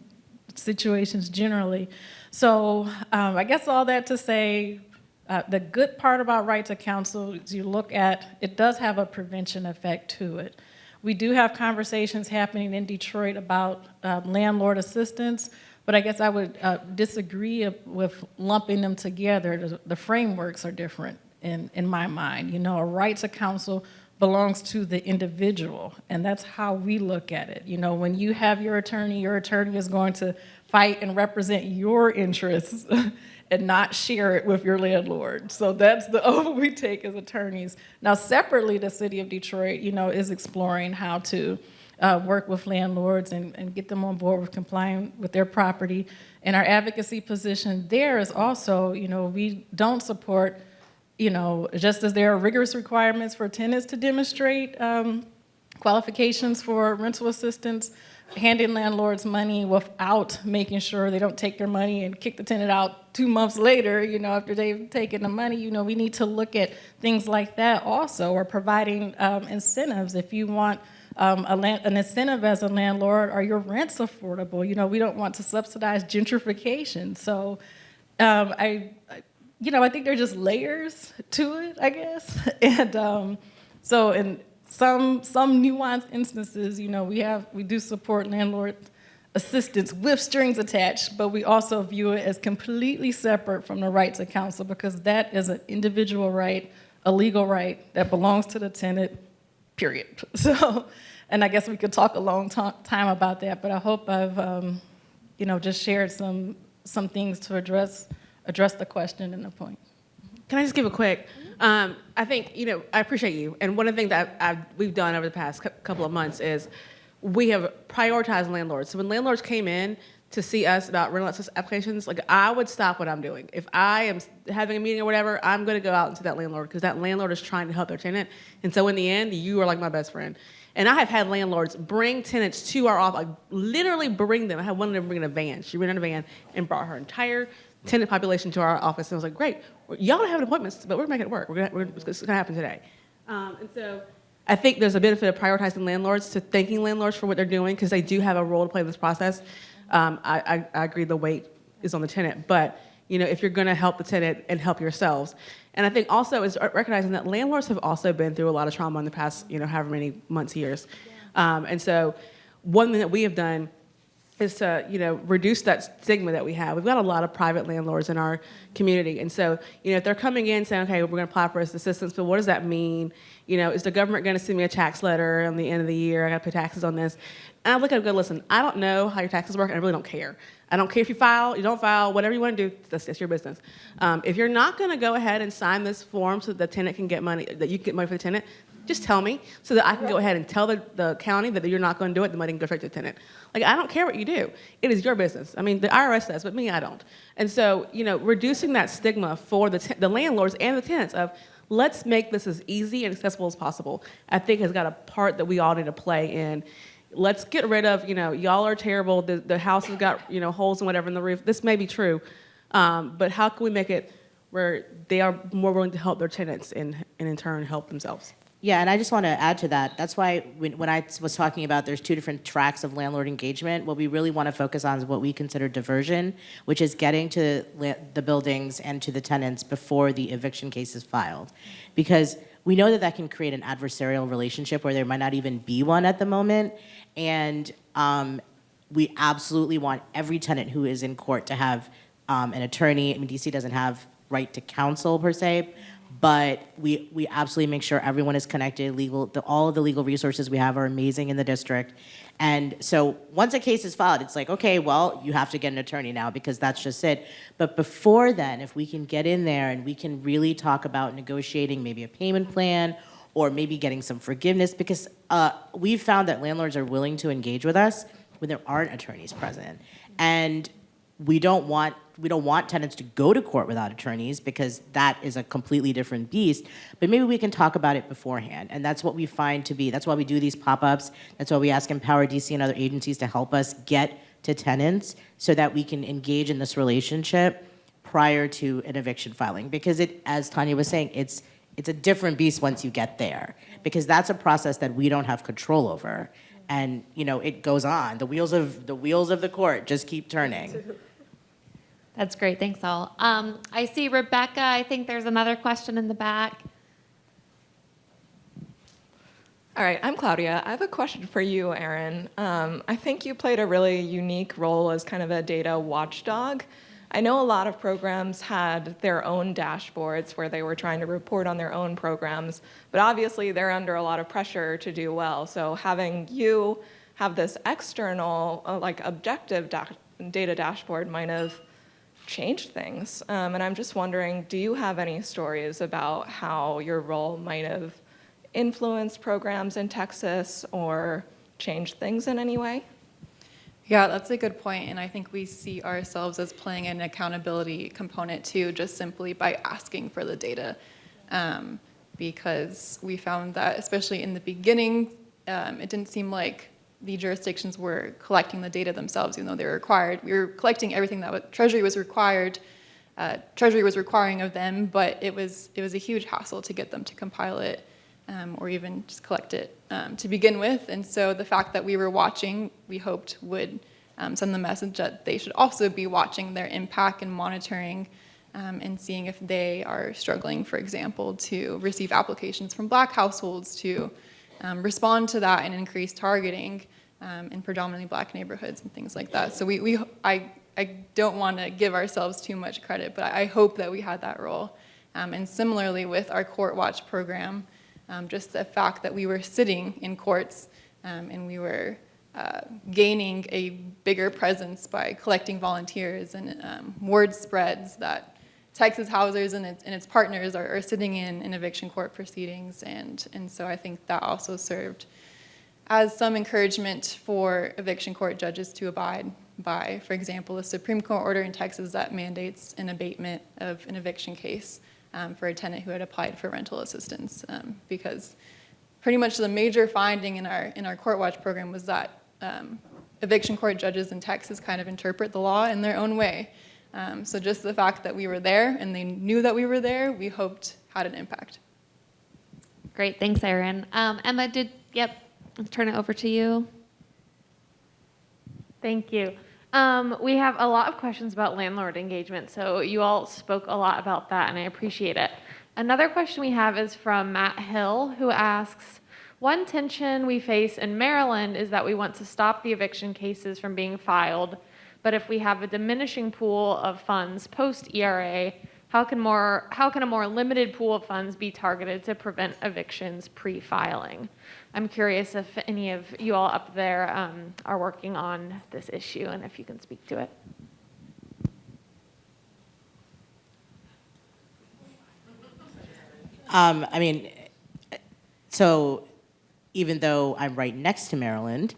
situations generally. So I guess all that to say, the good part about right to counsel is you look at, it does have a prevention effect to it. We do have conversations happening in Detroit about landlord assistance, but I guess I would disagree with lumping them together. The frameworks are different in my mind. You know, a right to counsel belongs to the individual, and that's how we look at it. You know, when you have your attorney is going to fight and represent your interests and not share it with your landlord. So that's the oath we take as attorneys. Now, separately, the city of Detroit, you know, is exploring how to work with landlords and get them on board with complying with their property. And our advocacy position there is also, you know, we don't support, you know, just as there are rigorous requirements for tenants to demonstrate qualifications for rental assistance, handing landlords money without making sure they don't take their money and kick the tenant out 2 months later, you know, after they've taken the money. You know, we need to look at things like that also, or providing incentives. If you want an incentive as a landlord, are your rents affordable? You know, we don't want to subsidize gentrification. So you know, I think there are just layers to it, I guess. And so in some nuanced instances, you know, we do support landlord assistance with strings attached, but we also view it as completely separate from the right to counsel, because that is an individual right, a legal right that belongs to the tenant, period. So, and I guess we could talk a long time about that, but I hope I've, you know, just shared some things to address the question and the point. Can I just give a quick? I think, you know, I appreciate you. And one of the things that we've done over the past couple of months is we have prioritized landlords. So when landlords came in to see us about rental assistance applications, like, I would stop what I'm doing. If I am having a meeting or whatever, I'm going to go out and see that landlord, because that landlord is trying to help their tenant. And so in the end, you are like my best friend. And I have had landlords bring tenants to our office, like literally bring them. I had one of them bring in a van. She rented a van and brought her entire tenant population to our office. And I was like, great, y'all don't have appointments, but we're making it work. It's going to happen today. And so I think there's a benefit of prioritizing landlords, to thanking landlords for what they're doing, because they do have a role to play in this process. I agree the weight is on the tenant, but you know, if you're going to help the tenant and help yourselves. And I think also is recognizing that landlords have also been through a lot of trauma in the past, you know, however many months, years. And so one thing that we have done is to, you know, reduce that stigma that we have. We've got a lot of private landlords in our community. And so, you know, if they're coming in saying, okay, we're going to apply for this assistance, but what does that mean? You know, is the government going to send me a tax letter on the end of the year? I got to pay taxes on this. And I look at them and go, listen, I don't know how your taxes work, and I really don't care. I don't care if you file, you don't file, whatever you want to do, that's your business. If you're not going to go ahead and sign this form so that the tenant can get money, that you can get money for the tenant, just tell me so that I can go ahead and tell the county that you're not going to do it, the money can go straight to the tenant. Like, I don't care what you do. It is your business. I mean, the IRS does, but me, I don't. And so, you know, reducing that stigma for the landlords and the tenants of, let's make this as easy and accessible as possible, I think has got a part that we all need to play in. Let's get rid of, you know, y'all are terrible, the house has got, you know, holes and whatever in the roof. This may be true, but how can we make it where they are more willing to help their tenants and in turn help themselves? Yeah, and I just want to add to that. That's why when I was talking about there's two different tracks of landlord engagement, what we really want to focus on is what we consider diversion, which is getting to the buildings and to the tenants before the eviction case is filed. Because we know that that can create an adversarial relationship where there might not even be one at the moment. And we absolutely want every tenant who is in court to have an attorney. I mean, DC doesn't have right to counsel per se, but we absolutely make sure everyone is connected. All of the legal resources we have are amazing in the district. And so once a case is filed, it's like, okay, well, you have to get an attorney now because that's just it. But before then, if we can get in there and we can really talk about negotiating maybe a payment plan or maybe getting some forgiveness, because we've found that landlords are willing to engage with us when there aren't attorneys present. And we don't want tenants to go to court without attorneys, because that is a completely different beast. But maybe we can talk about it beforehand. And that's what we find to be, that's why we do these pop-ups. That's why we ask Empower DC and other agencies to help us get to tenants so that we can engage in this relationship prior to an eviction filing. Because it, as Tanya was saying, it's a different beast once you get there, because that's a process that we don't have control over. And it goes on. The wheels of the court just keep turning. That's great. Thanks, all. I see Rebecca. I think there's another question in the back. All right, I'm Claudia. I have a question for you, Erin. I think you played a really unique role as kind of a data watchdog. I know a lot of programs had their own dashboards where they were trying to report on their own programs, but obviously they're under a lot of pressure to do well. So having you have this external, objective data dashboard might have changed things. And I'm just wondering, do you have any stories about how your role might have influenced programs in Texas or changed things in any way? Yeah, that's a good point, and I think we see ourselves as playing an accountability component too, just simply by asking for the data, because we found that, especially in the beginning, it didn't seem like the jurisdictions were collecting the data themselves, even though they were required. We were collecting everything that Treasury was required. Treasury was requiring of them, but it was a huge hassle to get them to compile it. Or even just collect it to begin with. And so the fact that we were watching, we hoped would send the message that they should also be watching their impact and monitoring and seeing if they are struggling, for example, to receive applications from Black households, to respond to that and increase targeting in predominantly Black neighborhoods and things like that. So I don't want to give ourselves too much credit, but I hope that we had that role. And similarly with our Court Watch program, just the fact that we were sitting in courts and we were gaining a bigger presence by collecting volunteers and word spreads that Texas Housers and its partners are sitting in eviction court proceedings. And so I think that also served as some encouragement for eviction court judges to abide by, for example, a Supreme Court order in Texas that mandates an abatement of an eviction case for a tenant who had applied for rental assistance, because pretty much the major finding in our Court Watch program was that eviction court judges in Texas kind of interpret the law in their own way. So just the fact that we were there and they knew that we were there, we hoped had an impact. Great, thanks, Erin. Emma, let's turn it over to you. Thank you. We have a lot of questions about landlord engagement, so you all spoke a lot about that, and I appreciate it. Another question we have is from Matt Hill, who asks, one tension we face in Maryland is that we want to stop the eviction cases from being filed, but if we have a diminishing pool of funds post-ERA, how can a more limited pool of funds be targeted to prevent evictions pre-filing? I'm curious if any of you all up there are working on this issue and if you can speak to it. So even though I'm right next to Maryland,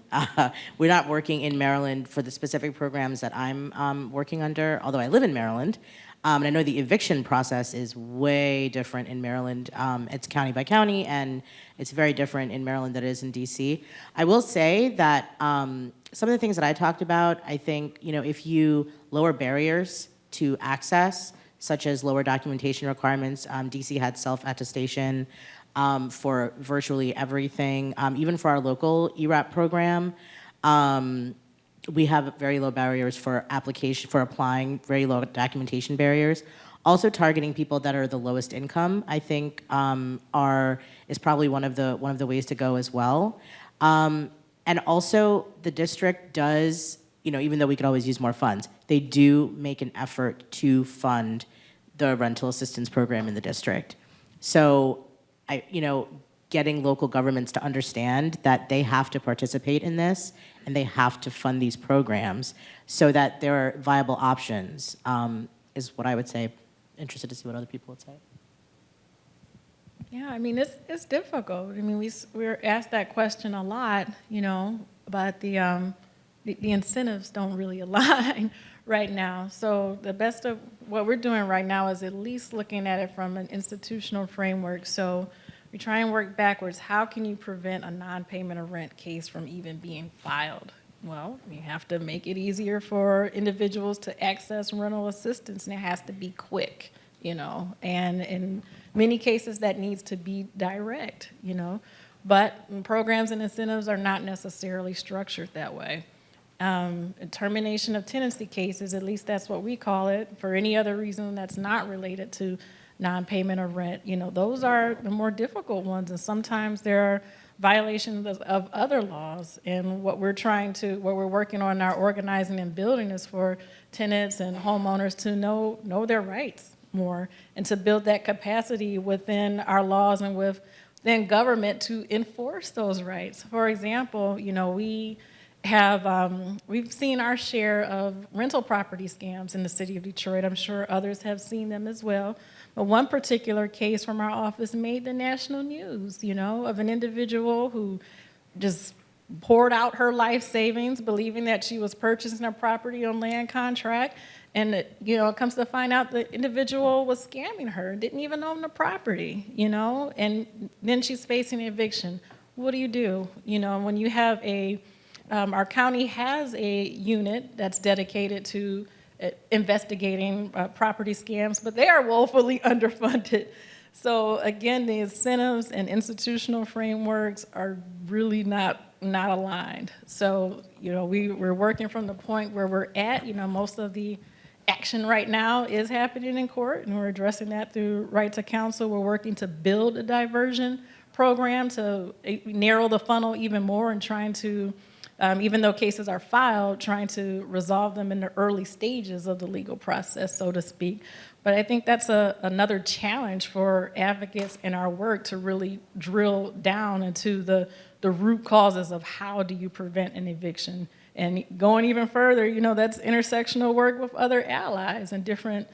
we're not working in Maryland for the specific programs that I'm working under, although I live in Maryland. And I know the eviction process is way different in Maryland. It's county by county, and it's very different in Maryland than it is in DC. I will say that some of the things that I talked about, I think, if you lower barriers to access, such as lower documentation requirements, DC had self-attestation for virtually everything, even for our local ERAP program. We have very low barriers for applying, very low documentation barriers. Also targeting people that are the lowest income, I think, is probably one of the ways to go as well. And also the district does, even though we could always use more funds, they do make an effort to fund the rental assistance program in the district. So, getting local governments to understand that they have to participate in this and they have to fund these programs so that there are viable options is what I would say. Interested to see what other people would say. Yeah, I mean, it's difficult. I mean, we're asked that question a lot, but the incentives don't really align right now. So the best of what we're doing right now is at least looking at it from an institutional framework. So we try and work backwards. How can you prevent a non-payment of rent case from even being filed? Well, you have to make it easier for individuals to access rental assistance, and it has to be quick, and in many cases that needs to be direct, but programs and incentives are not necessarily structured that way. Termination of tenancy cases, at least that's what we call it, for any other reason that's not related to non-payment of rent, those are the more difficult ones, and sometimes there are violations of other laws. And what we're working on in our organizing and building is for tenants and homeowners to know their rights more and to build that capacity within our laws and within government to enforce those rights. For example, we've seen our share of rental property scams in the city of Detroit. I'm sure others have seen them as well. But one particular case from our office made the national news, of an individual who just poured out her life savings, believing that she was purchasing a property on land contract. And it comes to find out the individual was scamming her, didn't even own the property, and then she's facing eviction. What do you do? When you have our county has a unit that's dedicated to investigating property scams, but they are woefully underfunded. So again, the incentives and institutional frameworks are really not aligned. So we're working from the point where we're at. Most of the action right now is happening in court, and we're addressing that through right to counsel. We're working to build a diversion program to narrow the funnel even more and trying to even though cases are filed, trying to resolve them in the early stages of the legal process, so to speak. But I think that's another challenge for advocates in our work to really drill down into the root causes of how do you prevent an eviction. And going even further, that's intersectional work with other allies and different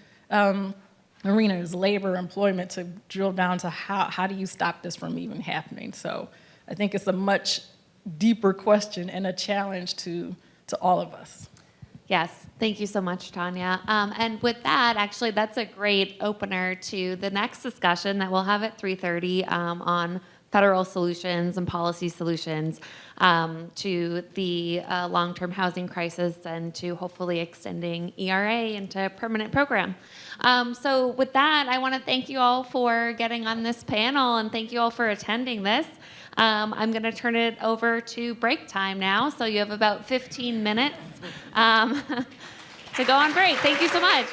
arenas, labor, employment, to drill down to how do you stop this from even happening. So I think it's a much deeper question and a challenge to all of us. Yes, thank you so much, Tanya. And with that, actually, that's a great opener to the next discussion that we'll have at 3:30 on federal solutions and policy solutions to the long-term housing crisis and to hopefully extending ERA into a permanent program. So with that, I want to thank you all for getting on this panel and thank you all for attending this. I'm going to turn it over to break time now, so you have about 15 minutes to go on break. Thank you so much.